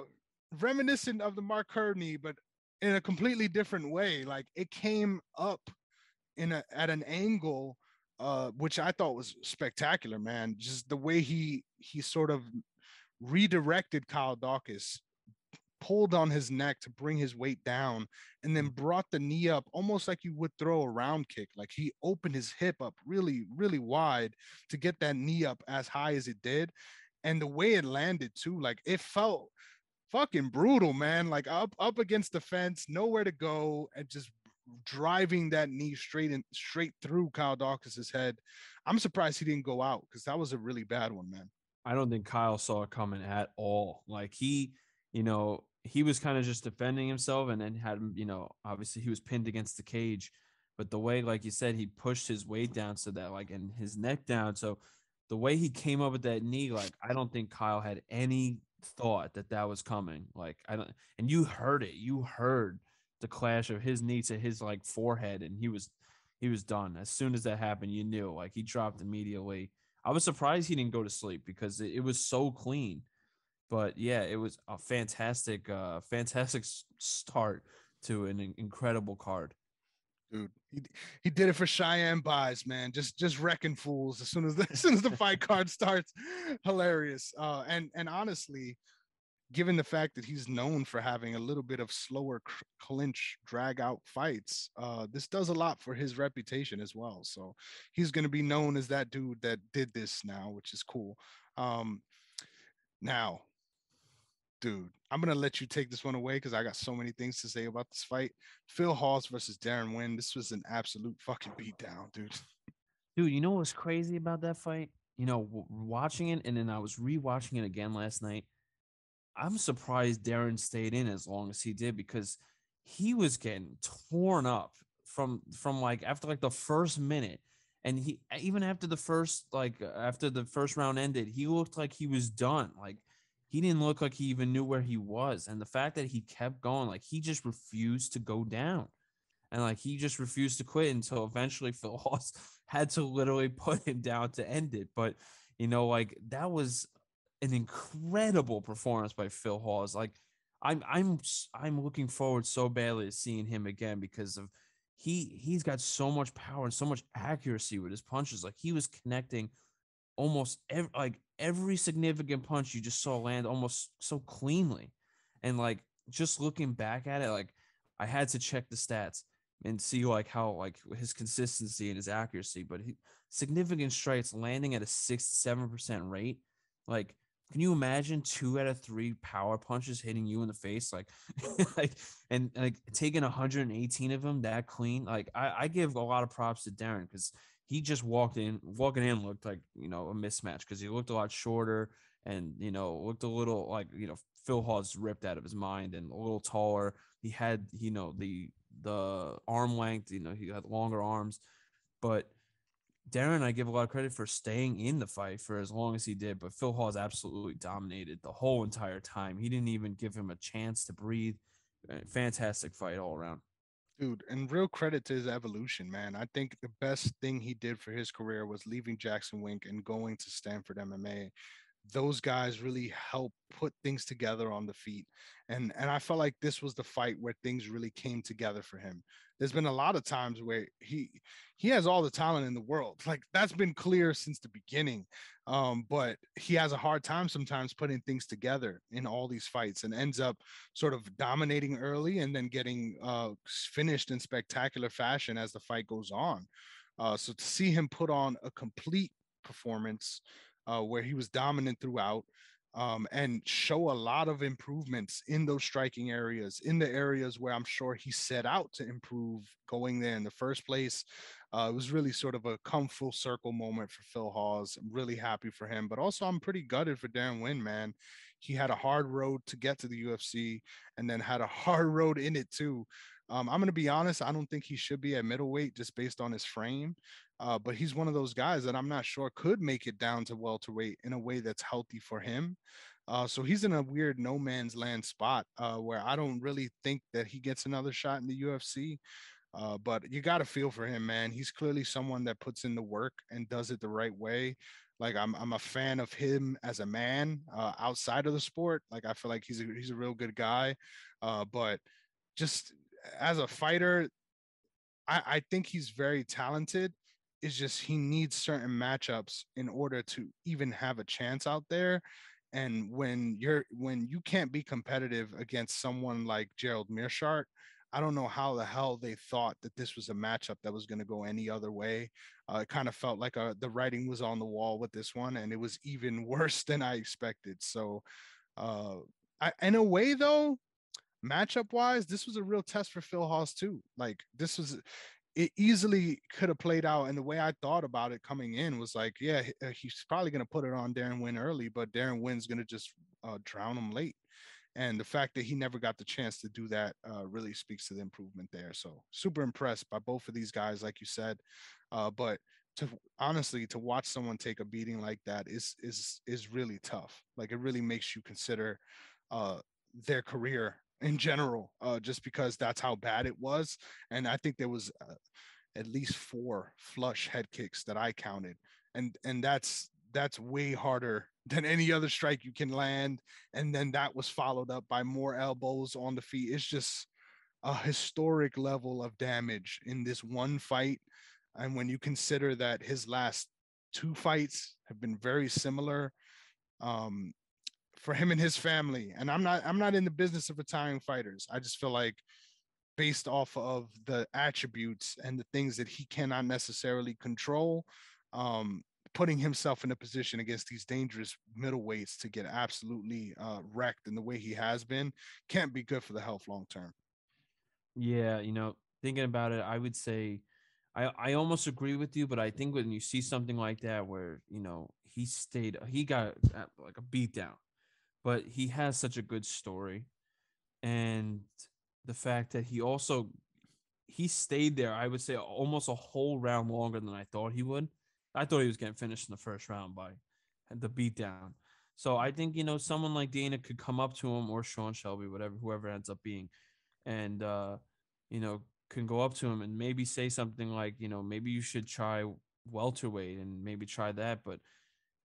reminiscent of the Mark Kerr knee, but in a completely different way. Like, it came up at an angle, which I thought was spectacular, man. Just the way he sort of redirected Kyle Dawkins, pulled on his neck to bring his weight down, and then brought the knee up almost like you would throw a round kick. Like, he opened his hip up really, really wide to get that knee up as high as it did. And the way it landed too, like, it felt fucking brutal, man. Like, up against the fence, nowhere to go, and just driving that knee straight through Kyle Dawkins' head. I'm surprised he didn't go out, because that was a really bad one, man. I don't think Kyle saw it coming at all. Like he was kind of just defending himself, and then had him, obviously he was pinned against the cage, but the way, like you said, he pushed his weight down so that, like, and his neck down. So the way he came up with that knee, like, I don't think Kyle had any thought that that was coming. Like, I don't, and you heard it. You heard the clash of his knee to his like forehead, and he was done. As soon as that happened, you knew, like, he dropped immediately. I was surprised he didn't go to sleep because it was so clean. But yeah, it was a fantastic start to an incredible card. Dude, he did it for Cheyenne buys, man. Just wrecking fools as soon as as soon as the fight card starts. Hilarious. And honestly, given the fact that he's known for having a little bit of slower clinch drag out fights, this does a lot for his reputation as well. So he's going to be known as that dude that did this now, which is cool. Now, dude, I'm going to let you take this one away because I got so many things to say about this fight. Phil Hawes versus Darren Wynn. This was an absolute fucking beatdown, dude. Dude, you know what's crazy about that fight? Watching it, and then I was rewatching it again last night. I'm surprised Darren stayed in as long as he did, because he was getting torn up from like after like the first minute. And he, even after the first, like after the first round ended, he looked like he was done. Like he didn't look like he even knew where he was. And the fact that he kept going, like he just refused to go down. And like he just refused to quit until eventually Phil Hawes had to literally put him down to end it. But like that was an incredible performance by Phil Hawes. Like I'm looking forward so badly to seeing him again, because of he's got so much power and so much accuracy with his punches. Like he was connecting almost every significant punch you just saw land almost so cleanly. And like just looking back at it, like I had to check the stats and see like how like his consistency and his accuracy, but significant strikes landing at a 6 to 7% rate. Like, can you imagine 2 out of 3 power punches hitting you in the face? Like, like, and like taking 118 of them that clean. Like, I give a lot of props to Darren, because he just walking in looked like, a mismatch, because he looked a lot shorter and, looked a little like, Phil Hawes ripped out of his mind, and a little taller. He had, the arm length, he had longer arms. But Darren, I give a lot of credit for staying in the fight for as long as he did, but Phil Hawes absolutely dominated the whole entire time. He didn't even give him a chance to breathe. Fantastic fight all around. Dude, and real credit to his evolution, man. I think the best thing he did for his career was leaving Jackson Wink and going to Stanford MMA. Those guys really helped put things together on the feet. And I felt like this was the fight where things really came together for him. There's been a lot of times where he has all the talent in the world. Like that's been clear since the beginning. But he has a hard time sometimes putting things together in all these fights, and ends up sort of dominating early and then getting finished in spectacular fashion as the fight goes on. So to see him put on a complete performance where he was dominant throughout, and show a lot of improvements in those striking areas, in the areas where I'm sure he set out to improve going there in the first place. It was really sort of a come full circle moment for Phil Hawes. I'm really happy for him, but also I'm pretty gutted for Darren Wynn, man. He had a hard road to get to the UFC, and then had a hard road in it too. I'm going to be honest, I don't think he should be at middleweight just based on his frame. But he's one of those guys that I'm not sure could make it down to welterweight in a way that's healthy for him. So he's in a weird no man's land spot where I don't really think that he gets another shot in the UFC. But you got to feel for him, man. He's clearly someone that puts in the work and does it the right way. Like I'm a fan of him as a man outside of the sport. Like I feel like he's a real good guy. But just as a fighter, I think he's very talented. It's just he needs certain matchups in order to even have a chance out there. And when you can't be competitive against someone like Gerald Meerschaert, I don't know how the hell they thought that this was a matchup that was going to go any other way. It kind of felt like the writing was on the wall with this one, and it was even worse than I expected. So, uh, in a way, though, matchup wise, this was a real test for Phil Hawes too. Like this was, it easily could have played out. And the way I thought about it coming in was like, yeah, he's probably going to put it on Darren Wynn early, but Darren Wynn's going to just drown him late. And the fact that he never got the chance to do that really speaks to the improvement there. So super impressed by both of these guys, like you said. But to honestly to watch someone take a beating like that is really tough. Like it really makes you consider uh, their career in general, just because that's how bad it was. And I think there was at least 4 flush head kicks that I counted, and that's way harder than any other strike you can land. And then that was followed up by more elbows on the feet. It's just a historic level of damage in this one fight. And when you consider that his last 2 fights have been very similar, um, for him and his family. And I'm not in the business of retiring fighters. I just feel like based off of the attributes and the things that he cannot necessarily control, um, putting himself in a position against these dangerous middleweights to get absolutely wrecked in the way he has been can't be good for the health long term. Yeah, thinking about it, I would say I almost agree with you, but I think when you see something like that where, he got like a beat down, but he has such a good story, and the fact that he stayed there, I would say almost a whole round longer than I thought he would. I thought he was getting finished in the first round by the beatdown. So I think, someone like Dana could come up to him, or Sean Shelby, whatever, whoever ends up being, and you know, can go up to him and maybe say something like, maybe you should try welterweight and maybe try that. But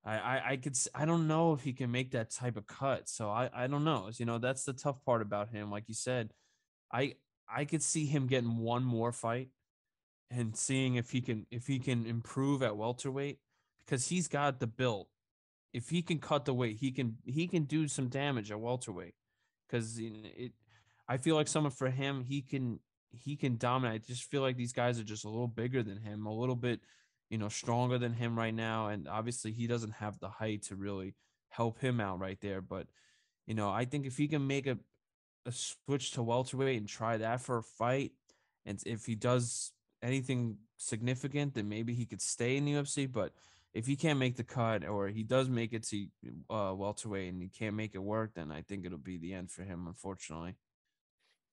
I don't know if he can make that type of cut. So I don't know. That's the tough part about him. Like you said, I I could see him getting one more fight and seeing if he can improve at welterweight, because he's got the build. If he can cut the weight, he can do some damage at welterweight, because it. I feel like someone for him, he can dominate. I just feel like these guys are just a little bigger than him, a little bit, stronger than him right now, and obviously he doesn't have the height to really help him out right there. But I think if he can make a switch to welterweight and try that for a fight, and if he does anything significant, then maybe he could stay in the UFC. But if he can't make the cut, or he does make it to welterweight and he can't make it work, then I think it'll be the end for him, unfortunately.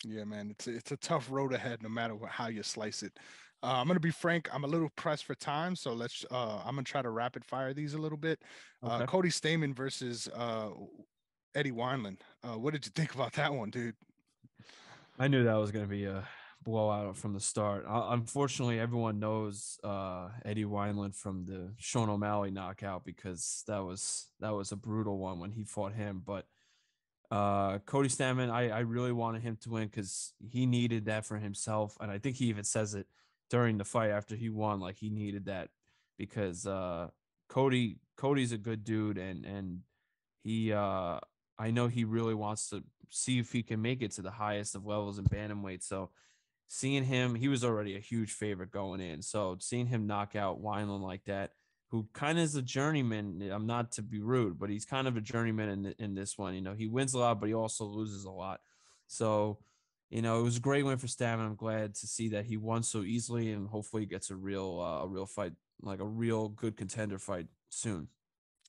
Yeah, man, it's a tough road ahead, no matter how you slice it. I'm gonna be frank. I'm a little pressed for time, so let's. I'm gonna try to rapid fire these a little bit. Okay. Cody Stamen versus Eddie Wineland. What did you think about that one, dude? I knew that was going to be a blowout from the start. Unfortunately, everyone knows Eddie Wineland from the Sean O'Malley knockout, because that was a brutal one when he fought him. But Cody Stamann, I really wanted him to win because he needed that for himself, and I think he even says it during the fight after he won, like he needed that, because Cody's a good dude, and he I know he really wants to see if he can make it to the highest of levels in bantamweight. So seeing him, he was already a huge favorite going in. So seeing him knock out Wineland like that, who kind of is a journeyman. I'm not to be rude, but he's kind of a journeyman in this one. He wins a lot, but he also loses a lot. So, it was a great win for Stammen. I'm glad to see that he won so easily, and hopefully he gets a real fight, like a real good contender fight soon.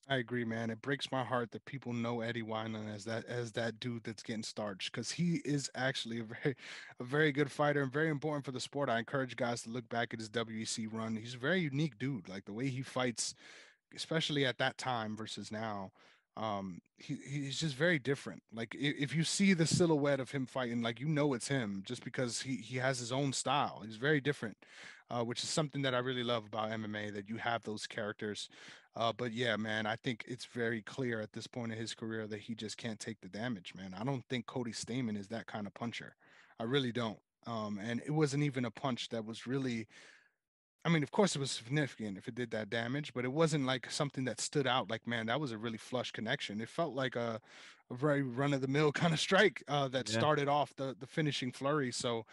I agree, man. It breaks my heart that people know Eddie Wineland as that dude that's getting starched, because he is actually a very good fighter and very important for the sport. I encourage guys to look back at his WEC run. He's a very unique dude. Like the way he fights, especially at that time versus now, he's just very different. Like if you see the silhouette of him fighting, like it's him, just because he has his own style. He's very different, which is something that I really love about MMA, that you have those characters. But yeah, man, I think it's very clear at this point in his career that he just can't take the damage, man. I don't think Cody Stamen is that kind of puncher. I really don't. And it wasn't even a punch that was really, I mean, of course it was significant if it did that damage, but it wasn't like something that stood out like, man, that was a really flush connection. It felt like a very run of the mill kind of strike that Yeah. started off the finishing flurry. So,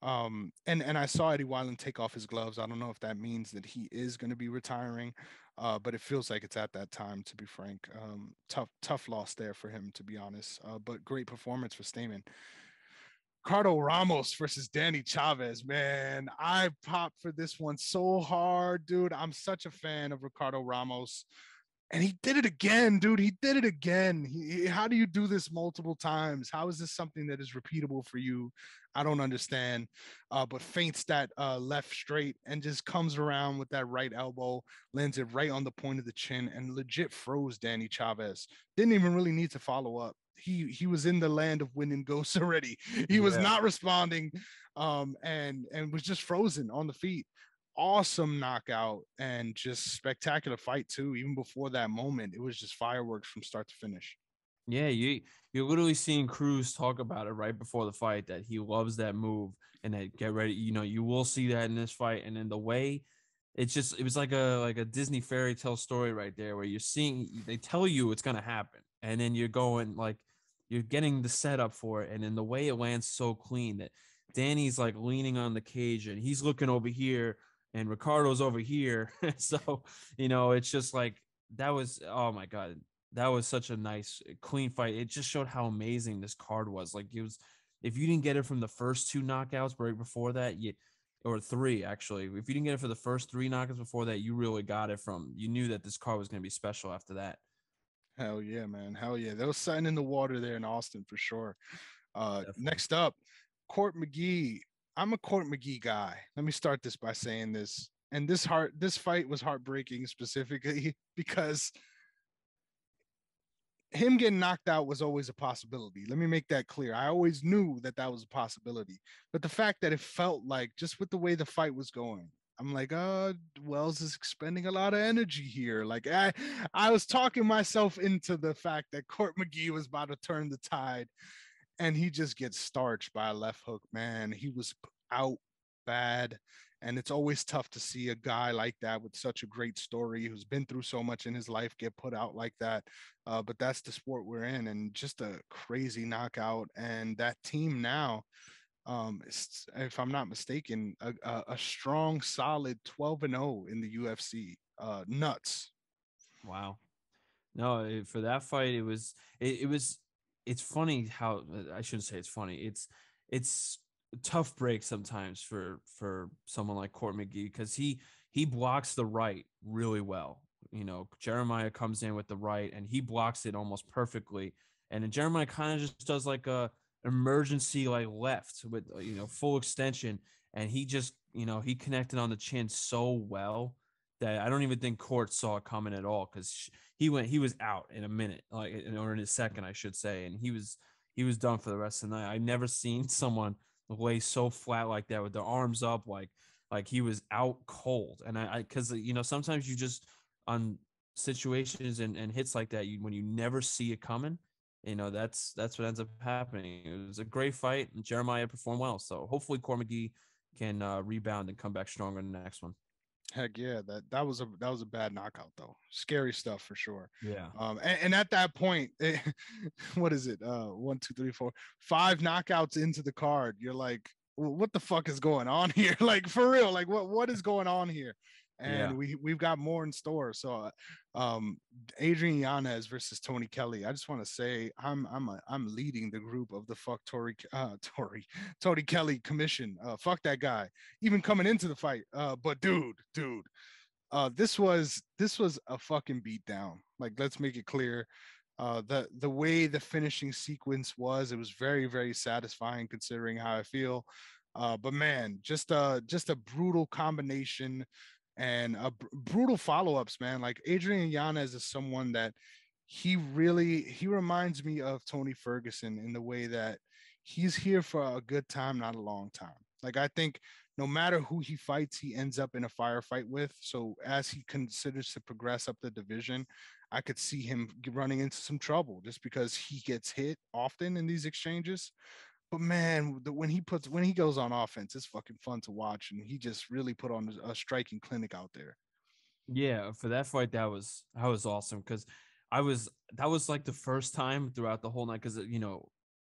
and I saw Eddie Wineland take off his gloves. I don't know if that means that he is going to be retiring, but it feels like it's at that time, to be frank. Tough loss there for him, to be honest. But great performance for Stamen. Ricardo Ramos versus Danny Chavez, man. I popped for this one so hard, dude. I'm such a fan of Ricardo Ramos. And he did it again, dude. He did it again. How do you do this multiple times? How is this something that is repeatable for you? I don't understand. But feints that left straight and just comes around with that right elbow, lands it right on the point of the chin, and legit froze Danny Chavez. Didn't even really need to follow up. He was in the land of wind and ghosts already. He was Yeah. not responding, and was just frozen on the feet. Awesome knockout and just spectacular fight too. Even before that moment, it was just fireworks from start to finish. Yeah, you're literally seeing Cruz talk about it right before the fight, that he loves that move and that get ready. You will see that in this fight, and then the way it was like a Disney fairy tale story right there, where you're seeing, they tell you it's gonna happen, and then you're going like you're getting the setup for it, and then the way it lands so clean that Danny's like leaning on the cage and he's looking over here and Ricardo's over here. So it's just like that was, oh my god, that was such a nice clean fight. It just showed how amazing this card was. Like it was, if you didn't get it from the first two knockouts right before that, or three actually, if you didn't get it for the first three knockouts before that, you really got it from, you knew that this card was going to be special after that. Hell yeah, man. Hell yeah. There was something in the water there in Austin for sure. Definitely. Next up, Court McGee. I'm a Court McGee guy. Let me start this by saying this. And this fight was heartbreaking specifically because him getting knocked out was always a possibility. Let me make that clear. I always knew that that was a possibility. But the fact that it felt like, just with the way the fight was going, I'm like, Wells is expending a lot of energy here. Like I was talking myself into the fact that Court McGee was about to turn the tide, and he just gets starched by a left hook, man. He was out bad. And it's always tough to see a guy like that with such a great story who's been through so much in his life get put out like that. But that's the sport we're in, and just a crazy knockout. And that team now, if I'm not mistaken, a strong, solid 12-0 in the UFC. Nuts. Wow. No, for that fight, it was it's funny how I shouldn't say it's funny. It's a tough break sometimes for someone like Court McGee because he blocks the right really well. You know, Jeremiah comes in with the right and he blocks it almost perfectly. And then Jeremiah kind of just does like a emergency like left with full extension, and he just he connected on the chin so well that I don't even think Court saw it coming at all because he was out in a minute, like or in a second, I should say, and he was done for the rest of the night. I've never seen someone lay so flat like that with their arms up, like he was out cold. And I because sometimes you just on situations and hits like that, when you never see it coming, that's what ends up happening. It was a great fight, and Jeremiah performed well. So hopefully Corey McGee can rebound and come back stronger in the next one. Heck yeah, that was a bad knockout though. Scary stuff for sure. Yeah. And at that point, what is it? One, two, three, four, five knockouts into the card. You're like, what the fuck is going on here? Like for real, like what is going on here? Yeah. And we've got more in store. So, um, Adrian Yanez versus Tony Kelly. I just want to say I'm leading the group of the fuck Tony Kelly commission. Fuck that guy. Even coming into the fight. But dude, this was a fucking beatdown. Like, let's make it clear. The way the finishing sequence was, it was very, very satisfying considering how I feel. But man, just a brutal combination and brutal follow-ups, man. Like Adrian Yanez is someone that he reminds me of Tony Ferguson in the way that he's here for a good time, not a long time. Like I think no matter who he fights, he ends up in a firefight with. So as he considers to progress up the division, I could see him running into some trouble just because he gets hit often in these exchanges. But man, when he goes on offense, it's fucking fun to watch, and he just really put on a striking clinic out there. Yeah, for that fight, that was awesome because I was that was like the first time throughout the whole night because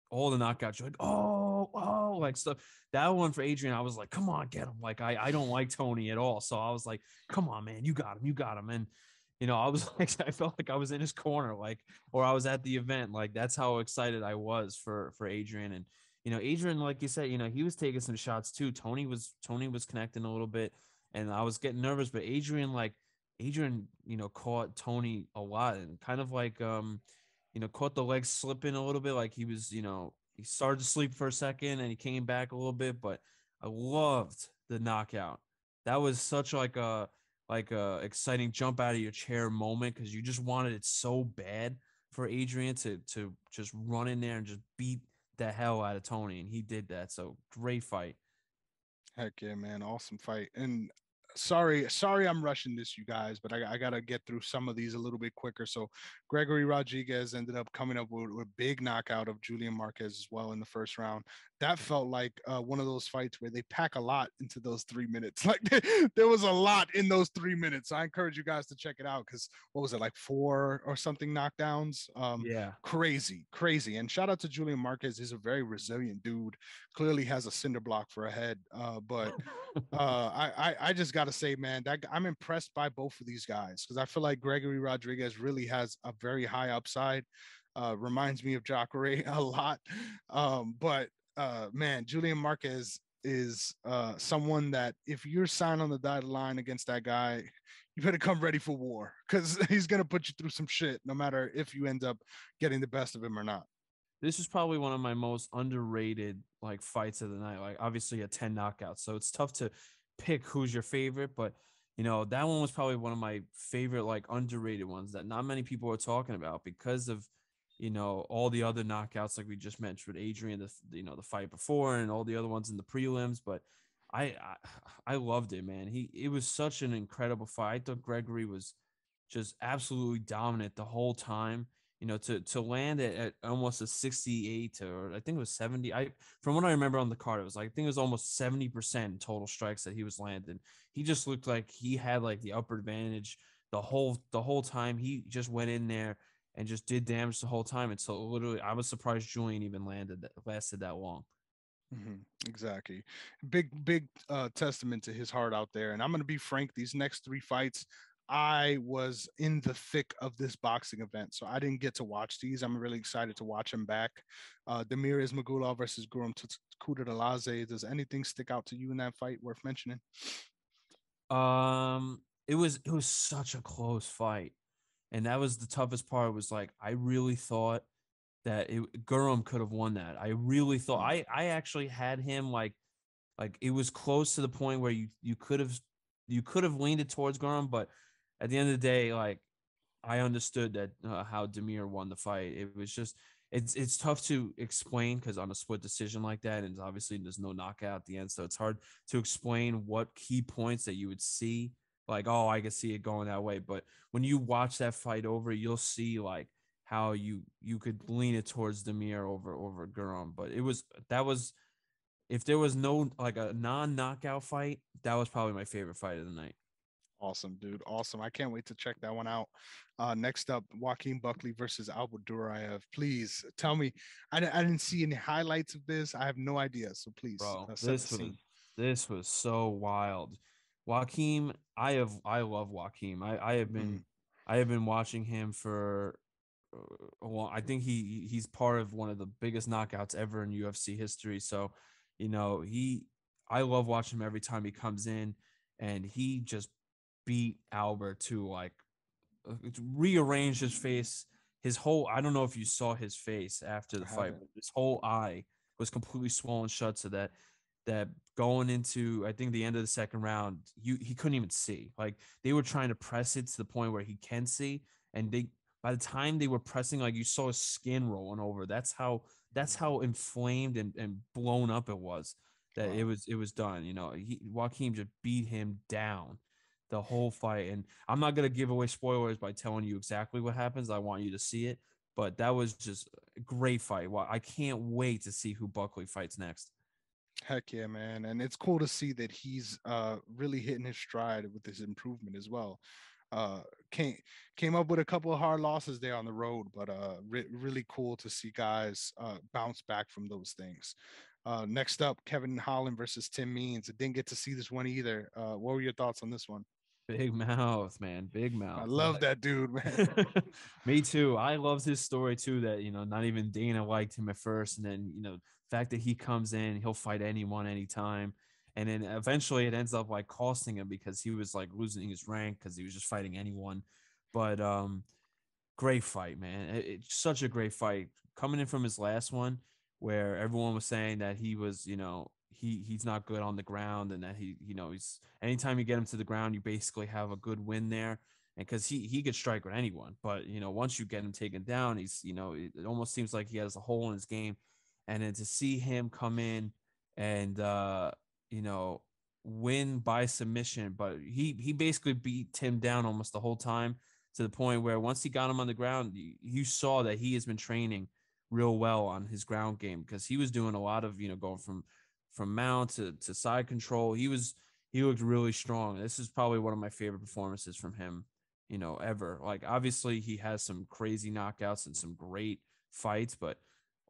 all the knockouts you're like oh like stuff. That one for Adrian, I was like, come on, get him. Like I don't like Tony at all, so I was like, come on, man, you got him. And I was like, I felt like I was in his corner, like, or I was at the event. Like that's how excited I was for Adrian. And Adrian, like you said, he was taking some shots too. Tony was connecting a little bit, and I was getting nervous, but Adrian, caught Tony a lot and kind of like, caught the legs slipping a little bit. Like he was, he started to sleep for a second and he came back a little bit, but I loved the knockout. That was such like a exciting jump out of your chair moment because you just wanted it so bad for Adrian to just run in there and just beat the hell out of Tony, and he did that. So great fight. Heck yeah, man. Awesome fight. And sorry I'm rushing this, you guys, but I gotta get through some of these a little bit quicker. So Gregory Rodriguez ended up coming up with a big knockout of Julian Marquez as well in the first round. That felt like one of those fights where they pack a lot into those 3 minutes. Like there was a lot in those 3 minutes. I encourage you guys to check it out because what was it, like four or something knockdowns? Yeah. Crazy. And shout out to Julian Marquez. He's a very resilient dude. Clearly has a cinder block for a head. But I just got to say, man, I'm impressed by both of these guys because I feel like Gregory Rodriguez really has a very high upside. Reminds me of Jacare a lot. But man, Julian Marquez is someone that if you're signed on the dotted line against that guy, you better come ready for war because he's gonna put you through some shit, no matter if you end up getting the best of him or not. This is probably one of my most underrated like fights of the night. Like obviously a 10 knockout. So it's tough to pick who's your favorite, but that one was probably one of my favorite like underrated ones that not many people are talking about because of all the other knockouts like we just mentioned with Adrian, the fight before and all the other ones in the prelims. But I I loved it, man. It was such an incredible fight. I thought Gregory was just absolutely dominant the whole time. To land at almost a 68 or I think it was 70. From what I remember on the card, it was like I think it was almost 70% total strikes that he was landing. He just looked like he had like the upper advantage the whole time. He just went in there and just did damage the whole time. And so literally, I was surprised Julian even lasted that long. Exactly. Big testament to his heart out there. And I'm going to be frank, these next three fights, I was in the thick of this boxing event, so I didn't get to watch these. I'm really excited to watch him back. Demir Ismagulov versus Guram Kudalaze. Does anything stick out to you in that fight worth mentioning? It was such a close fight, and that was the toughest part. Was like I really thought that Guram could have won that. I really thought I actually had him like it was close to the point where you could have leaned it towards Guram, but at the end of the day, like I understood that how Demir won the fight. It was just it's tough to explain because on a split decision like that, and obviously there's no knockout at the end, so it's hard to explain what key points that you would see. Like, oh, I can see it going that way, but when you watch that fight over, you'll see like how you could lean it towards Demir over Guram. But that was if there was no like a non-knockout fight, that was probably my favorite fight of the night. Awesome, dude. Awesome. I can't wait to check that one out. Next up, Joaquin Buckley versus Albert Duraev. Please tell me. I didn't see any highlights of this. I have no idea. So please Bro, set the scene. this was so wild. Joaquim, I love Joaquim. Mhm. I have been watching him for well, I think he's part of one of the biggest knockouts ever in UFC history. So, he I love watching him every time he comes in, and he just beat Albert to like rearrange his face. His whole I don't know if you saw his face after the I fight, haven't. but his whole eye was completely swollen shut so that going into I think the end of the second round, he couldn't even see. Like they were trying to press it to the point where he can see, and they by the time they were pressing, like you saw his skin rolling over. That's how inflamed and blown up it was. That it Wow. was it was done. Joaquin just beat him down the whole fight. And I'm not gonna give away spoilers by telling you exactly what happens. I want you to see it. But that was just a great fight. Well, I can't wait to see who Buckley fights next. Heck yeah, man. And it's cool to see that he's really hitting his stride with his improvement as well. Uh came came up with a couple of hard losses there on the road, but really cool to see guys bounce back from those things. Next up, Kevin Holland versus Tim Means. I didn't get to see this one either. What were your thoughts on this one? Big mouth, man. Big I mouth. love that dude, man. Me too. I loved his story too. That not even Dana liked him at first, and then the fact that he comes in, he'll fight anyone, anytime, and then eventually it ends up like costing him because he was like losing his rank because he was just fighting anyone. But great fight, man. It's such a great fight. Coming in from his last one, where everyone was saying that he was, he's not good on the ground, and that he's anytime you get him to the ground, you basically have a good win there. And because he could strike with anyone, but once you get him taken down, he's it almost seems like he has a hole in his game. And then to see him come in and you know win by submission, but he basically beat Tim down almost the whole time to the point where once he got him on the ground, you saw that he has been training real well on his ground game because he was doing a lot of going from mount to side control. He looked really strong. This is probably one of my favorite performances from him, ever. Like obviously he has some crazy knockouts and some great fights, but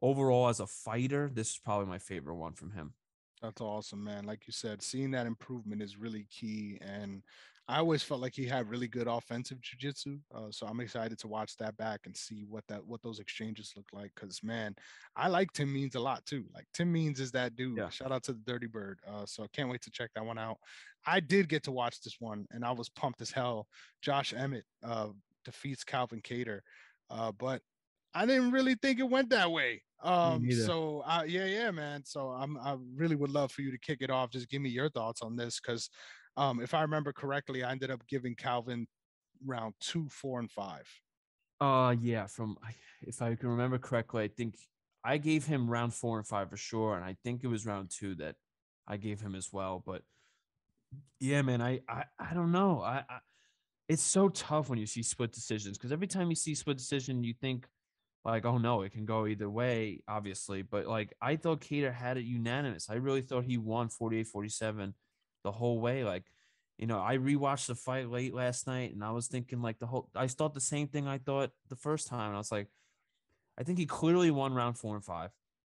overall as a fighter, this is probably my favorite one from him. That's awesome, man. Like you said, seeing that improvement is really key. And I always felt like he had really good offensive jujitsu. So I'm excited to watch that back and see what those exchanges look like. Cause man, I like Tim Means a lot too. Like Tim Means is that dude. Yeah. Shout out to the Dirty Bird. So I can't wait to check that one out. I did get to watch this one and I was pumped as hell. Josh Emmett defeats Calvin Cater. But I didn't really think it went that way. Me neither. So yeah, man. So I really would love for you to kick it off. Just give me your thoughts on this, because if I remember correctly, I ended up giving Calvin round 2, 4, and 5. Yeah, if I can remember correctly, I think I gave him round 4 and 5 for sure, and I think it was round 2 that I gave him as well. But yeah, man, I don't know. It's so tough when you see split decisions, because every time you see split decision, you think like, oh no, it can go either way, obviously. But like, I thought Cater had it unanimous. I really thought he won 48-47 the whole way. Like, I rewatched the fight late last night and I was thinking like I thought the same thing I thought the first time. And I was like, I think he clearly won round 4 and 5.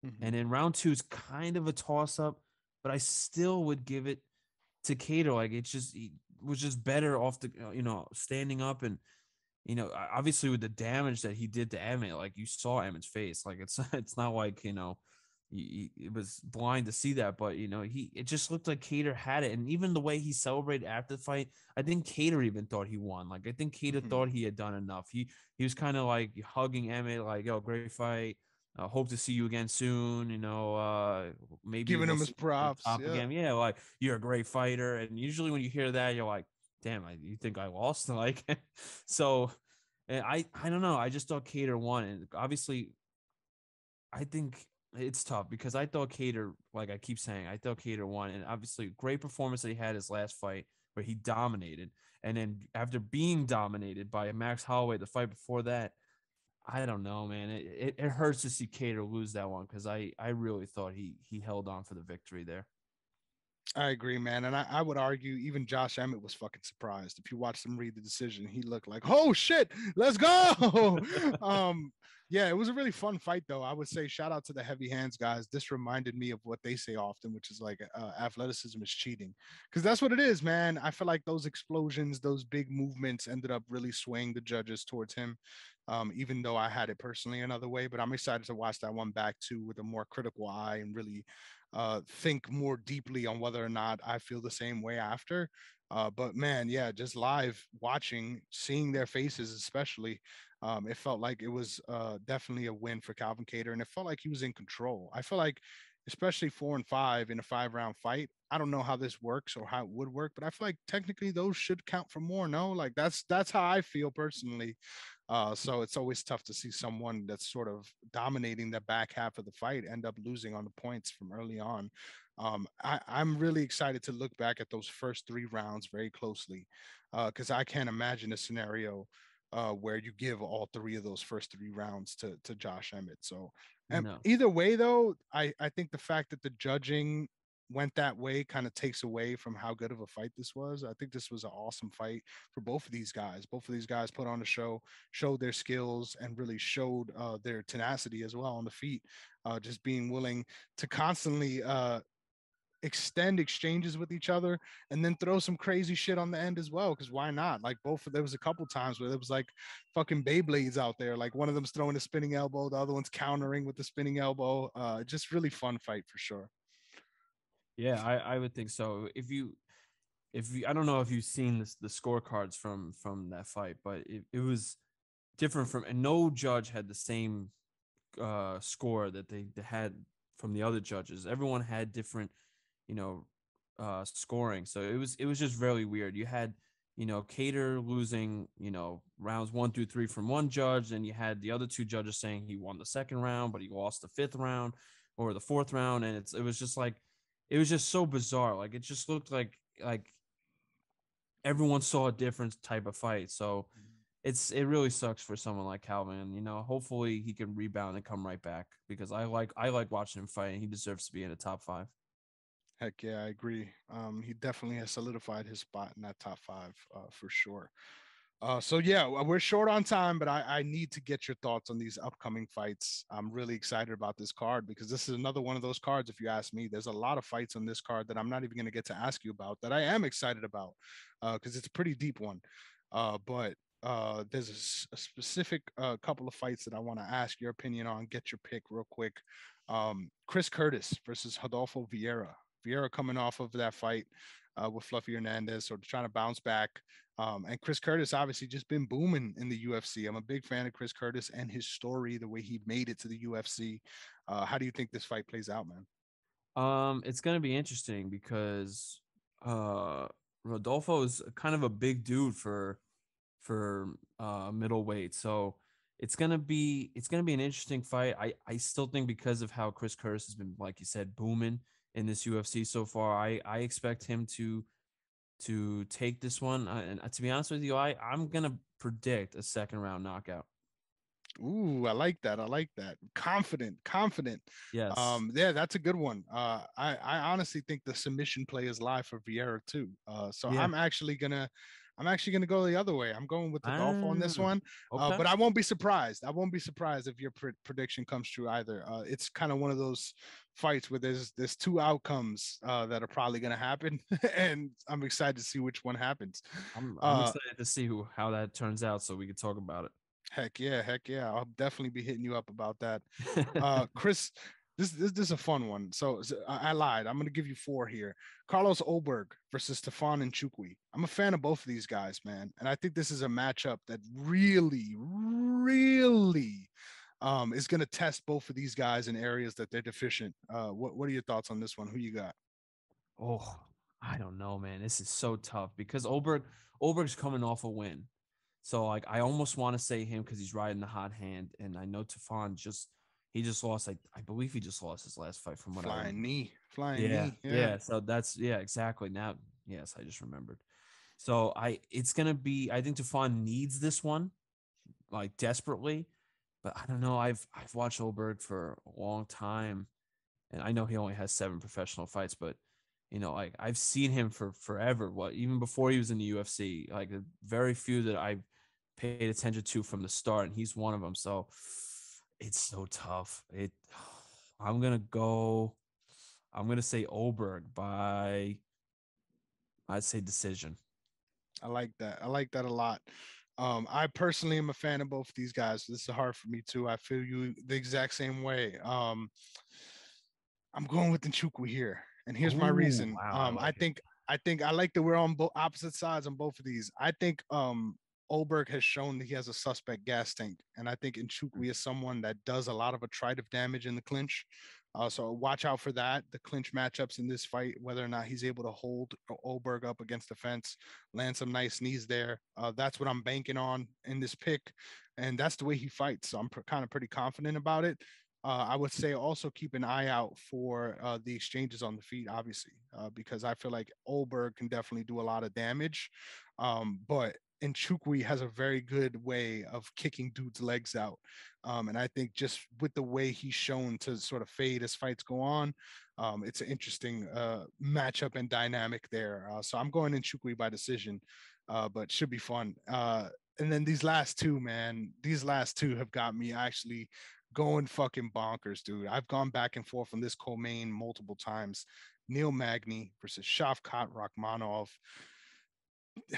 Mm-hmm. And then round 2 is kind of a toss up, but I still would give it to Cato. Like, he was just better off the, standing up. And obviously with the damage that he did to Emmett, like you saw Emmett's face, like it's not like, it was blind to see that, but it just looked like Cater had it. And even the way he celebrated after the fight, I think Cater even thought he won. Like, I think Cater Mm-hmm. thought he had done enough. He was kind of like hugging Emmett, like, yo, great fight. Hope to see you again soon. Maybe Giving we'll him his see you at the props. top Yeah. again. Yeah, like, you're a great fighter. And usually when you hear that, you're like, damn, you think I lost? Like, so, and I don't know. I just thought Cater won, and obviously, I think it's tough because I thought Cater, like I keep saying, I thought Cater won, and obviously, great performance that he had his last fight where he dominated, and then after being dominated by Max Holloway, the fight before that, I don't know, man. It hurts to see Cater lose that one because I really thought he held on for the victory there. I agree, man. And I would argue even Josh Emmett was fucking surprised. If you watched him read the decision, he looked like, oh shit, let's go. Yeah, it was a really fun fight, though. I would say shout out to the heavy hands guys. This reminded me of what they say often, which is like athleticism is cheating. Because that's what it is, man. I feel like those explosions, those big movements ended up really swaying the judges towards him. Even though I had it personally another way, but I'm excited to watch that one back too with a more critical eye and really think more deeply on whether or not I feel the same way after. But man, yeah, just live watching, seeing their faces, especially, it felt like it was definitely a win for Calvin Cater, and it felt like he was in control. I feel like, especially 4 and 5 in a 5 round fight. I don't know how this works or how it would work, but I feel like technically those should count for more. No, like that's how I feel personally. So it's always tough to see someone that's sort of dominating the back half of the fight end up losing on the points from early on. I'm really excited to look back at those first 3 rounds very closely, because I can't imagine a scenario where you give all 3 of those first 3 rounds to Josh Emmett. So No, either way, though, I think the fact that the judging went that way kind of takes away from how good of a fight this was. I think this was an awesome fight for both of these guys. Both of these guys put on a show, showed their skills, and really showed their tenacity as well on the feet. Just being willing to constantly extend exchanges with each other and then throw some crazy shit on the end as well, because why not? Like, there was a couple times where there was like fucking Beyblades out there, like one of them's throwing a spinning elbow, the other one's countering with the spinning elbow. Just really fun fight for sure. yeah, I would think so. If you, I don't know if you've seen the scorecards from that fight, but it was different from, and no judge had the same score that they had from the other judges. Everyone had different, you know, scoring. So it was just very weird. You had, Cater losing, rounds 1 through 3 from one judge, and you had the other two judges saying he won the second round, but he lost the fifth round or the fourth round, and it was just like, it was just so bizarre. Like, it just looked like everyone saw a different type of fight. So it really sucks for someone like Calvin. Hopefully he can rebound and come right back, because I like watching him fight, and he deserves to be in the top 5. Heck yeah, I agree. He definitely has solidified his spot in that top 5 for sure. So yeah, we're short on time, but I need to get your thoughts on these upcoming fights. I'm really excited about this card because this is another one of those cards. If you ask me, there's a lot of fights on this card that I'm not even going to get to ask you about that I am excited about because it's a pretty deep one. But there's a specific couple of fights that I want to ask your opinion on. Get your pick real quick. Chris Curtis versus Rodolfo Vieira. Vieira coming off of that fight with Fluffy Hernandez, so trying to bounce back. And Chris Curtis obviously just been booming in the UFC. I'm a big fan of Chris Curtis and his story, the way he made it to the UFC. How do you think this fight plays out, man? It's gonna be interesting because Rodolfo is kind of a big dude for middleweight. So it's gonna be an interesting fight. I still think because of how Chris Curtis has been, like you said, booming in this UFC so far, I expect him to take this one. And to be honest with you, I'm gonna predict a second round knockout. Ooh, I like that. I like that. Confident, confident. Yes. Yeah, that's a good one. I honestly think the submission play is live for Vieira too. So Yeah. I'm actually gonna go the other way. I'm going with Rodolfo on this Ah, one. okay. But I won't be surprised. I won't be surprised if your prediction comes true either. It's kind of one of those fights where there's two outcomes that are probably gonna happen, and I'm excited to see which one happens. I'm Uh, excited to see how that turns out so we can talk about Heck yeah, heck yeah. I'll definitely be hitting you up about that. it. Chris, this is a fun one. So I lied. I'm gonna give you four here. Carlos Oberg versus Stefan Nchukwi. I'm a fan of both of these guys, man, and I think this is a matchup that really is gonna test both of these guys in areas that they're deficient. What are your thoughts on this one? Who you got? Oh, I don't know, man. This is so tough because Oberg's coming off a win. So like I almost want to say him because he's riding the hot hand. And I know Tefan he just lost, I believe he just lost his last fight from what I remember. Flying Yeah, knee. Yeah, yeah. So that's yeah, exactly. Now, yes, I just remembered. So it's gonna be, I think Tefan needs this one, like desperately. But I don't know. I've watched Oberg for a long time, and I know he only has 7 professional fights, but like I've seen him for forever. What, even before he was in the UFC, like very few that I've paid attention to from the start, and he's one of them. So it's so tough. I'm gonna go. I'm gonna say Oberg by, I'd say, decision. I like that. I like that a lot. I personally am a fan of both these guys. This is hard for me too. I feel you the exact same way. I'm going with Nchukwu here, and here's my Oh reason. wow, I like it. I think I like that we're on opposite sides on both of these. I think Olberg has shown that he has a suspect gas tank, and I think Nchukwu is someone that does a lot of attritive damage in the clinch. So watch out for that. The clinch matchups in this fight, whether or not he's able to hold Olberg up against the fence, land some nice knees there. That's what I'm banking on in this pick, and that's the way he fights. So I'm kind of pretty confident about it. I would say also keep an eye out for the exchanges on the feet, obviously, because I feel like Olberg can definitely do a lot of damage. But Nchukwi has a very good way of kicking dudes' legs out. And I think just with the way he's shown to sort of fade as fights go on, it's an interesting matchup and dynamic there. So I'm going Nchukwi by decision, but should be fun. And then these last two, man, these last two have got me actually going fucking bonkers, dude. I've gone back and forth on this co-main multiple times. Neil Magny versus Shavkat Rakhmonov.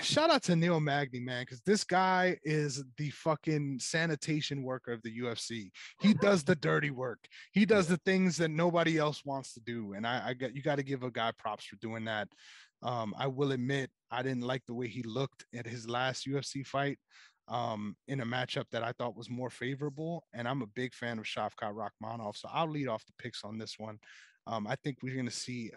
Shout out to Neil Magny, man, because this guy is the fucking sanitation worker of the UFC. He does the dirty work. He does Yeah. the things that nobody else wants to do, and I got you got to give a guy props for doing that. I will admit I didn't like the way he looked at his last UFC fight in a matchup that I thought was more favorable, and I'm a big fan of Shavkat Rakhmonov, so I'll lead off the picks on this one. I think we're going to see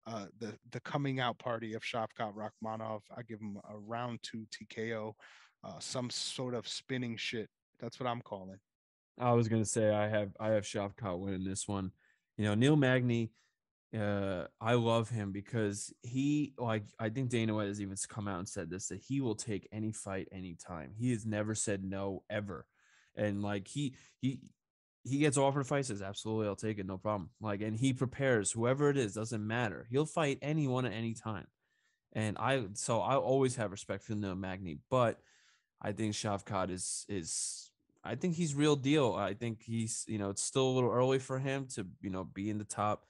the coming out party of Shavkat Rakhmonov. I give him a round 2 TKO, some sort of spinning shit. That's what I'm calling. I was gonna say I have Shavkat winning this one. Neil Magny, I love him because he, like, I think Dana White has even come out and said this, that he will take any fight anytime. He has never said no ever. And like he gets offered a fight, says absolutely, I'll take it, no problem. Like, and he prepares whoever it is, doesn't matter. He'll fight anyone at any time. And I always have respect for Neil Magny, but I think Shavkat is I think he's real deal. I think he's, it's still a little early for him to, be in the top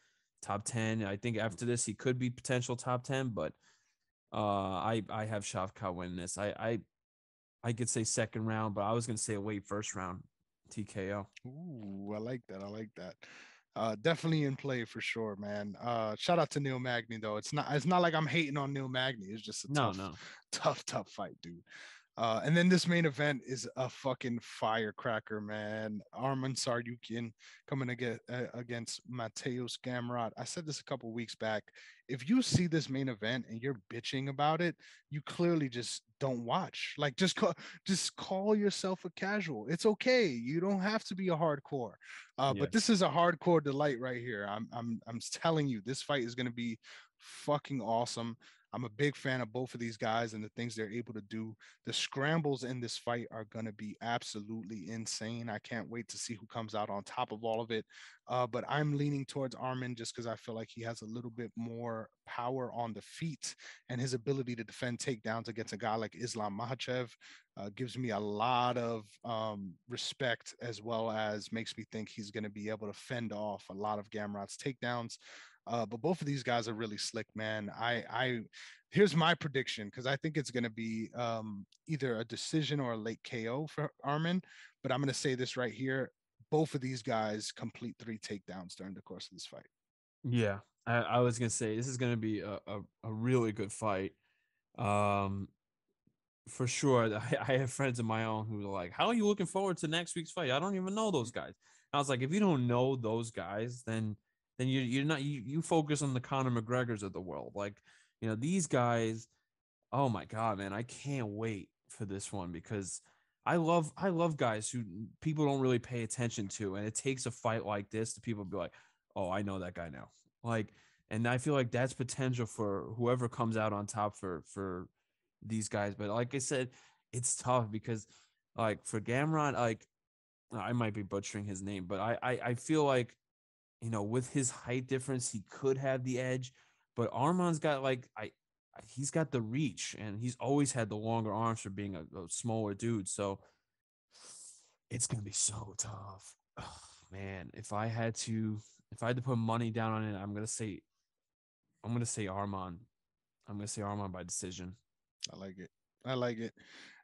10. I think after this he could be potential top 10, but I have Shavkat winning this. I could say second round, but I was gonna say a late first round TKO. Ooh, I like that. I like that. Definitely in play for sure, man. Shout out to Neil Magny though. It's not like I'm hating on Neil Magny. It's just a No, no. tough fight, dude. And then this main event is a fucking firecracker, man. Arman Saryukian coming against Mateusz Gamrot. I said this a couple weeks back. If you see this main event and you're bitching about it, you clearly just don't watch. Like, just call yourself a casual. It's okay. You don't have to be a hardcore. Yeah. But this is a hardcore delight right here. I'm telling you, this fight is going to be fucking awesome. I'm a big fan of both of these guys and the things they're able to do. The scrambles in this fight are going to be absolutely insane. I can't wait to see who comes out on top of all of it. But I'm leaning towards Arman just because I feel like he has a little bit more power on the feet, and his ability to defend takedowns against a guy like Islam Makhachev gives me a lot of respect, as well as makes me think he's going to be able to fend off a lot of Gamrot's takedowns. But both of these guys are really slick, man. Here's my prediction, because I think it's going to be either a decision or a late KO for Arman. But I'm going to say this right here: both of these guys complete 3 takedowns during the course of this fight. Yeah. I was gonna say this is gonna be a really good fight. Um, for sure. I have friends of my own who are like, "How are you looking forward to next week's fight?" I don't even know those guys. I was like, if you don't know those guys, then you're not you focus on the Conor McGregors of the world. Like, these guys. Oh my god, man, I can't wait for this one because I love guys who people don't really pay attention to, and it takes a fight like this to people be like, "Oh, I know that guy now." Like, and I feel like that's potential for whoever comes out on top for these guys. But like I said, it's tough because like for Gamrot, like I might be butchering his name, but I feel like with his height difference, he could have the edge. But Arman's got he's got the reach, and he's always had the longer arms for being a smaller dude. So it's gonna be so tough. Oh, man, if I had to put money down on it, I'm gonna say Arman. I'm gonna say Arman by decision. I like it. I like it.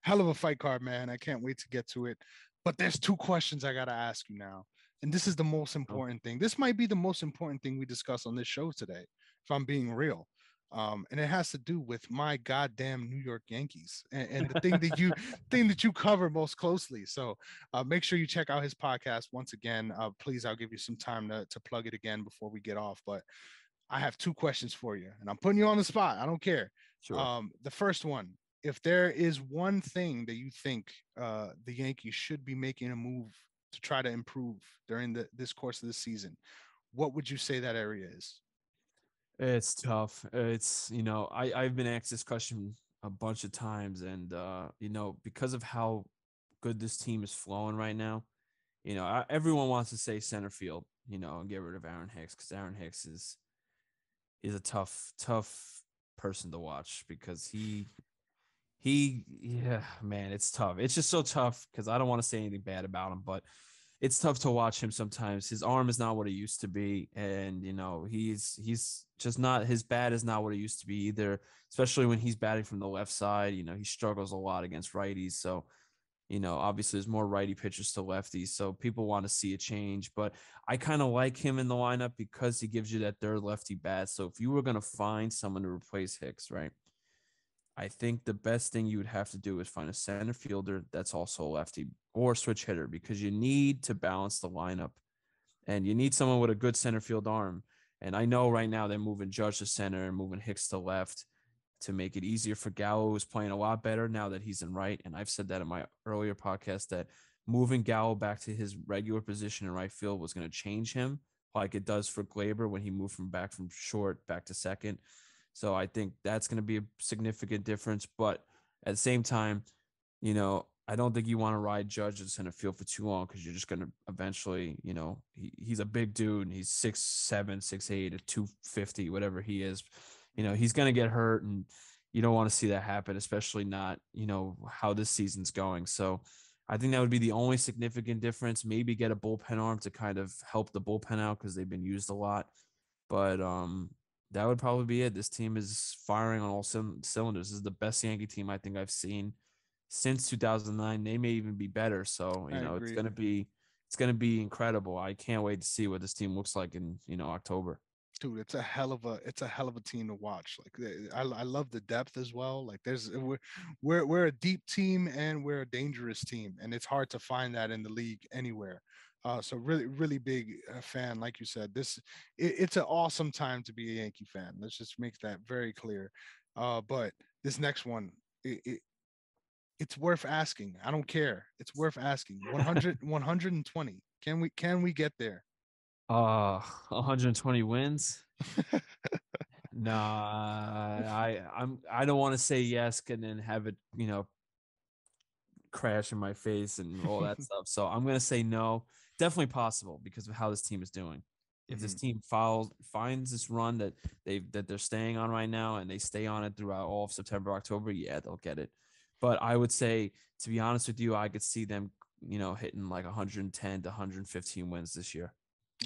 Hell of a fight card, man. I can't wait to get to it. But there's 2 questions I got to ask you now. And this is the most Oh, important thing. This might be the most important thing we discuss on this show today, if I'm being real. And it has to do with my goddamn New York Yankees and the thing that you cover most closely. So make sure you check out his podcast once again. Please, I'll give you some time to plug it again before we get off. But I have 2 questions for you, and I'm putting you on the spot. I don't care. sure. The first one: if there is one thing that you think the Yankees should be making a move to try to improve during this course of the season, what would you say that area is? It's tough. It's I've been asked this question a bunch of times, and because of how good this team is flowing right now, everyone wants to say center field, and get rid of Aaron Hicks because Aaron Hicks is a tough person to watch because yeah, man, it's tough. It's just so tough because I don't want to say anything bad about him, but it's tough to watch him sometimes. His arm is not what it used to be, and he's just not, his bat is not what it used to be either. Especially when he's batting from the left side, he struggles a lot against righties. So obviously there's more righty pitchers to lefties, so people want to see a change. But I kind of like him in the lineup because he gives you that third lefty bat. So if you were gonna find someone to replace Hicks, right? I think the best thing you would have to do is find a center fielder that's also a lefty or switch hitter because you need to balance the lineup and you need someone with a good center field arm. And I know right now they're moving Judge to center and moving Hicks to left to make it easier for Gallo, who's playing a lot better now that he's in right. And I've said that in my earlier podcast that moving Gallo back to his regular position in right field was going to change him like it does for Glaber when he moved from short back to second. So I think that's going to be a significant difference. But at the same time, I don't think you want to ride Judge in center field for too long because you're just going to eventually, he's a big dude and he's 6'7", 6'8", 250, whatever he is. He's going to get hurt and you don't want to see that happen, especially not, how this season's going. So I think that would be the only significant difference. Maybe get a bullpen arm to kind of help the bullpen out because they've been used a lot. But that would probably be it. This team is firing on all cylinders. This is the best Yankee team I think I've seen since 2009. They may even be better. So, I it's agree. going to be incredible. I can't wait to see what this team looks like in, October. Dude, it's a hell of a team to watch. Like I love the depth as well. Like we're a deep team and we're a dangerous team, and it's hard to find that in the league anywhere. So really big fan, like you said. It's an awesome time to be a Yankee fan. Let's just make that very clear. But this next one, it's worth asking. I don't care. It's worth asking. 100, 120. Can we get there? 120 wins. Nah, I don't want to say yes and then have it, crash in my face and all that stuff. So I'm gonna say no. Definitely possible because of how this team is doing. If this team finds this run that they're staying on right now and they stay on it throughout all of September, October, yeah, they'll get it. But I would say, to be honest with you, I could see them, hitting like 110 to 115 wins this year.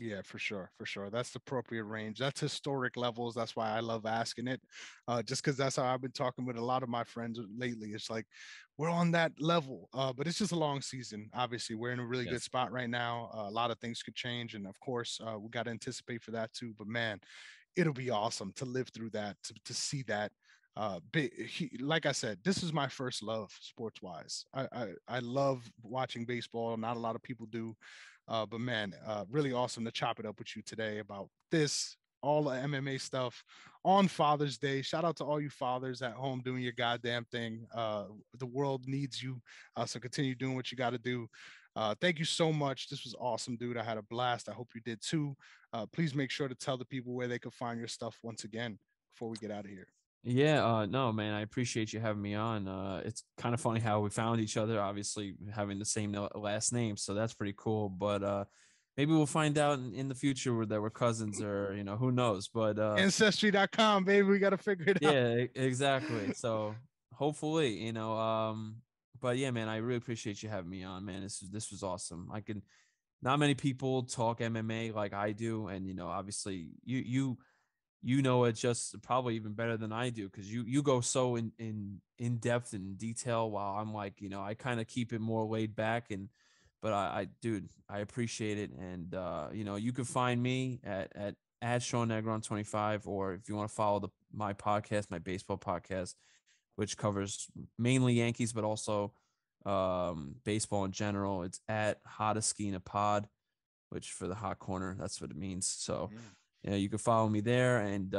Yeah, for sure, for sure. That's the appropriate range. That's historic levels. That's why I love asking it, just because that's how I've been talking with a lot of my friends lately. It's like we're on that level, but it's just a long season. Obviously, we're in a really good Yes. spot right now. A lot of things could change, and of course, we got to anticipate for that too. But man, it'll be awesome to live through that, to see that. Like I said, this is my first love sports wise. I love watching baseball. Not a lot of people do. But man, really awesome to chop it up with you today about this, all the MMA stuff on Father's Day. Shout out to all you fathers at home doing your goddamn thing. The world needs you. So continue doing what you got to do. Thank you so much. This was awesome, dude. I had a blast. I hope you did too. Please make sure to tell the people where they can find your stuff once again before we get out of here. Yeah, no, man, I appreciate you having me on. It's kind of funny how we found each other, obviously having the same last name, so that's pretty cool. But maybe we'll find out in the future that we're cousins, or who knows. But Ancestry.com, baby, we got to figure it out. yeah, exactly. So hopefully, but yeah, man, I really appreciate you having me on, man. This was awesome. Not many people talk MMA like I do, and obviously you know it just probably even better than I do, because you go so in depth and detail, while I'm like, I kind of keep it more laid back. But dude, I appreciate it. And you can find me at Sean Negron 25, or if you want to follow my podcast, my baseball podcast, which covers mainly Yankees but also baseball in general. It's at Hottesquina Pod, which for the hot corner, that's what it means. So you can follow me there and,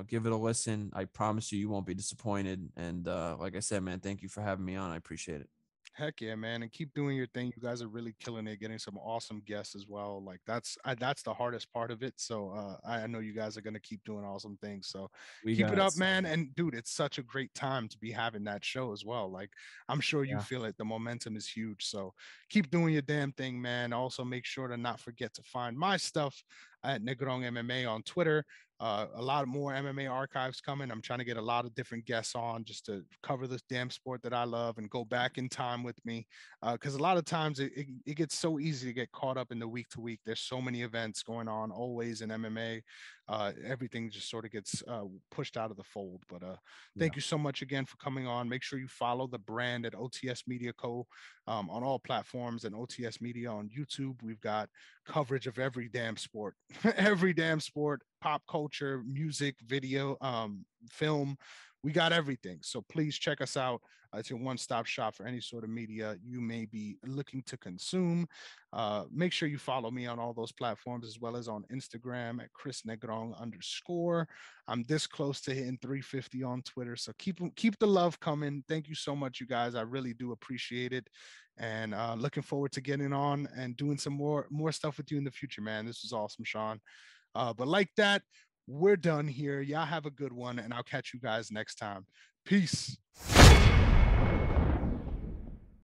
give it a listen. I promise you won't be disappointed. And like I said, man, thank you for having me on. I appreciate it. Heck yeah, man, and keep doing your thing. You guys are really killing it, getting some awesome guests as well. Like that's the hardest part of it. So I know you guys are gonna keep doing awesome things. So We keep it got up, man. And dude, it's such a great time to be having that show as well. Like I'm sure you Yeah. feel it. The momentum is huge. So keep doing your damn thing, man. Also make sure to not forget to find my stuff at Negron MMA on Twitter. A lot more MMA archives coming. I'm trying to get a lot of different guests on just to cover this damn sport that I love and go back in time with me. Because a lot of times it gets so easy to get caught up in the week to week. There's so many events going on always in MMA. Everything just sort of gets pushed out of the fold. But thank you so much again for coming on. Make sure you follow the brand at OTS Media Co. On all platforms, and OTS Media on YouTube. We've got coverage of every damn sport, every damn sport, pop culture, music, video, film. We got everything. So please check us out. It's your one-stop shop for any sort of media you may be looking to consume. Make sure you follow me on all those platforms, as well as on Instagram at Chris Negron _. I'm this close to hitting 350 on Twitter. So keep the love coming. Thank you so much, you guys. I really do appreciate it. And looking forward to getting on and doing some more stuff with you in the future, man. This is awesome, Sean. But like that, we're done here. Y'all have a good one, and I'll catch you guys next time. Peace.